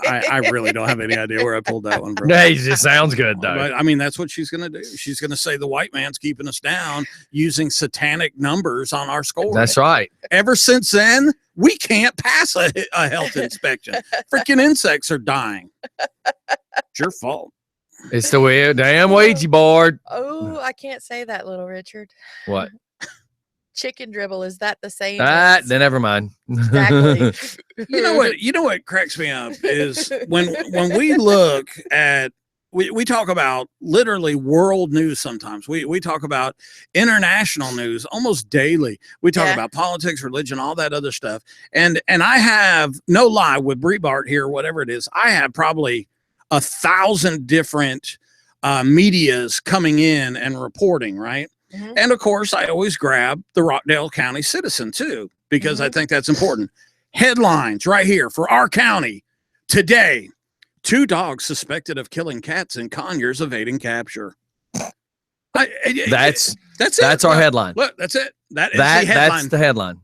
I really don't have any idea where I pulled that one from. No, it just sounds good though. But I mean, that's what she's going to do. She's going to say the white man's keeping us down using satanic numbers on our score. That's right. Ever since then, we can't pass a health inspection. Freaking insects are dying. It's your fault. It's the weird damn Ouija board. Oh, I can't say that, little Richard. What? Chicken dribble, is that the same? Then never mind. Exactly. You know what cracks me up is when we look at we talk about literally world news sometimes. We talk about international news almost daily. We talk about politics, religion, all that other stuff. And I have no lie with Breitbart here, whatever it is, I have probably 1,000 different medias coming in and reporting, right? Mm-hmm. And of course, I always grab the Rockdale County Citizen too, because I think that's important. Headlines right here for our county today: 2 dogs suspected of killing cats in Conyers evading capture. That's it. That's our headline. Look, that's it. That's the headline. That's the headline.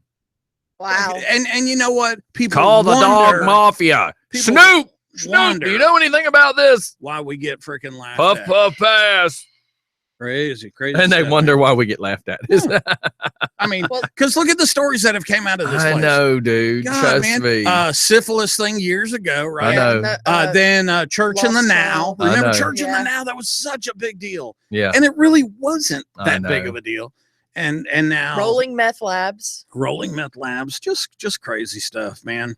Wow. And you know what? People call the dog mafia. Snoop. Snoop, do you know anything about this? Why we get freaking laughed puff, at. Puff, pass. Crazy. And they wonder why we get laughed at. I mean, because look at the stories that have came out of this place. I know, dude. God, Trust me. Syphilis thing years ago, right? I know. Then Church in the Now. Remember Church in the Now? That was such a big deal. Yeah. And it really wasn't that big of a deal. And now rolling meth labs. Just crazy stuff, man.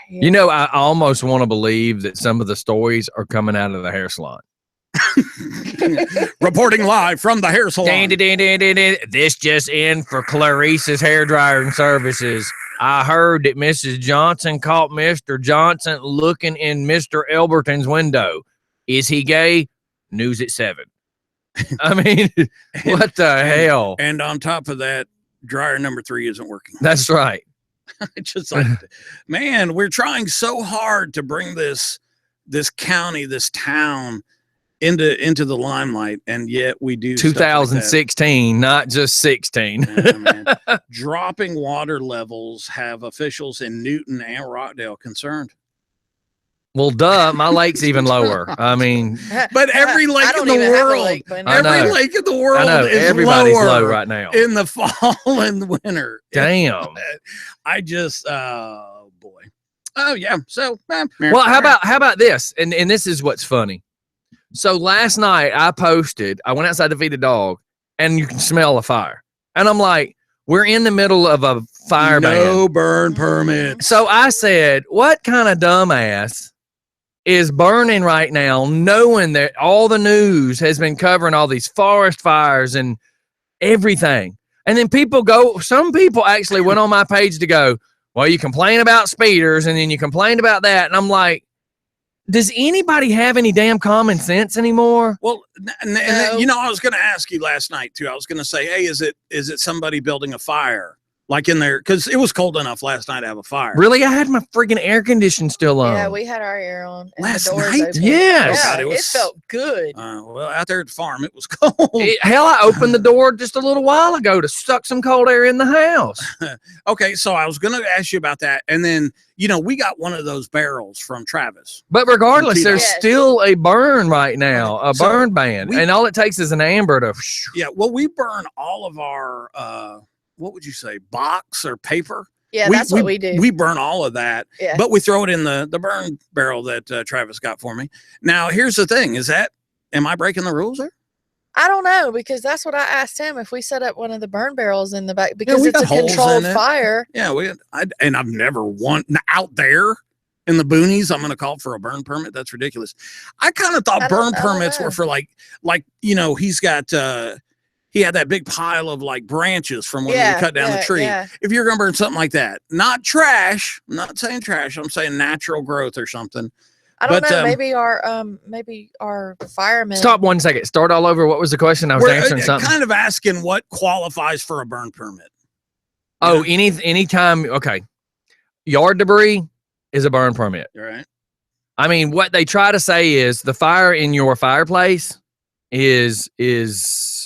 You know, I almost want to believe that some of the stories are coming out of the hair salon. Reporting live from the hair salon. This just in for Clarice's hair drying services. I heard that Mrs. Johnson caught Mr. Johnson looking in Mr. Elberton's window. Is he gay? News at 7. I mean, what the hell? And on top of that, dryer number 3 isn't working. That's right. Just like, man, we're trying so hard to bring this county, this town into the limelight, and yet we do 2016, not just 16. Man. Dropping water levels have officials in Newton and Rockdale concerned. Well, duh, my lake's even lower. I mean, But every lake I in don't the even have a world, lake, but I know. every lake in the I world know is everybody's lower low right now. in the fall and winter. Damn. I just, oh boy. Oh yeah. So, Well, how about this? And this is what's funny. So last night I went outside to feed a dog, and you can smell a fire. And I'm like, we're in the middle of a fire no ban. burn permits. So I said, what kind of dumbass is burning right now, knowing that all the news has been covering all these forest fires and everything? And then some people actually went on my page to go, well, you complain about speeders and then you complained about that. And I'm like, does anybody have any damn common sense anymore? Well, and No. you know, I was going to ask you last night too. I was going to say, hey, is it somebody building a fire like in there? Because it was cold enough last night to have a fire. Really? I had my friggin' air condition still on. Yeah, we had our air on. And Last the doors night? open. Yes. Oh, Yeah, God, it, it was- felt good. Well, out there at the farm, it was cold. Hell, I opened the door just a little while ago to suck some cold air in the house. Okay, so I was going to ask you about that. And then, you know, we got one of those barrels from Travis. But regardless, there's Yes. still a burn right now, a So burn ban. And all it takes is an amber to... Yeah, well, we burn all of our, what would you say, box or paper? Yeah, that's what we do. We burn all of that, Yeah. but we throw it in the burn barrel that Travis got for me. Now, here's the thing: am I breaking the rules there? I don't know, because that's what I asked him, if we set up one of the burn barrels in the back, because we it's got a holes controlled in it. fire. Yeah, and I've never out there in the boonies. I'm going to call for a burn permit. That's ridiculous. I kind of thought I don't burn permits know. were for like you know, he's got. He had that big pile of like branches from when we cut down the tree. Yeah. If you're going to burn something like that, not trash, I'm not saying trash, I'm saying natural growth or something. I don't But, know. Maybe our firemen. Stop 1 second. Start all over. What was the question? I was We're answering something. kind of asking what qualifies for a burn permit. Oh, anytime. Okay. Yard debris is a burn permit. All right. I mean, what they try to say is the fire in your fireplace is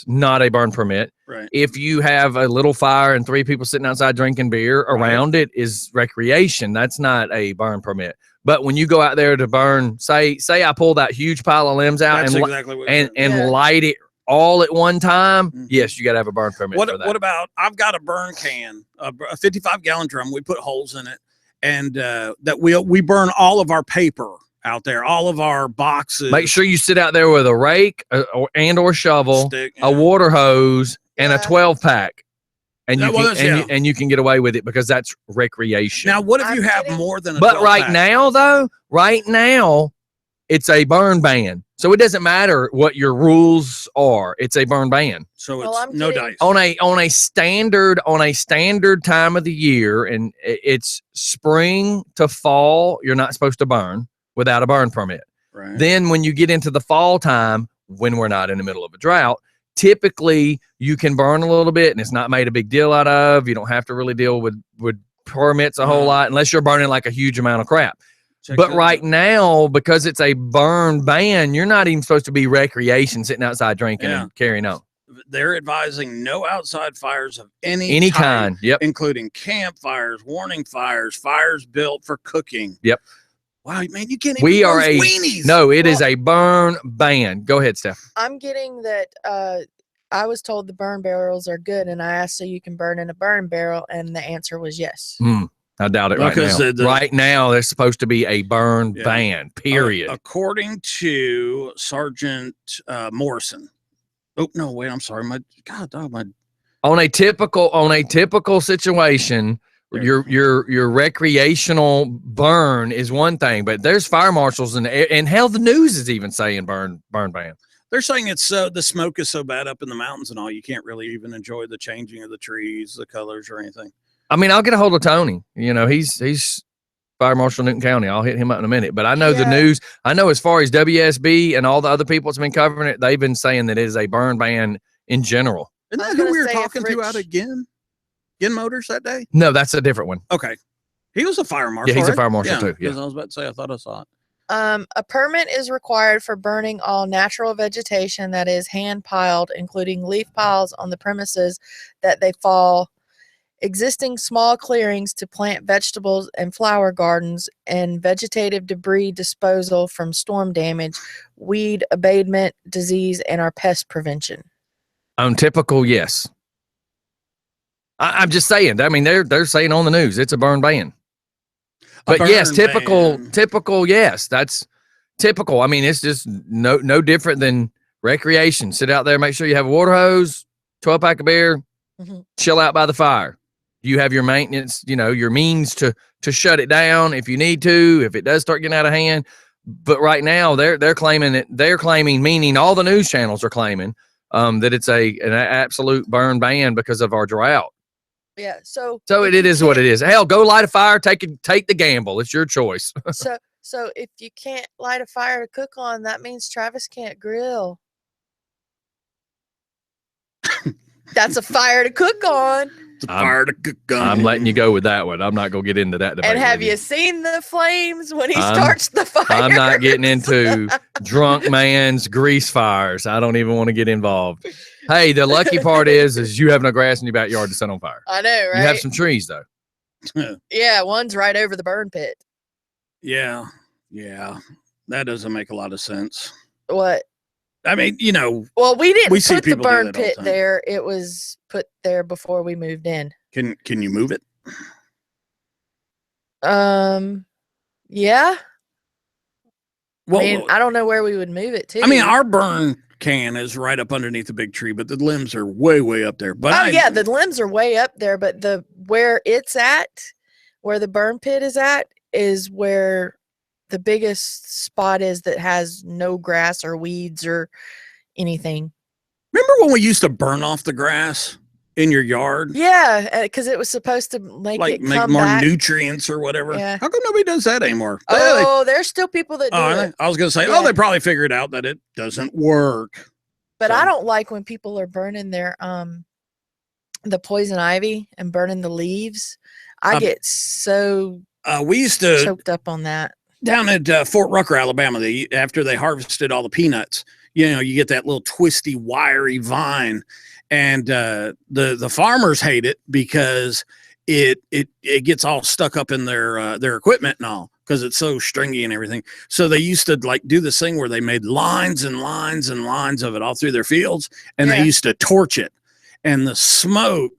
not a burn permit. Right. If you have a little fire and 3 people sitting outside drinking beer around it is recreation. That's not a burn permit. But when you go out there to burn, say I pull that huge pile of limbs out That's and exactly what and light it all at one time, yes, you got to have a burn permit for that. What about, I've got a burn can, a 55-gallon drum. We put holes in it, and that we burn all of our paper out there, all of our boxes. Make sure you sit out there with a rake or shovel, Stick, a water hose, and a 12-pack. And you Yeah, you can get away with it because that's recreation. Now, what if you have more than a But 12 right pack? now, it's a burn ban. So it doesn't matter what your rules are. It's a burn ban. So Well, it's I'm no getting- dice. On a standard time of the year, and it's spring to fall, you're not supposed to burn without a burn permit. Right. Then when you get into the fall time, when we're not in the middle of a drought, typically you can burn a little bit and it's not made a big deal out of. You don't have to really deal with permits a whole lot unless you're burning like a huge amount of crap. But right now, because it's a burn ban, you're not even supposed to be recreation, sitting outside drinking and carrying on. They're advising no outside fires of any type, kind. Yep. including campfires, warning fires, fires built for cooking. Yep. Wow, man, you can't even We are roast a weenies. no. It is a burn ban. Go ahead, Steph. I'm getting that. I was told the burn barrels are good, and I asked so you can burn in a burn barrel, and the answer was yes. I doubt it right Because now. Right now, there's supposed to be a burn Yeah. ban. Period. According to Sergeant Morrison. Oh no, wait, I'm sorry. My On a typical situation, your recreational burn is one thing, but there's fire marshals and hell, the news is even saying burn ban. They're saying it's the smoke is so bad up in the mountains and all, you can't really even enjoy the changing of the trees, the colors, or anything. I mean, I'll get a hold of Tony. You know, he's Fire Marshal Newton County. I'll hit him up in a minute. But I know the news. I know as far as WSB and all the other people that's been covering it, they've been saying that it is a burn ban in general. Isn't that who we were talking to out of Ginn Motors that day? No, that's a different one. Okay. He was a fire marshal. Yeah, he's a right? fire marshal too. Yeah. Because I was about to say, I thought I saw it. A permit is required for burning all natural vegetation that is hand piled, including leaf piles on the premises that they fall existing small clearings to plant vegetables and flower gardens, and vegetative debris disposal from storm damage, weed abatement, disease, and our pest prevention. On typical, yes. I'm just saying. I mean, they're saying on the news it's a burn ban. But yes, typical, yes, that's typical. I mean, it's just no different than recreation. Sit out there, make sure you have a water hose, 12-pack of beer, chill out by the fire. You have your maintenance, your means to shut it down if you need to, if it does start getting out of hand. But right now they're claiming, meaning all the news channels are claiming that it's an absolute burn ban because of our drought. Yeah. So it is what it is. Hell, go light a fire, take the gamble. It's your choice. So if you can't light a fire to cook on, that means Travis can't grill. That's a fire to cook on. It's a fire to cook on. I'm letting you go with that one. I'm not going to get into that debate. And have you seen the flames when he starts the fire? I'm not getting into drunk man's grease fires. I don't even want to get involved. Hey, the lucky part is you have no grass in your backyard to set on fire. I know, right? You have some trees, though. Yeah, one's right over the burn pit. Yeah. That doesn't make a lot of sense. What? I mean, well, we didn't put the burn pit there. It was put there before we moved in. Can you move it? Yeah. Well, I don't know where we would move it to. I mean, our burn can is right up underneath the big tree, but the limbs are way up there. But the limbs are way up there, but where it's at, where the burn pit is at, is where the biggest spot is that has no grass or weeds or anything. Remember when we used to burn off the grass in your yard? Yeah, because it was supposed to make more back. Nutrients or whatever. Yeah. How come nobody does that anymore? There's still people that do it. I was going to say, they probably figured out that it doesn't work. But I don't like when people are burning their the poison ivy and burning the leaves. I get so we used to choked up on that. Down at Fort Rucker, Alabama, after they harvested all the peanuts, you get that little twisty, wiry vine, and the farmers hate it because it gets all stuck up in their equipment and all because it's so stringy and everything. So they used to do this thing where they made lines and lines and lines of it all through their fields, and they used to torch it, and the smoke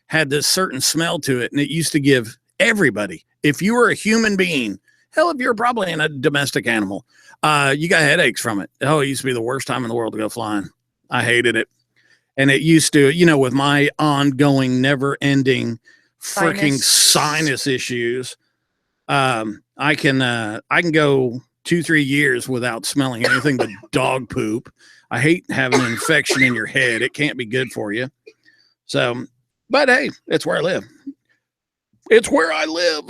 had this certain smell to it, and it used to give everybody, if you were a human being. Hell, if you're probably in a domestic animal, you got headaches from it. Oh, it used to be the worst time in the world to go flying. I hated it. And it used to, with my ongoing, never-ending freaking sinus issues, I can go 2-3 years without smelling anything but dog poop. I hate having an infection in your head. It can't be good for you. So, but hey, it's where I live. It's where I live.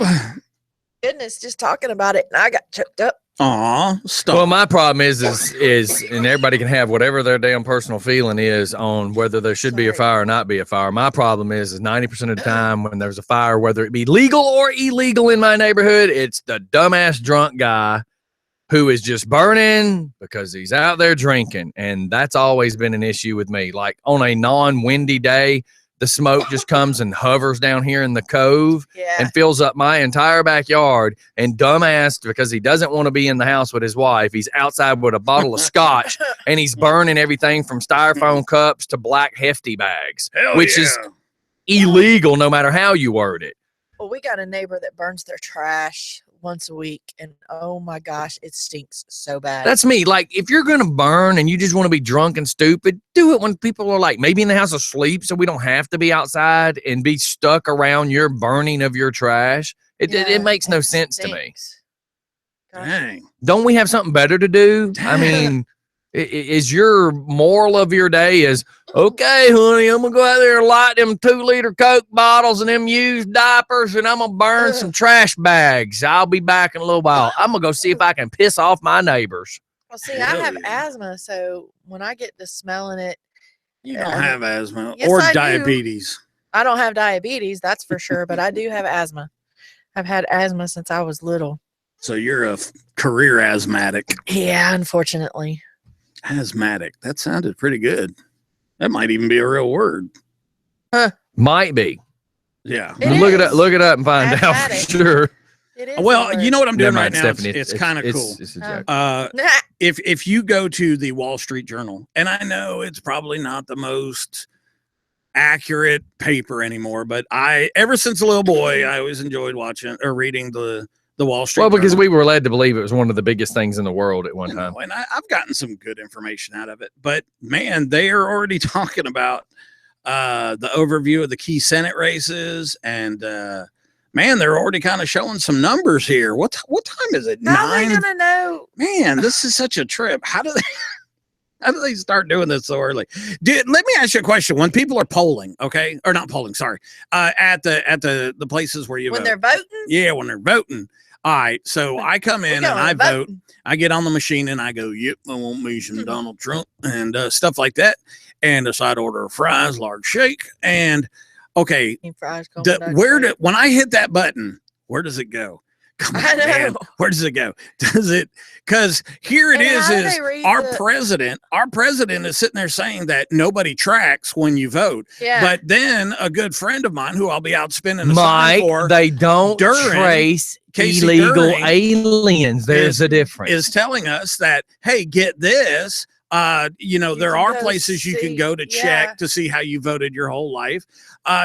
Goodness, just talking about it, and I got choked up. Aw, stop. Well, my problem is, and everybody can have whatever their damn personal feeling is on whether there should be a fire or not be a fire. My problem is 90% of the time when there's a fire, whether it be legal or illegal in my neighborhood, it's the dumbass drunk guy who is just burning because he's out there drinking. And that's always been an issue with me. Like on a non-windy day, the smoke just comes and hovers down here in the cove and fills up my entire backyard. And dumbass, because he doesn't want to be in the house with his wife, he's outside with a bottle of scotch and he's burning everything from styrofoam cups to black hefty bags, which is illegal no matter how you word it. Well, we got a neighbor that burns their trash once a week, and oh my gosh, it stinks so bad. That's me. Like, if you're gonna burn and you just want to be drunk and stupid, do it when people are like maybe in the house asleep, so we don't have to be outside and be stuck around your burning of your trash. It makes no sense to me. Dang. Don't we have something better to do? I mean, is your moral of your day is, okay, honey, I'm gonna go out there and light them 2-liter Coke bottles and them used diapers, and I'm gonna burn some trash bags. I'll be back in a little while. I'm gonna go see if I can piss off my neighbors. Well, see, I have asthma, so when I get to smelling it, you don't have asthma yes, or I diabetes. I don't have diabetes, that's for sure, but I do have asthma. I've had asthma since I was little. So you're a career asthmatic. Yeah, unfortunately. Asthmatic. That sounded pretty good. That might even be a real word. Might be. Yeah. It Look it is. up. Look it up and find I've out had for it. sure. It is. Well, you know what I'm doing Never right mind, now? Stephanie. It's kind of cool. It's a joke. If you go to the Wall Street Journal, and I know it's probably not the most accurate paper anymore, but ever since a little boy, I always enjoyed watching or reading the Wall Street Well, because Journal. we were led to believe it was one of the biggest things in the world at one You time. know, and I've gotten some good information out of it. But man, they are already talking about the overview of the key Senate races, and man, they're already kind of showing some numbers here. What time is it? How are they 9? gonna know? Man, this is such a trip. How do they start doing this so early? Dude, let me ask you a question. When people are polling, okay, or not polling, sorry, at the places where you When vote. they're voting? Yeah, when they're voting. All right, so I come in and I vote. I get on the machine and I go, yep, I want me some Donald Trump and stuff like that, and a side order of fries, large shake, and okay, when I hit that button, where does it go? Come on, man. Where does it go? Does it? Because here it is our president is sitting there saying that nobody tracks when you vote. Yeah. But then a good friend of mine who I'll be out spinning a sign for, they don't trace illegal aliens. There's a difference. Is telling us that, hey, get this. There are places you can go to check to see how you voted your whole life.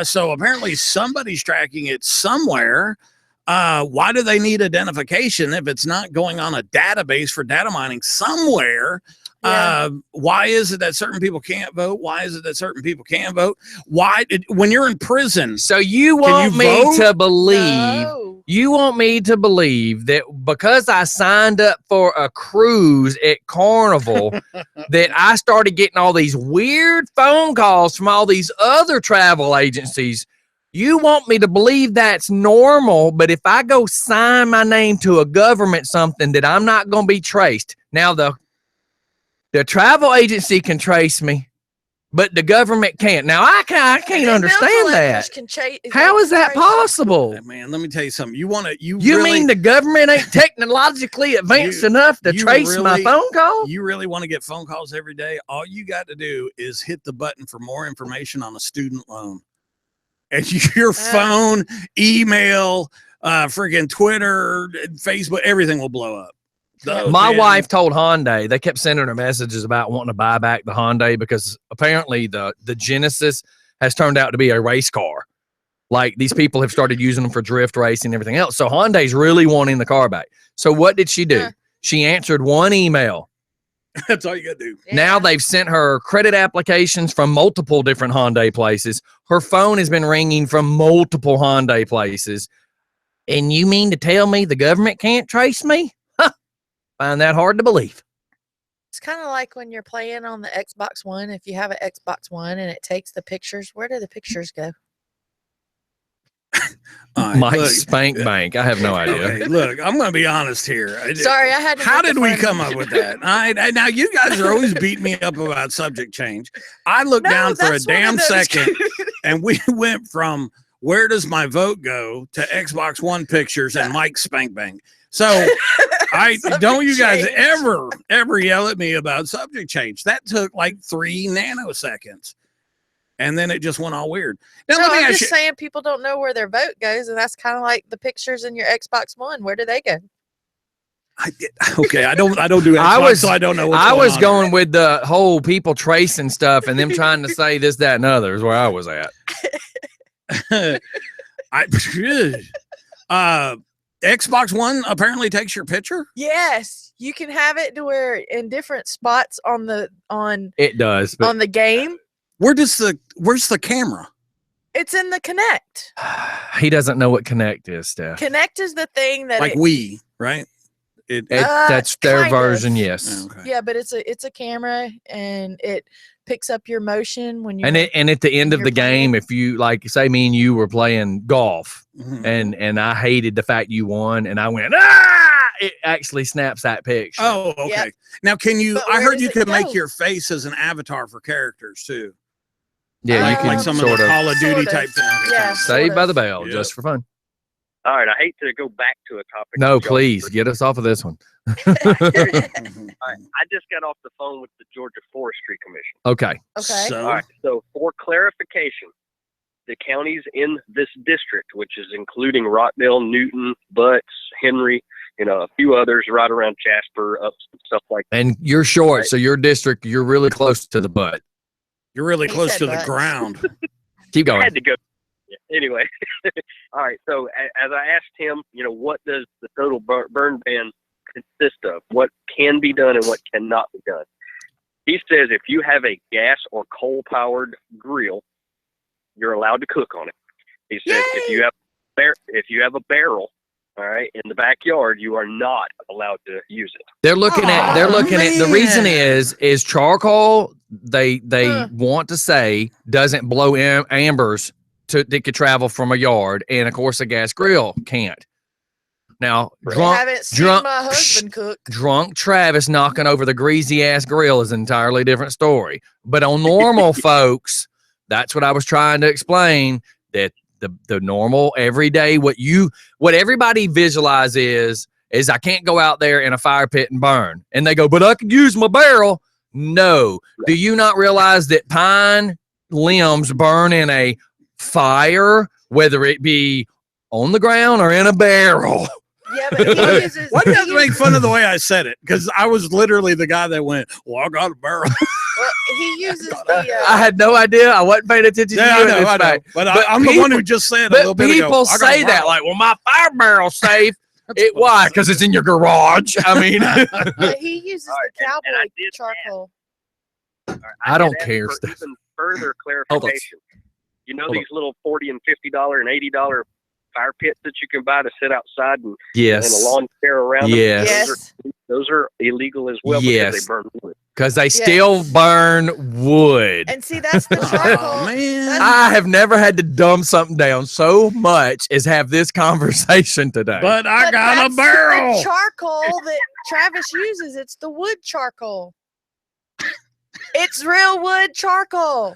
So apparently somebody's tracking it somewhere. Why do they need identification if it's not going on a database for data mining somewhere? Yeah. Why is it that certain people can't vote? Why is it that certain people can vote? When you're in prison? So you want me to believe? No. You want me to believe that because I signed up for a cruise at Carnival, that I started getting all these weird phone calls from all these other travel agencies? You want me to believe that's normal, but if I go sign my name to a government something, that I'm not going to be traced. Now, the travel agency can trace me, but the government can't. Now, I can't understand that. How is that possible? Man, let me tell you something. You mean the government ain't technologically advanced enough to trace my phone call? You really want to get phone calls every day? All you got to do is hit the button for more information on a student loan. And your phone, email, freaking Twitter, Facebook, everything will blow up. My wife told Hyundai, they kept sending her messages about wanting to buy back the Hyundai because apparently the Genesis has turned out to be a race car. Like these people have started using them for drift racing and everything else. So Hyundai's really wanting the car back. So what did she do? She answered one email. That's all you got to do. Yeah. Now they've sent her credit applications from multiple different Hyundai places. Her phone has been ringing from multiple Hyundai places. And you mean to tell me the government can't trace me? Huh. Find that hard to believe. It's kind of like when you're playing on the Xbox One. If you have an Xbox One and it takes the pictures, where do the pictures go? Mike Spank Bank. I have no idea. Okay, look, I'm going to be honest here. Sorry, I had to. How did we come up with that? Now, you guys are always beating me up about subject change. I looked down for a damn second, and we went from where does my vote go to Xbox One pictures and Mike Spank Bank. So don't you guys ever yell at me about subject change. That took like 3 nanoseconds. And then it just went all weird. Now, I'm just saying people don't know where their vote goes, and that's kind of like the pictures in your Xbox One. Where do they go? I don't do Xbox, so I don't know what's I was going there. with the whole people tracing stuff and them trying to say this, that, and other is where I was at. Xbox One apparently takes your picture? Yes. You can have it to where in different spots it does on the game. Where's the camera? It's in the Connect. He doesn't know what Connect is, Steph. Connect is the thing that Wii, right? That's their version, yes. Okay. Yeah, but it's a camera and it picks up your motion when you and at the end of the game, if you like, say me and you were playing golf, and I hated the fact you won, and I went it actually snaps that picture. Oh, okay. Yep. Now, can you? I heard you could make your face as an avatar for characters too. Yeah, you can like some sort of the of Call of Duty type thing. Yeah, Saved by the Bell, just for fun. All right, I hate to go back to a topic. No, please get us off of this one. All right, I just got off the phone with the Georgia Forestry Commission. Okay. Okay. So, all right. So for clarification, the counties in this district, which is including Rockdale, Newton, Butts, Henry, a few others right around Jasper, up stuff like that. And you're short, so your district, you're really close to the butt. You're really He close said to the butts. ground. Keep I going. had to go. Anyway, all right. So as I asked him, what does the total burn ban consist of? What can be done and what cannot be done? He says if you have a gas or coal-powered grill, you're allowed to cook on it. He says if you have a barrel, all right, in the backyard, you are not allowed to use it. They're looking at the reason is charcoal, they want to say doesn't blow ambers that could travel from a yard, and of course a gas grill can't. Now, Haven't seen my husband cook. Drunk Travis knocking over the greasy ass grill is an entirely different story. But on normal folks, that's what I was trying to explain, that the normal everyday, what everybody visualize is I can't go out there in a fire pit and burn. And they go, but I could use my barrel. No. Do you not realize that pine limbs burn in a fire, whether it be on the ground or in a barrel? Yeah, but he uses. Why do you have to make fun of the way I said it? Because I was literally the guy that went, well, I got a barrel. Well, he uses the. I had no idea. I wasn't paying attention to you. I know. But I'm the one who just said a little bit ago. People say that, like, well, my fire barrel's safe. Why? Because it's in your garage. I mean, he uses the cowboy charcoal. I don't care. For even further clarification, these little $40 and $50 and $80 fire pits that you can buy to sit outside and a lawn chair around them. Yes. Those are illegal as well because they burn wood. Because they still burn wood. And see, that's the charcoal. Oh, man. I have never had to dumb something down so much as have this conversation today. But I got a barrel. The charcoal that Travis uses, it's the wood charcoal. It's real wood charcoal.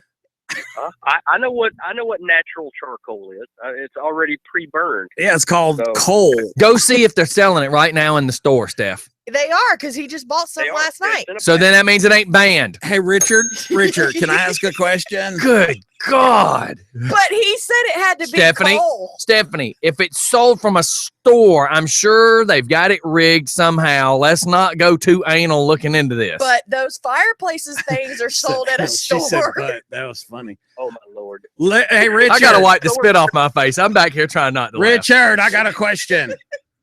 I know what natural charcoal is. It's already pre-burned. Yeah, it's called coal. Go see if they're selling it right now in the store, Steph. They are, because he just bought some last night. So then that means it ain't banned. Hey, Richard, can I ask a question? Good God. But he said it had to be coal. Stephanie, if it's sold from a store, I'm sure they've got it rigged somehow. Let's not go too anal looking into this. But those fireplaces things are sold at a store. She said, but that was funny. Oh, my Lord. Hey, Richard. I got to wipe the spit off my face. I'm back here trying not to laugh. Richard, I got a question.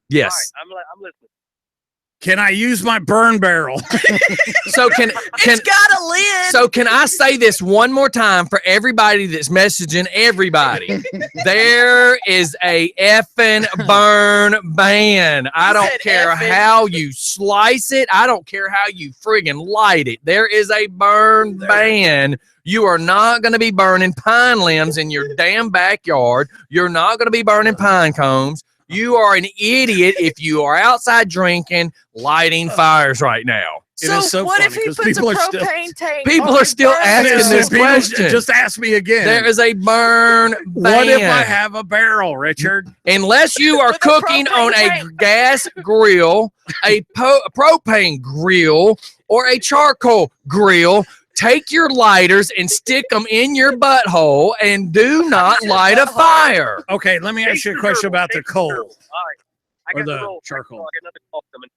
Yes. All right, I'm listening. Can I use my burn barrel? So it's got a lid. So can I say this one more time for everybody that's messaging everybody? There is a effing burn ban. I don't care how you slice it. I don't care how you friggin' light it. There is a burn ban. You are not going to be burning pine limbs in your damn backyard. You're not going to be burning pine cones. You are an idiot if you are outside drinking, lighting fires right now. So what if he puts a propane tank? People are still asking this question. Just ask me again. There is a burn ban. What if I have a barrel, Richard? Unless you are cooking on a gas grill, a propane grill, or a charcoal grill, take your lighters and stick them in your butthole and do not light a fire. Okay, let me ask you a question about the coal. All right. I Or got the roll. charcoal. I got another call coming.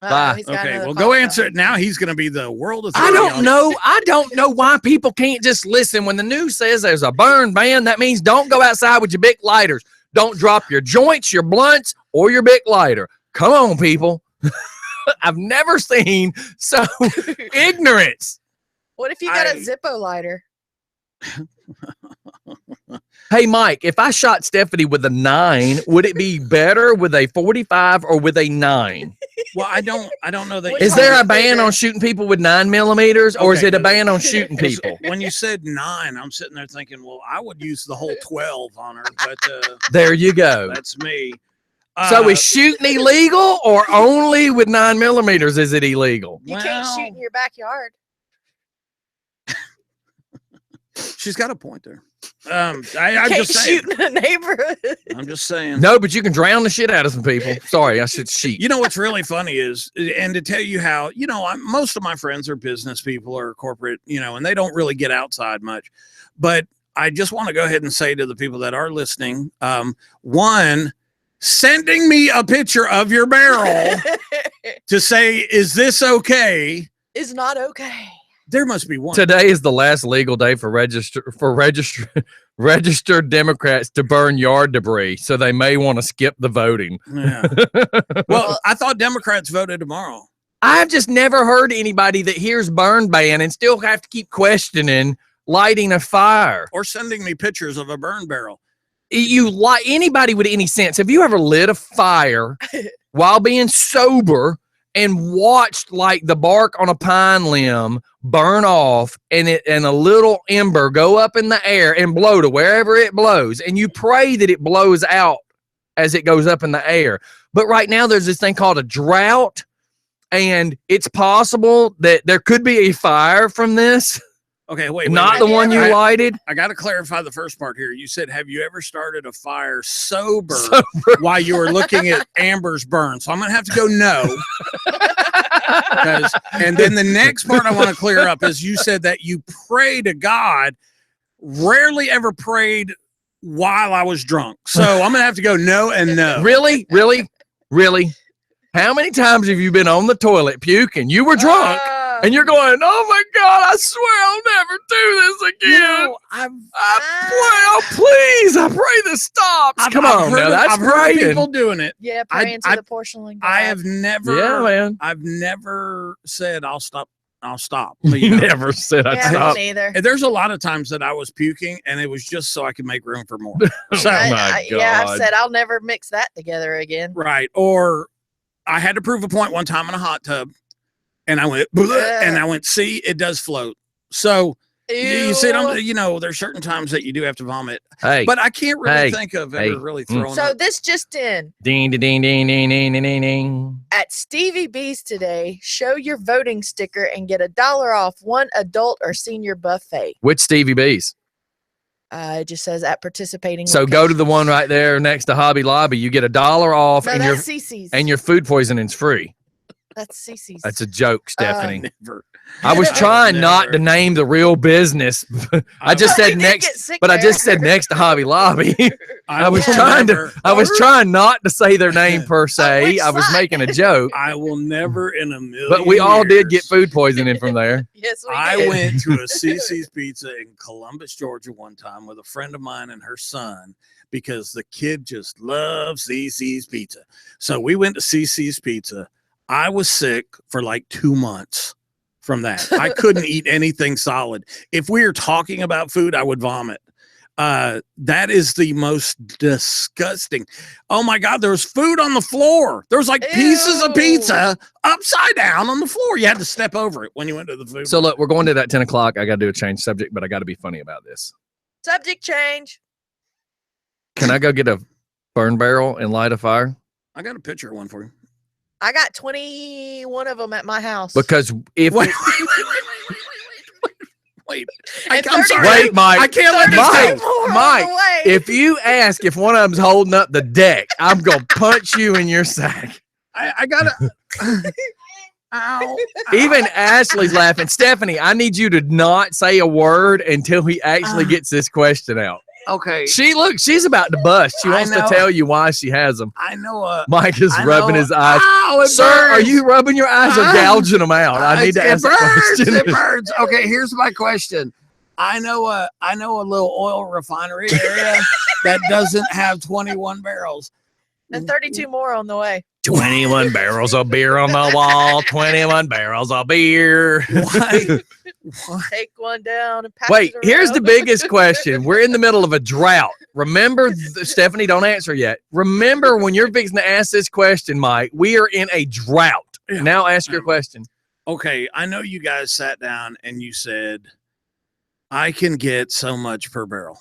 Bye. Okay, well, go answer it now. He's going to be the world authority. I don't know why people can't just listen. When the news says there's a burn ban, that means don't go outside with your big lighters. Don't drop your joints, your blunts, or your big lighter. Come on, people. I've never seen so ignorance. What if you got a Zippo lighter? Hey, Mike, if I shot Stephanie with a 9, would it be better with a 45 or with a 9? Well, I don't know that. Is there a ban on shooting people with 9mm, or is it a ban on shooting people? When you said 9, I'm sitting there thinking, well, I would use the whole 12 on her, but there you go. That's me. So is shooting illegal, or only with 9mm is it illegal? You can't shoot in your backyard. She's got a point there. I'm just saying. Shoot in a neighborhood. I'm just saying. No, but you can drown the shit out of some people. Sorry, I should cheat. You know what's really funny is, and to tell you how, most of my friends are business people or corporate, and they don't really get outside much. But I just want to go ahead and say to the people that are listening, one, sending me a picture of your barrel to say, is this okay? Is not okay. There must be one. Today is the last legal day for registered Democrats to burn yard debris, so they may want to skip the voting. Yeah. Well, I thought Democrats voted tomorrow. I've just never heard anybody that hears burn ban and still have to keep questioning lighting a fire or sending me pictures of a burn barrel. Anybody with any sense, have you ever lit a fire while being sober and watched like the bark on a pine limb burn off and a little ember go up in the air and blow to wherever it blows, and you pray that it blows out as it goes up in the air? But right now there's this thing called a drought, and it's possible that there could be a fire from this. Okay, wait. Not the one you lighted. I got to clarify the first part here. You said, have you ever started a fire sober while you were looking at Amber's burn? So I'm going to have to go no. And then the next part I want to clear up is you said that you pray to God. Rarely ever prayed while I was drunk. So I'm going to have to go no and no. Really? How many times have you been on the toilet puking? You were drunk. And you're going, oh my God, I swear I'll never do this again. Please, I pray this stops. Come on, now, that's I've heard people doing it. Yeah, praying to the porcelain god. I have never, man. I've never said I'll stop. You never said I'd stop. Neither. And there's a lot of times that I was puking, and it was just so I could make room for more. So, my God. Yeah, I said I'll never mix that together again. Right. Or I had to prove a point one time in a hot tub. And I went, and I went, see, it does float. So you see, there's certain times that you do have to vomit. Hey, but I can't really think of ever really throwing So up. this just in. Ding, ding, ding, ding, ding, ding, ding, ding. At Stevie B's today, show your voting sticker and get $1 off one adult or senior buffet. Which Stevie B's? It just says at participating. So go to the one right there next to Hobby Lobby. You get $1 off, No, and that's CC's. and your food poisoning's free. That's CC's. That's a joke, Stephanie. Never. I was trying not to name the real business. I just said next, but I just said next to Hobby Lobby. I was trying not to say their name per se. I was making a joke. I will never in a million. But we all did get food poisoning from there. Yes, we I did. went to a CC's Pizza in Columbus, Georgia one time with a friend of mine and her son because the kid just loves CC's Pizza. So we went to CC's Pizza. I was sick for like 2 months from that. I couldn't eat anything solid. If we were talking about food, I would vomit. That is the most disgusting. Oh my God, there was food on the floor. There was like pieces of pizza upside down on the floor. You had to step over it when you went to the food. So look, we're going to that 10 o'clock. I got to do a change subject, but I got to be funny about this. Subject change. Can I go get a burn barrel and light a fire? I got a picture of one for you. I got 21 of them at my house. Because if wait, I'm sorry. Wait, Mike. I can't let this go. Mike, if you ask if one of them's holding up the deck, I'm gonna punch you in your sack. I gotta. Ow. Even Ashley's laughing. Stephanie, I need you to not say a word until he actually gets this question out. Okay. She's about to bust. She wants to tell you why she has them. I know. Mike is rubbing his eyes. Ow, Sir, are you rubbing your eyes or gouging them out? I need to ask a question. It burns. Okay, here's my question. I know a little oil refinery area that doesn't have 21 barrels. And 32 more on the way. 21 barrels of beer on the wall. 21 barrels of beer. Why? Take one down and pass Wait, it here's around. the biggest question. We're in the middle of a drought. Remember, Stephanie, don't answer yet. Remember when you're fixing to ask this question, Mike, we are in a drought. Now ask your question. Okay, I know you guys sat down and you said, I can get so much per barrel.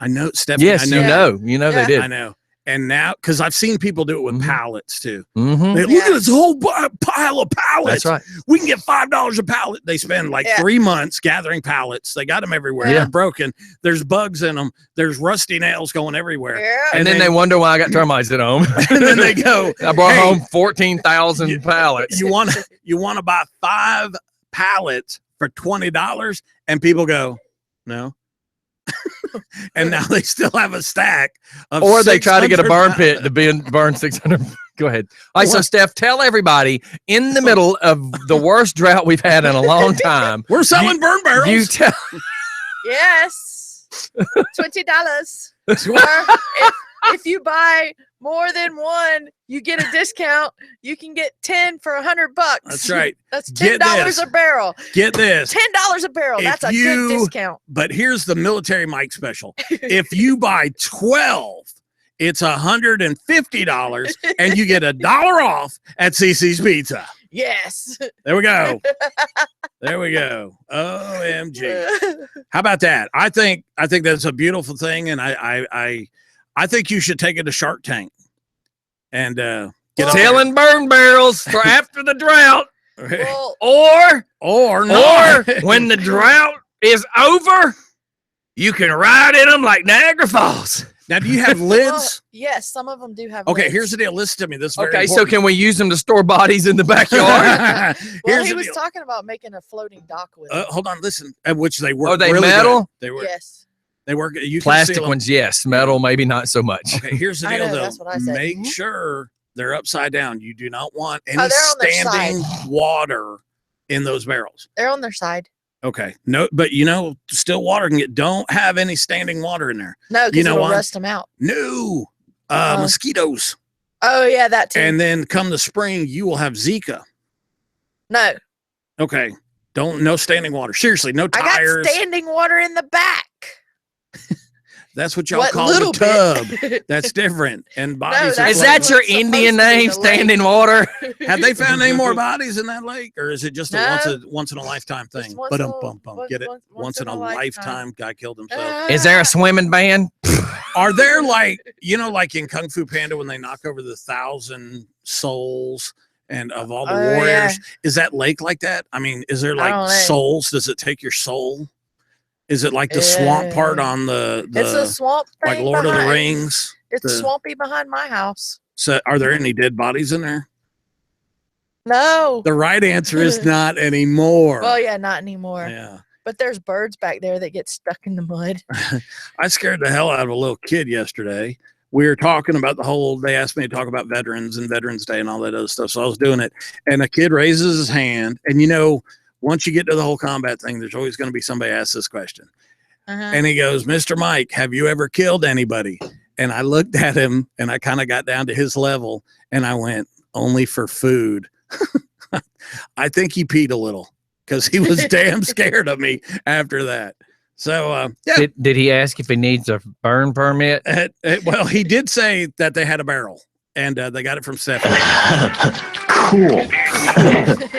I know, Stephanie. Yes, I know. you know they did. I know. And now, because I've seen people do it with pallets too. Mm-hmm. They look at this whole pile of pallets. That's right. We can get $5 a pallet. They spend like 3 months gathering pallets. They got them everywhere. Yeah. They're broken. There's bugs in them. There's rusty nails going everywhere. Yeah. And then they wonder why I got termites at home. And then they go, I brought hey, home 14,000 pallets. You want to buy 5 pallets for $20? And people go, no. and now they still have a stack of Or they try to get a burn 600 pit to burn 600. Go ahead. All right, so Steph, tell everybody in the middle of the worst drought we've had in a long time. We're selling burn barrels. You tell. Yes. $20. Or if you buy more than one, you get a discount. You can get 10 for $100. That's right. That's Get $10 this. a barrel. Get this. $10 a barrel. If That's a you- good discount. But here's the military Mike special. If you buy 12, it's $150 and you get $1 off at CC's Pizza. Yes. There we go. There we go. OMG. How about that? I think that's a beautiful thing, and I think you should take it to Shark Tank and get up Selling burn barrels for after the drought. there. Well, or not. Or when the drought is over, you can ride in them like Niagara Falls. Now, do you have well, lids? yes, some of them do have Okay, lids. here's the deal. Listen to me. This is very Okay, so important. can we use them to store bodies in the backyard? Well, Here's he the was deal. talking about making a floating dock with it. Hold on, listen. Which they work. Are they really metal? Good. They work. Yes. They work. You can Plastic seal 'em. ones, yes. Metal, maybe not so much. Okay, here's the I deal, know, though. that's what I said. Make Mhm. sure they're upside down. You do not want any they're on their standing water in those barrels. They're on their side. Okay, no, but still water can get. Don't have any standing water in there. No, You because know it'll what? rust them out. No, mosquitoes. Oh, yeah, that too. And then come the spring, you will have Zika. No, Okay, no standing water. Seriously, no I tires. got standing water in the back. That's what y'all What call little the tub. bit. That's different. And bodies. that's Is are that floating. your supposed to Indian be name, the standing lake. water? Have they found any more bodies in that lake, or is it just a No. once in a lifetime Just thing? once But in a- get it? Once in a lifetime, guy killed himself. Is there a swimming ban? Are there like like in Kung Fu Panda when they knock over the 1,000 souls and of all the Oh, warriors? yeah. Is that lake like that? I mean, is there I don't like know. souls? Does it take your soul? Is it like the swamp part on It's a swamp like thing Lord of the behind- Rings? It's the- swampy behind my house. So, are there any dead bodies in there? No. The right answer is not anymore. Well, yeah, not anymore. Yeah. But there's birds back there that get stuck in the mud. I scared the hell out of a little kid yesterday. We were talking about they asked me to talk about veterans and Veterans Day and all that other stuff. So I was doing it. And a kid raises his hand. And once you get to the whole combat thing, there's always going to be somebody ask this question. Uh-huh. And he goes, Mr. Mike, have you ever killed anybody? And I looked at him and I kind of got down to his level and I went, only for food. I think he peed a little because he was damn scared of me after that. So, yeah. Did he ask if he needs a burn permit? Well, he did say that they had a barrel and they got it from Stephanie. Cool.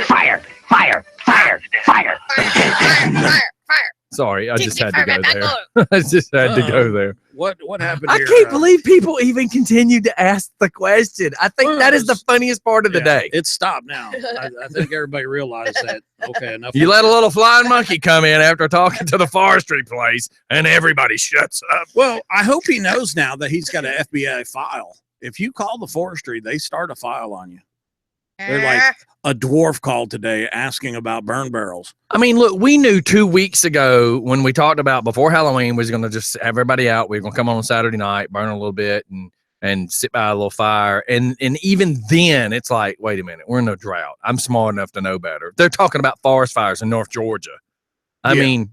Fire, fire, fire, fire. Fire. Sorry, I just had to go Fire, there. I just had to go there. What happened I here? can't believe people even continue to ask the question. I think that is the funniest part of the day. It's stopped now. I think everybody realized that. Okay, enough. You let a little flying monkey come in after talking to the forestry place, and everybody shuts up. Well, I hope he knows now that he's got an FBI file. If you call the forestry, they start a file on you. They're like a dwarf called today asking about burn barrels. I mean, look, we knew 2 weeks ago when we talked about before Halloween, we was going to just have everybody out. We were going to come on Saturday night, burn a little bit, and sit by a little fire. And even then, it's like, wait a minute, we're in a drought. I'm smart enough to know better. They're talking about forest fires in North Georgia. I mean,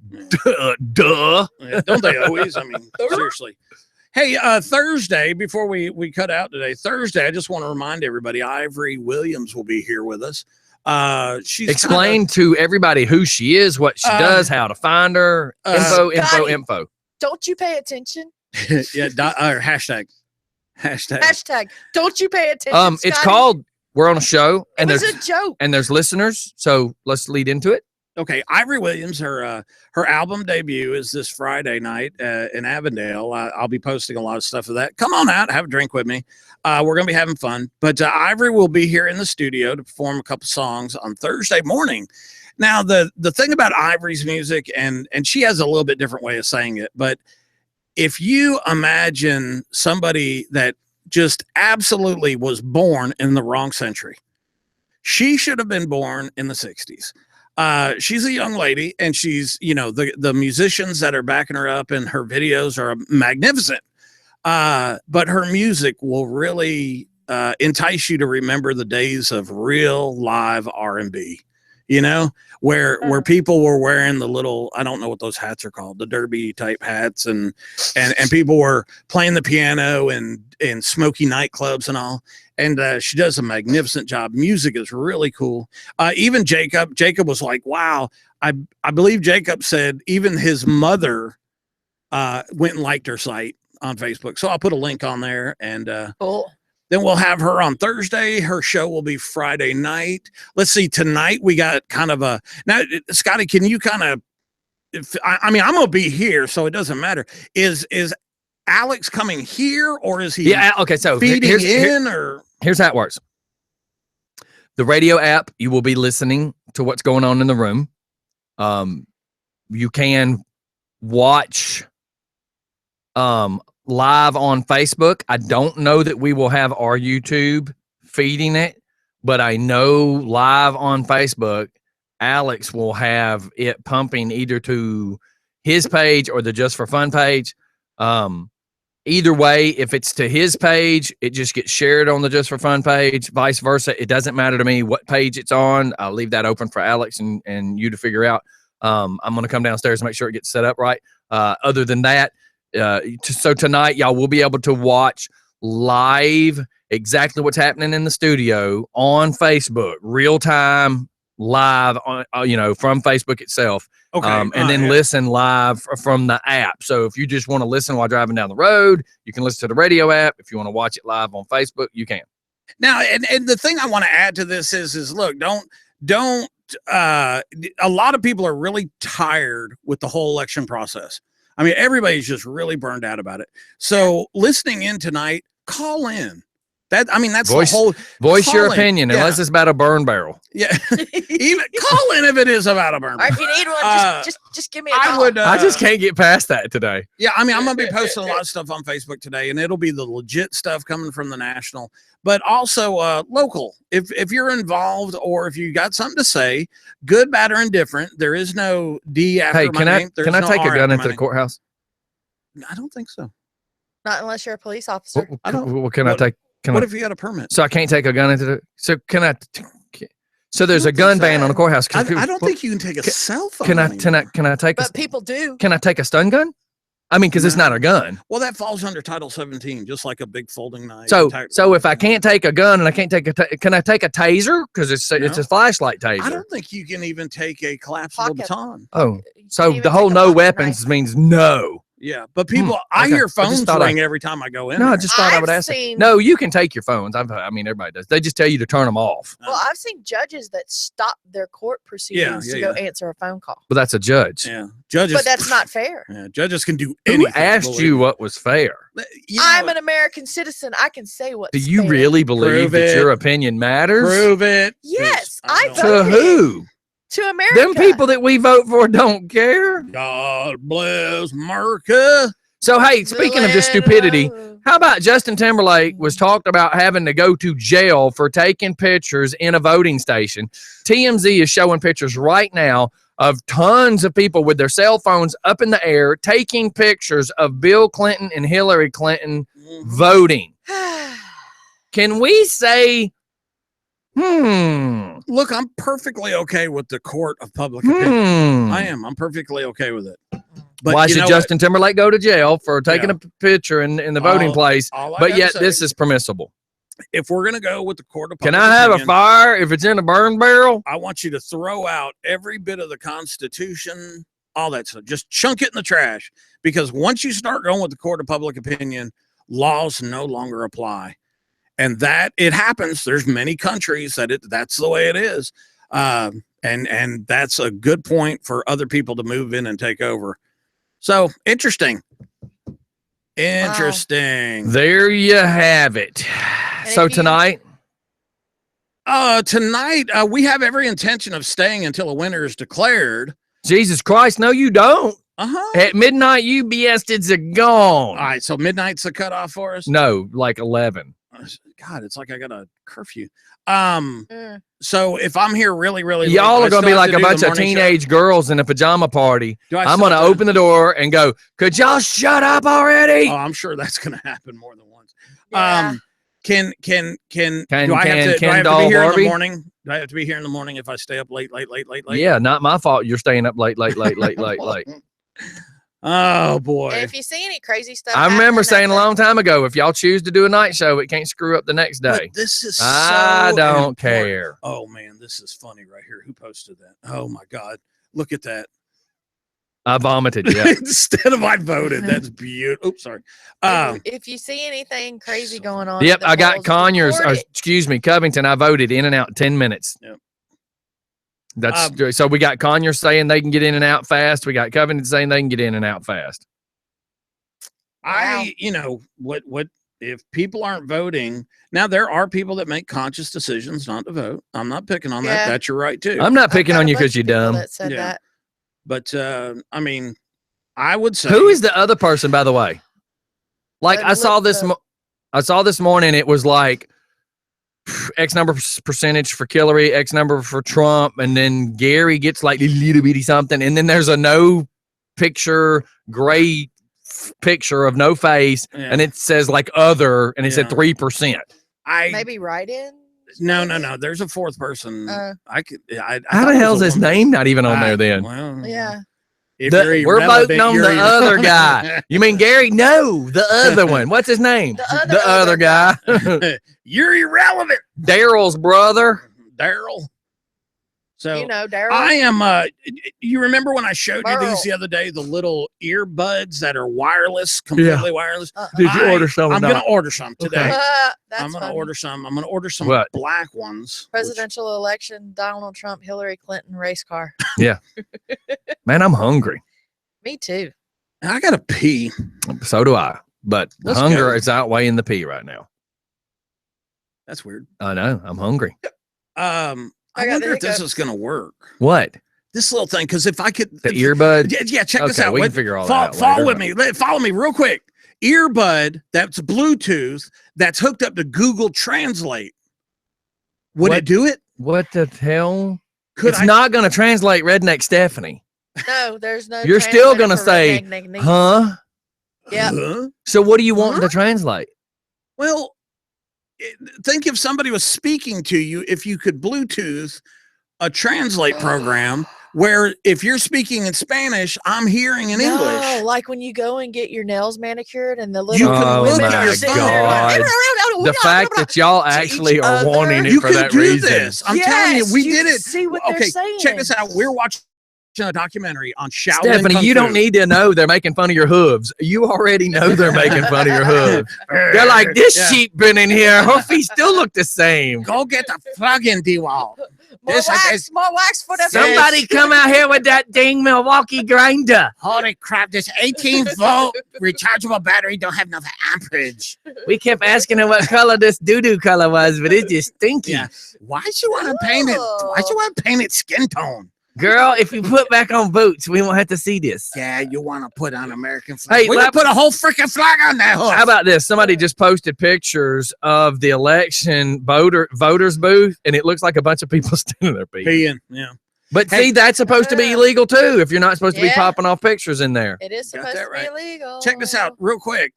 duh. Yeah, don't they always? I mean, seriously. Hey, Thursday, before we cut out today, Thursday, I just want to remind everybody, Ivory Williams will be here with us. She's Explain to everybody who she is, what she does, how to find her. Info. Don't you pay attention? Hashtag. Don't you pay attention? It's Scotty? called We're on a Show, and It was there's a joke. and there's listeners. So let's lead into it. Okay, Ivory Williams, her album debut is this Friday night in Avondale. I'll be posting a lot of stuff of that. Come on out, have a drink with me. We're going to be having fun. But Ivory will be here in the studio to perform a couple songs on Thursday morning. Now, the thing about Ivory's music, and she has a little bit different way of saying it, but if you imagine somebody that just absolutely was born in the wrong century, she should have been born in the 60s. She's a young lady, and she's, the musicians that are backing her up in her videos are magnificent. But her music will really entice you to remember the days of real live R&B, where people were wearing the little, I don't know what those hats are called, the derby type hats, and people were playing the piano in smoky nightclubs and all. And she does a magnificent job. Music is really cool. Even Jacob was like, wow. I believe Jacob said even his mother went and liked her site on Facebook. So I'll put a link on there, and Cool. then we'll have her on Thursday. Her show will be Friday night. Let's see, tonight we got kind of now, Scottie, can you kind of, I'm going to be here, so it doesn't matter. Is Alex coming here, or is he okay, so feeding or? Here's how it works. The radio app, you will be listening to what's going on in the room. You can watch live on Facebook. I don't know that we will have our YouTube feeding it, but I know live on Facebook, Alex will have it pumping either to his page or the Just for Fun page. Either way, if it's to his page, it just gets shared on the Just for Fun page, vice versa. It doesn't matter to me what page it's on. I'll leave that open for Alex and you to figure out. I'm going to come downstairs and make sure it gets set up right. Other than that, so tonight, y'all will be able to watch live exactly what's happening in the studio on Facebook, real time, live on, from Facebook itself. Okay. And then listen live from the app. So if you just want to listen while driving down the road, you can listen to the radio app. If you want to watch it live on Facebook, you can. Now, and the thing I want to add to this is look, don't a lot of people are really tired with the whole election process. I mean, everybody's just really burned out about it. So listening in tonight, call in. That's voice, the whole voice your in. opinion, unless it's about a burn barrel. Yeah. Even call in if it is about a burn barrel. Or if you need one, just give me a call. I just can't get past that today. Yeah, I'm going to be posting a lot of stuff on Facebook today, and it'll be the legit stuff coming from the national, but also local. If you're involved or if you got something to say, good, bad, or indifferent, there is no D after my name. Can I take a gun into the courthouse? I don't think so. Not unless you're a police officer. What if you got a permit? So I can't take a gun into the. So can I? So there's a gun ban on the courthouse. I don't think you can take a cell phone. Can I take? But people do. Can I take a stun gun? I mean, because it's not a gun. Well, that falls under Title 17, just like a big folding knife. So if I can't take a gun and I can't take can I take a taser? Because it's a flashlight taser. I don't think you can even take a collapsible baton. Oh, so the whole no weapons means no. Yeah, but people, I hear phones ring every time I go in. No, I just thought I would ask. No, you can take your phones. Everybody does. They just tell you to turn them off. Well, I've seen judges that stop their court proceedings to go answer a phone call. But that's a judge. Yeah, judges. But that's not fair. Yeah, judges can do anything. Who asked you what was fair? I'm an American citizen. I can say what's fair. Do you fair. really believe that your opinion matters? Prove it. Yes, I voted. To who? To America. Them people that we vote for don't care. God bless America. So, hey, speaking of just stupidity, how about Justin Timberlake was talked about having to go to jail for taking pictures in a voting station. TMZ is showing pictures right now of tons of people with their cell phones up in the air taking pictures of Bill Clinton and Hillary Clinton voting. Can we say, Look, I'm perfectly okay with the court of public opinion. I am. I'm perfectly okay with it. But why should Justin Timberlake go to jail for taking a picture in the voting place, but yet this is permissible? If we're going to go with the court of public opinion, can I have a fire if it's in a burn barrel? I want you to throw out every bit of the Constitution, all that stuff. Just chunk it in the trash, because once you start going with the court of public opinion, laws no longer apply. And that it happens. There's many countries that that's the way it is. And that's a good point for other people to move in and take over. So interesting. Wow. There you have it. So tonight? Tonight, we have every intention of staying until a winner is declared. Jesus Christ, no, you don't. At midnight, you BS'ds are gone. All right, so midnight's the cutoff for us? No, like 11. God, it's like I got a curfew. Mm. So if I'm here really, really late, Y'all I are going to be still have like to a do the bunch of morning show? teenage girls in a pajama party. Do I I'm still going to have to- open the door and go, could y'all shut up already? Oh, I'm sure that's going to happen more than once. Yeah. Can do I have Ken to do I have to doll be here in Barbie? the morning? Do I have to be here in the morning if I stay up late? Yeah, not my fault. You're staying up late. Oh boy. And if you see any crazy stuff, I remember happening saying a at long time ago, if y'all choose to do a night show, it can't screw up the next day. But this is I so don't important. care. Oh man, this is funny right here. Who posted that? Oh my God. Look at that. I vomited. Yeah. Instead of I voted. That's beautiful. Oops, sorry. if you see anything crazy going on, Yep. at the I got polls, Conyers. report it. Excuse me, Covington. I voted in and out in 10 minutes. Yep. That's so we got Conyers saying they can get in and out fast. We got Covington saying they can get in and out fast. Wow. You know, what if people aren't voting? Now there are people that make conscious decisions not to vote. I'm not picking on that. Yeah. That's your right too. I'm not I've picking got on a you bunch because of you're people dumb. That said Yeah. that. But I mean, I would say Who is the other person, by the way? Like I saw this. I saw this morning. It was like X number percentage for Hillary, X number for Trump, and then Gary gets like a little bitty something, and then there's a no picture, gray picture of no face, and it says like other, and it said 3%. Maybe write-in. No. There's a fourth person. I could. I How thought the it hell's was his name not even on there then? Well, Yeah. if you're We're voting irrelevant, on you're the other irrelevant. guy. You mean Gary? No, the other one. What's his name? The other guy. You're irrelevant. Daryl's brother. Daryl. So You know, Daryl. I am. You remember when I showed you these Burl. the other day? The little earbuds that are wireless, completely wireless. Did you order some? Or I'm not? going to order some today. That's I'm going to funny. order some. I'm going to order some What? black ones. Presidential election, Donald Trump, Hillary Clinton race car. Yeah. Man, I'm hungry. Me too. I got to pee. So do I. But Let's hunger go. is outweighing the pee right now. That's weird. I know. I'm hungry. I I got wonder the if this hiccups. is going to work. What? This little thing, because if I could, The earbud? Yeah, check this Okay, out. we can Wait, figure all follow, that out follow later. with me. Follow me real quick. Earbud that's Bluetooth that's hooked up to Google Translate. Would What? it do it? What the hell? Could It's I? not going to translate redneck Stephanie. No, there's no. You're still translator gonna for say, redneck Nick. Huh? Yeah. Huh? So what do you want to translate? Well, think if somebody was speaking to you, if you could Bluetooth a translate program where if you're speaking in Spanish, I'm hearing in No, English. like when you go and get your nails manicured and the little You can Oh look my at your sitting there God. like, The fact that y'all actually each are other. wanting it You for can that do reason. this. I'm telling you, Yes, we you did can it. see what they're Okay, saying. check this out. We're watching a documentary on Shaolin Stephanie, Kung you Fu. don't need to know they're making fun of your hooves. You already know they're making fun of your hooves. They're like, this Yeah. sheep been in here. Her feet still look the same. Go get the fucking D-wall. More wax for the Somebody come out here with that dang Milwaukee grinder. Holy crap, this 18-volt rechargeable battery don't have enough amperage. We kept asking her what color this doo-doo color was, but it's just stinky. Yeah. Why'd you want to paint it? Why'd you want to paint it skin tone? Girl, if you put back on boots, we won't have to see this. Yeah, you want to put on American flag. Hey, We can put a whole freaking flag on that hoof. How about this? Somebody just posted pictures of the election voters booth, and it looks like a bunch of people standing there peeing. peeing? Yeah. But Hey. see, that's supposed to be illegal too. If you're not supposed to be Yeah. popping off pictures in there. It is Got supposed that to right. be illegal. Check this out real quick.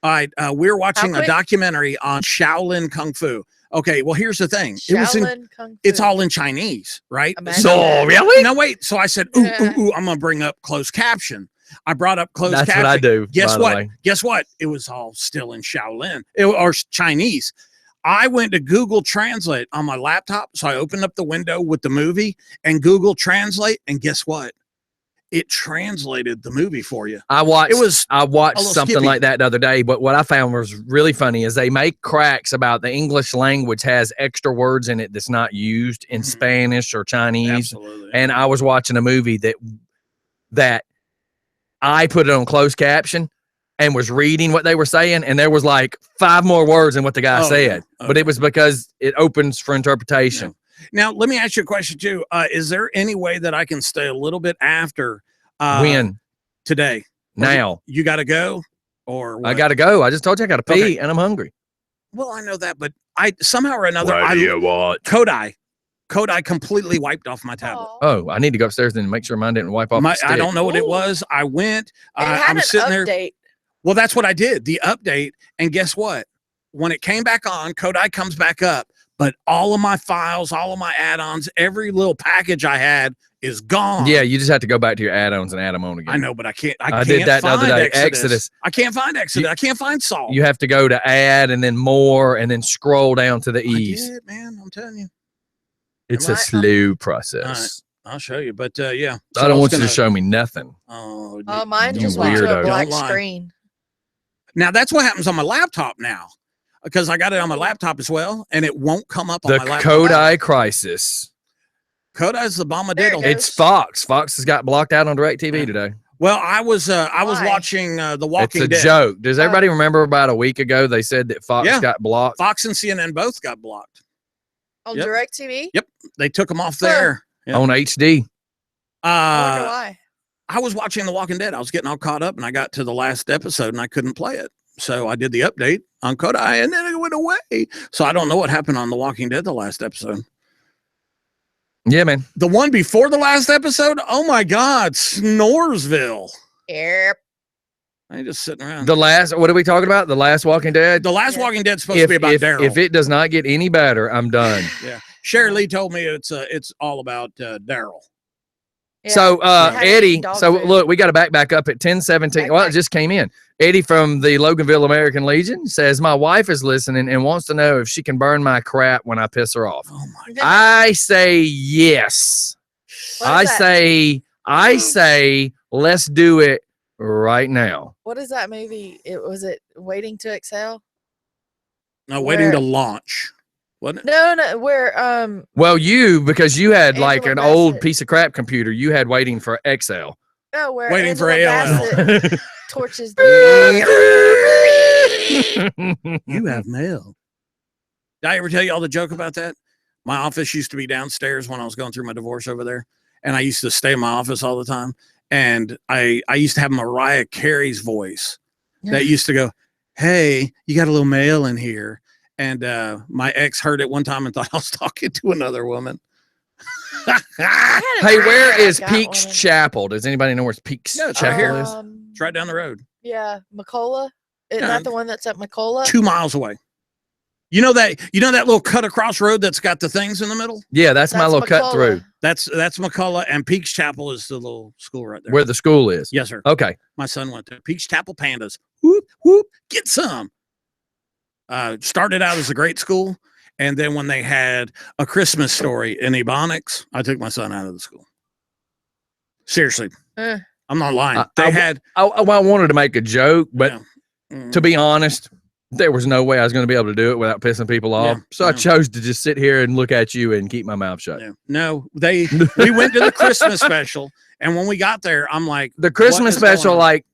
All right, we're watching a quick? documentary on Shaolin Kung Fu. Okay, well, here's the thing. Shaolin Kung Fu. It's all in Chinese, right? Imagine So that. really? Now wait. So I said, ooh, I'm gonna bring up closed caption. I brought up closed That's caption. what I do. Guess by the what? way. Guess what? It was all still in Shaolin or Chinese. I went to Google Translate on my laptop. So I opened up the window with the movie and Google Translate. And guess what? It translated the movie for you. I watched a something little skippy. like that the other day, but what I found was really funny is they make cracks about the English language has extra words in it that's not used in Spanish or Chinese. Absolutely. And I was watching a movie that I put it on closed caption and was reading what they were saying, and there was like 5 more words than what the guy Oh, said. yeah. But it was because it opens for interpretation. Now, let me ask you a question too. Is there any way that I can stay a little bit after When? today? Now. You got to go, or I what? got to go. I just told you I got to pee Okay. and I'm hungry. Well, I know that, but I somehow or another, What do you want? Kodai completely wiped off my tablet. Oh, I need to go upstairs and make sure mine didn't wipe off the stick. I don't know what it was. I went. I was sitting there. Well, that's what I did. The update, and guess what? When it came back on, Kodai comes back up, but all of my files, all of my add-ons, every little package I had is gone. Yeah, you just have to go back to your add-ons and add them on again. I know, but I can't. I did that the other day. Exodus. I can't find Exodus. I can't find Salt. You have to go to add and then more and then scroll down to the ease. I did, man. I'm telling you. It's a slow process. I'll show you, but yeah. I don't want you to show me nothing. Oh, mine just went to a black Don't lie. screen. Now that's what happens on my laptop now, because I got it on my laptop as well, and it won't come up on The my laptop. Kodai crisis. Kodai's the bomb diddle. It's Fox. Fox has got blocked out on DirecTV today. Well, I was watching The Walking Dead. It's a joke. Does everybody remember about a week ago they said that Fox got blocked? Fox and CNN both got blocked. On DirecTV? Yep, they took them off there. Yep. On HD. I wonder why. I was watching The Walking Dead. I was getting all caught up, and I got to the last episode, and I couldn't play it. So I did the update on Kodai, and then it went away. So I don't know what happened on The Walking Dead, the last episode. Yeah, man. The one before the last episode? Oh, my God. Snoresville. Yep. I ain't just sitting around. What are we talking about? The last Walking Dead? The last Walking Dead is supposed to be about Daryl. If it does not get any better, I'm done. Yeah. Sherry Lee told me it's all about Daryl. Yeah. So Eddie, look, we got to back up at 10:17. Well, it just came in. Eddie from the Loganville American Legion says my wife is listening and wants to know if she can burn my crap when I piss her off. Oh my God. I say yes. I say let's do it right now. What is that movie? Was it Waiting to Exhale? No, Waiting to Launch. Wasn't it? No, where well, because you had Angela like an Bassett. old piece of crap computer, you had Waiting for Excel. No, where Waiting for Angela AOL. Bassett torches the You have mail. Did I ever tell you all the joke about that? My office used to be downstairs when I was going through my divorce over there, and I used to stay in my office all the time. And I used to have Mariah Carey's voice that used to go, "Hey, you got a little mail in here." And my ex heard it one time and thought I was talking to another woman. Hey, where is Peaks Chapel? Does anybody know where Peaks Chapel is? It's right down the road. Yeah, McCullough. Isn't that the one that's at McCullough? 2 miles away. You know that little cut across road that's got the things in the middle? Yeah, that's my little cut through. That's McCullough, and Peaks Chapel is the little school right there. Where the school is. Yes, sir. Okay. My son went to Peaks Chapel Pandas. Whoop, whoop, get some. Started out as a great school, and then when they had A Christmas Story in Ebonics, I took my son out of the school. Seriously. I'm not lying. I wanted to make a joke, but to be honest, there was no way I was going to be able to do it without pissing people off. So I chose to just sit here and look at you and keep my mouth shut. Yeah. No, we went to the Christmas special, and when we got there, I'm like, the Christmas special, like,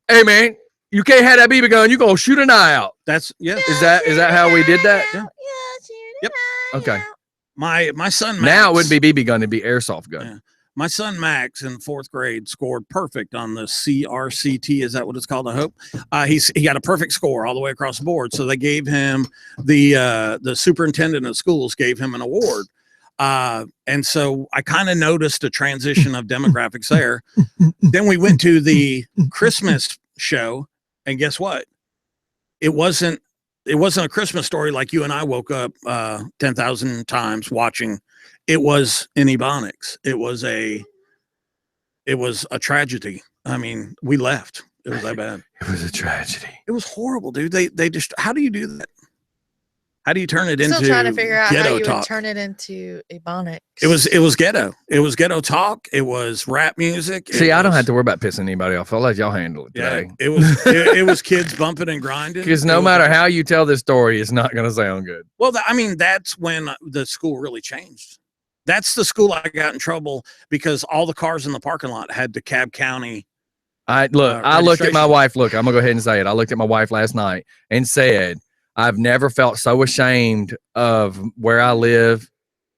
hey man, you can't have that BB gun. You gonna shoot an eye out. That's Is that how we did that? Yeah. Yep. Okay. My son Max, now it wouldn't be BB gun; it'd be airsoft gun. Yeah. My son Max in 4th grade scored perfect on the CRCT. Is that what it's called? I hope. He got a perfect score all the way across the board. So they gave him the superintendent of schools gave him an award. And so I kind of noticed a transition of demographics there. Then we went to the Christmas show, and guess what? It wasn't a Christmas Story like you and I woke up 10,000 times watching. It was in Ebonics. It was a tragedy. I mean, we left. It was that bad. It was a tragedy. It was horrible, dude. They just, how do you do that? How do you turn it into Still trying to figure out how you talk? would turn it into Ebonics. It was ghetto. It was ghetto talk. It was rap music. See, I don't have to worry about pissing anybody off. I'll let y'all handle it today. It was it was kids bumping and grinding. Because no matter how you tell this story, it's not going to sound good. Well, that's when the school really changed. That's the school I got in trouble because all the cars in the parking lot had DeKalb County. I looked at my wife. Look, I'm going to go ahead and say it. I looked at my wife last night and said, I've never felt so ashamed of where I live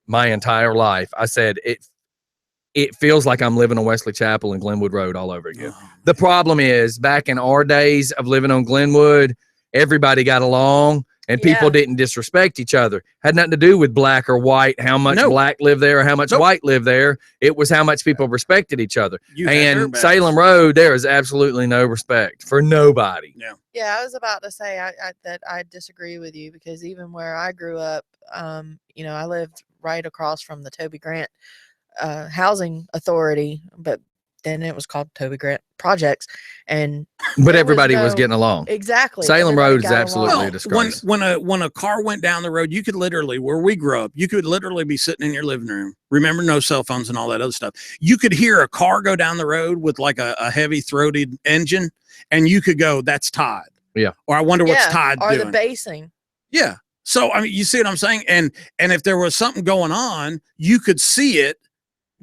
my entire life. I said, it feels like I'm living on Wesley Chapel and Glenwood Road all over again. Oh, the problem is, back in our days of living on Glenwood, everybody got along and people didn't disrespect each other. Had nothing to do with black or white, how much black lived there or how much white lived there. It was how much people respected each other. And Salem Road, there is absolutely no respect for nobody. Yeah, I was about to say that I disagree with you, because even where I grew up, you know, I lived right across from the Toby Grant Housing Authority, but then it was called Toby Grant Projects, but everybody was getting along. Exactly. Salem Road is absolutely a disgrace. When a car went down the road, you could literally, where we grew up, you could literally be sitting in your living room. Remember, no cell phones and all that other stuff. You could hear a car go down the road with like a heavy throated engine, and you could go, "That's Todd." Yeah. Or I wonder what's Todd doing. Or the basing. Yeah. So I mean, you see what I'm saying? And if there was something going on, you could see it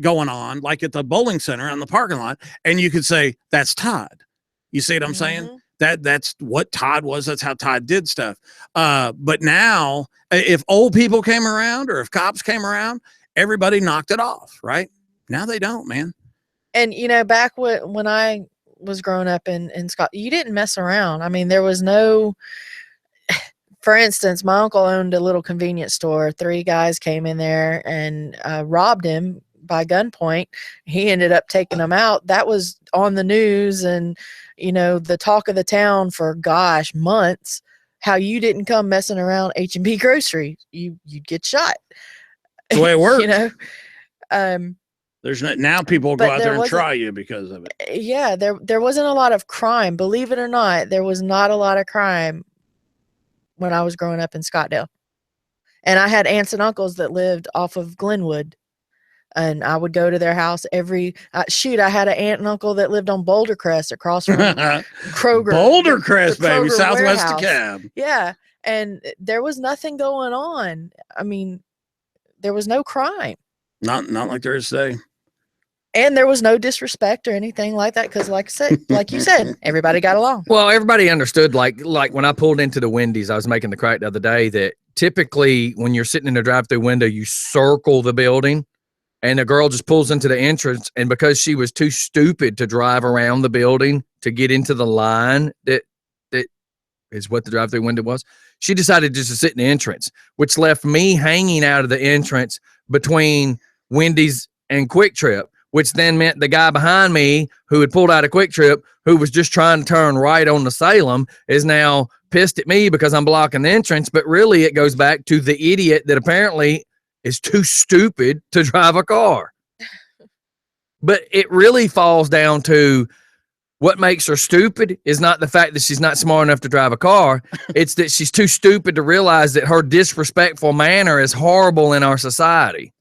going on, like at the bowling center on the parking lot, and you could say, "That's Todd." You see what I'm saying? That's what Todd was. That's how Todd did stuff. But now, if old people came around or if cops came around, everybody knocked it off, right? Now they don't, man. And you know, back when I was growing up in Scott, you didn't mess around. I mean, there was no. For instance, my uncle owned a little convenience store. 3 guys came in there and robbed him by gunpoint. He ended up taking them out. That was on the news, and you know, the talk of the town for months. How you didn't come messing around H&B grocery, you'd get shot. That's the way it works. You know, there's now people will go out there and try you because of it. Yeah, there wasn't a lot of crime. Believe it or not, there was not a lot of crime when I was growing up in Scottdale, and I had aunts and uncles that lived off of Glenwood. And I would go to their house I had an aunt and uncle that lived on Boulder Crest across from Kroger. Boulder Crest, baby, Kroger southwest warehouse. DeKalb. Yeah. And there was nothing going on. I mean, there was no crime. Not like there is today. And there was no disrespect or anything like that. Cause like you said, everybody got along. Well, everybody understood, like when I pulled into the Wendy's, I was making the crack the other day, that typically when you're sitting in a drive-through window, you circle the building. And the girl just pulls into the entrance, and because she was too stupid to drive around the building to get into the line that is what the drive-through window was, she decided just to sit in the entrance, which left me hanging out of the entrance between Wendy's and Quick Trip, which then meant the guy behind me who had pulled out a Quick Trip, who was just trying to turn right on the Salem, is now pissed at me because I'm blocking the entrance. But really, it goes back to the idiot that apparently is too stupid to drive a car. But it really falls down to what makes her stupid is not the fact that she's not smart enough to drive a car. It's that she's too stupid to realize that her disrespectful manner is horrible in our society.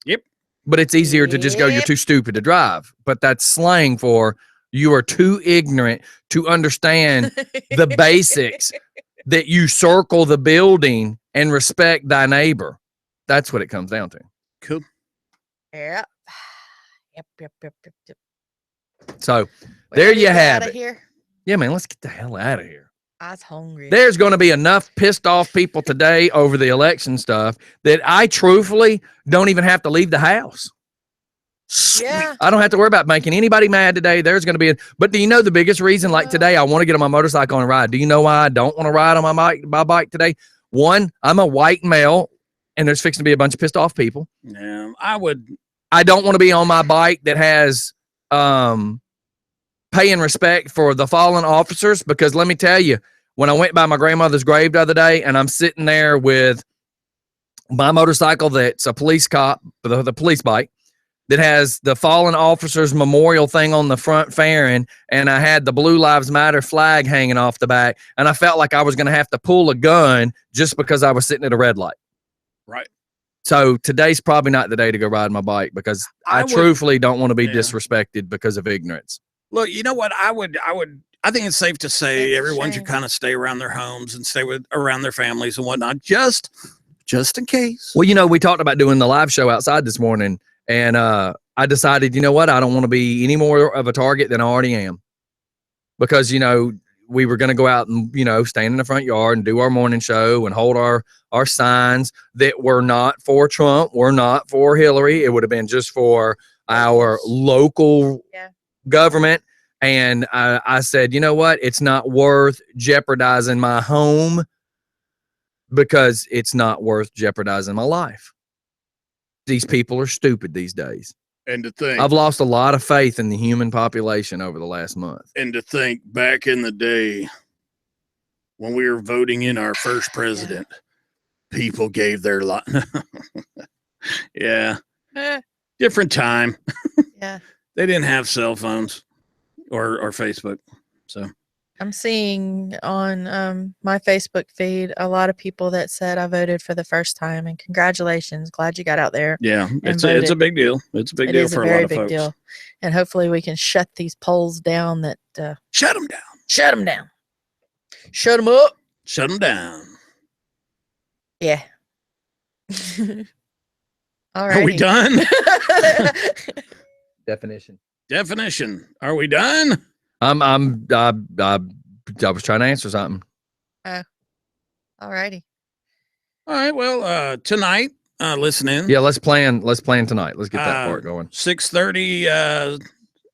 Yep. But it's easier to just go, "You're too stupid to drive." But that's slang for you are too ignorant to understand the basics, that you circle the building and respect thy neighbor. That's what it comes down to. Cool. Yeah. Yep. So there you have it. Here? Yeah, man, let's get the hell out of here. I was hungry. There's going to be enough pissed off people today over the election stuff that I truthfully don't even have to leave the house. Yeah. I don't have to worry about making anybody mad today. There's going to be but do you know the biggest reason? Like today, I want to get on my motorcycle and ride. Do you know why I don't want to ride on my bike today? One, I'm a white male, and there's fixing to be a bunch of pissed off people. Yeah, I don't want to be on my bike that has paying respect for the fallen officers, because let me tell you, when I went by my grandmother's grave the other day, and I'm sitting there with my motorcycle that's a police cop, the police bike, that has the fallen officers memorial thing on the front fairing, and I had the Blue Lives Matter flag hanging off the back, and I felt like I was going to have to pull a gun just because I was sitting at a red light. Right. So today's probably not the day to go ride my bike, because I truthfully don't want to be disrespected because of ignorance. Look, you know what? I think it's safe to say everyone should kind of stay around their homes and stay around their families and whatnot, just in case. Well, you know, we talked about doing the live show outside this morning, and I decided, you know what? I don't want to be any more of a target than I already am, because, you know, we were going to go out and, you know, stand in the front yard and do our morning show and hold our signs that were not for Trump, were not for Hillary. It would have been just for our local government And I said, you know what? It's not worth jeopardizing my home because it's not worth jeopardizing my life. These people are stupid these days. And to think, I've lost a lot of faith in the human population over the last month. and to think back in the day when we were voting in our first president, people gave their life. Yeah. Different time. Yeah. They didn't have cell phones or Facebook. So I'm seeing on my Facebook feed a lot of people that said I voted for the first time, and congratulations. Glad you got out there. yeah, and it's voted. a big deal. It's a big It deal is for a a very lot of big folks. deal. And hopefully we can shut these polls down that Shut them down. shut them down. Shut them up. Shut them down. Yeah. All right. Are we done? Definition. Are we done? I was trying to answer something. All righty. All right. Well, tonight, listen in. Yeah, let's plan tonight. Let's get that part going. 6:30,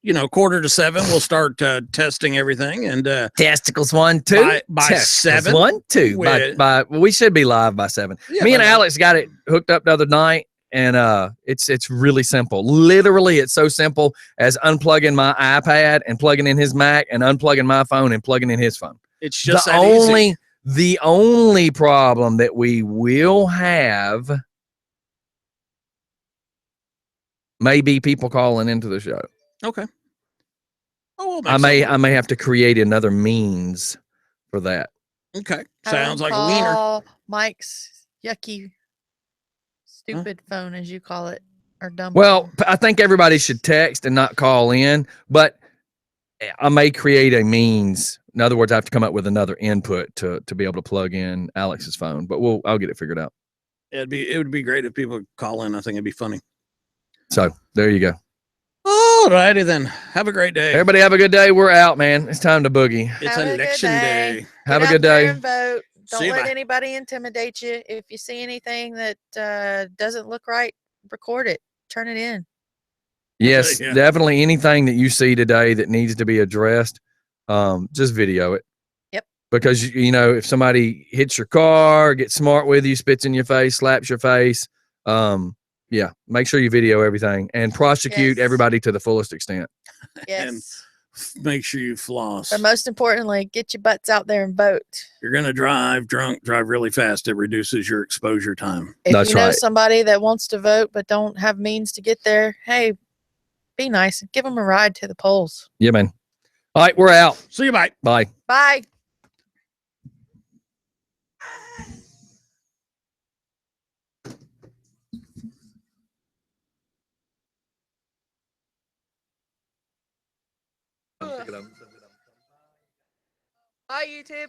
6:45, we'll start testing everything, and Testicles 1, 2. by Testicles 7. 1, 2. with- Well, we should be live by 7. Yeah, Me and by Alex got it hooked up the other night, and it's really simple. Literally, it's so simple as unplugging my iPad and plugging in his Mac, and unplugging my phone and plugging in his phone. It's just that easy. The only problem that we will have may be people calling into the show. Okay. Oh, I may have to create another means for that. Okay. Sounds like a wiener. Call Mike's yucky, stupid phone, as you call it, or dumb. Well, phone. I think everybody should text and not call in, but I may create a means. In other words, I have to come up with another input to be able to plug in Alex's phone, but I'll get it figured out. It would be great if people call in. I think it'd be funny. So there you go. All righty then. Have a great day. Everybody have a good day. We're out, man. It's time to boogie. It's Have a good election day. day. Have a Get good out there day. and vote. Don't See you, let bye. anybody intimidate you. If you see anything that doesn't look right, record it. Turn it in. Yes, Yeah. definitely anything that you see today that needs to be addressed, just video it. Yep. Because, if somebody hits your car, gets smart with you, spits in your face, slaps your face, yeah, make sure you video everything and prosecute Yes. everybody to the fullest extent. Yes. Make sure you floss. But most importantly, get your butts out there and vote. You're going to drive drunk, drive really fast. It reduces your exposure time. If That's you know right. somebody that wants to vote but don't have means to get there, hey, be nice and give them a ride to the polls. Yeah, man. All right, we're out. See you, bye. Bye. Bye. Bye, YouTube.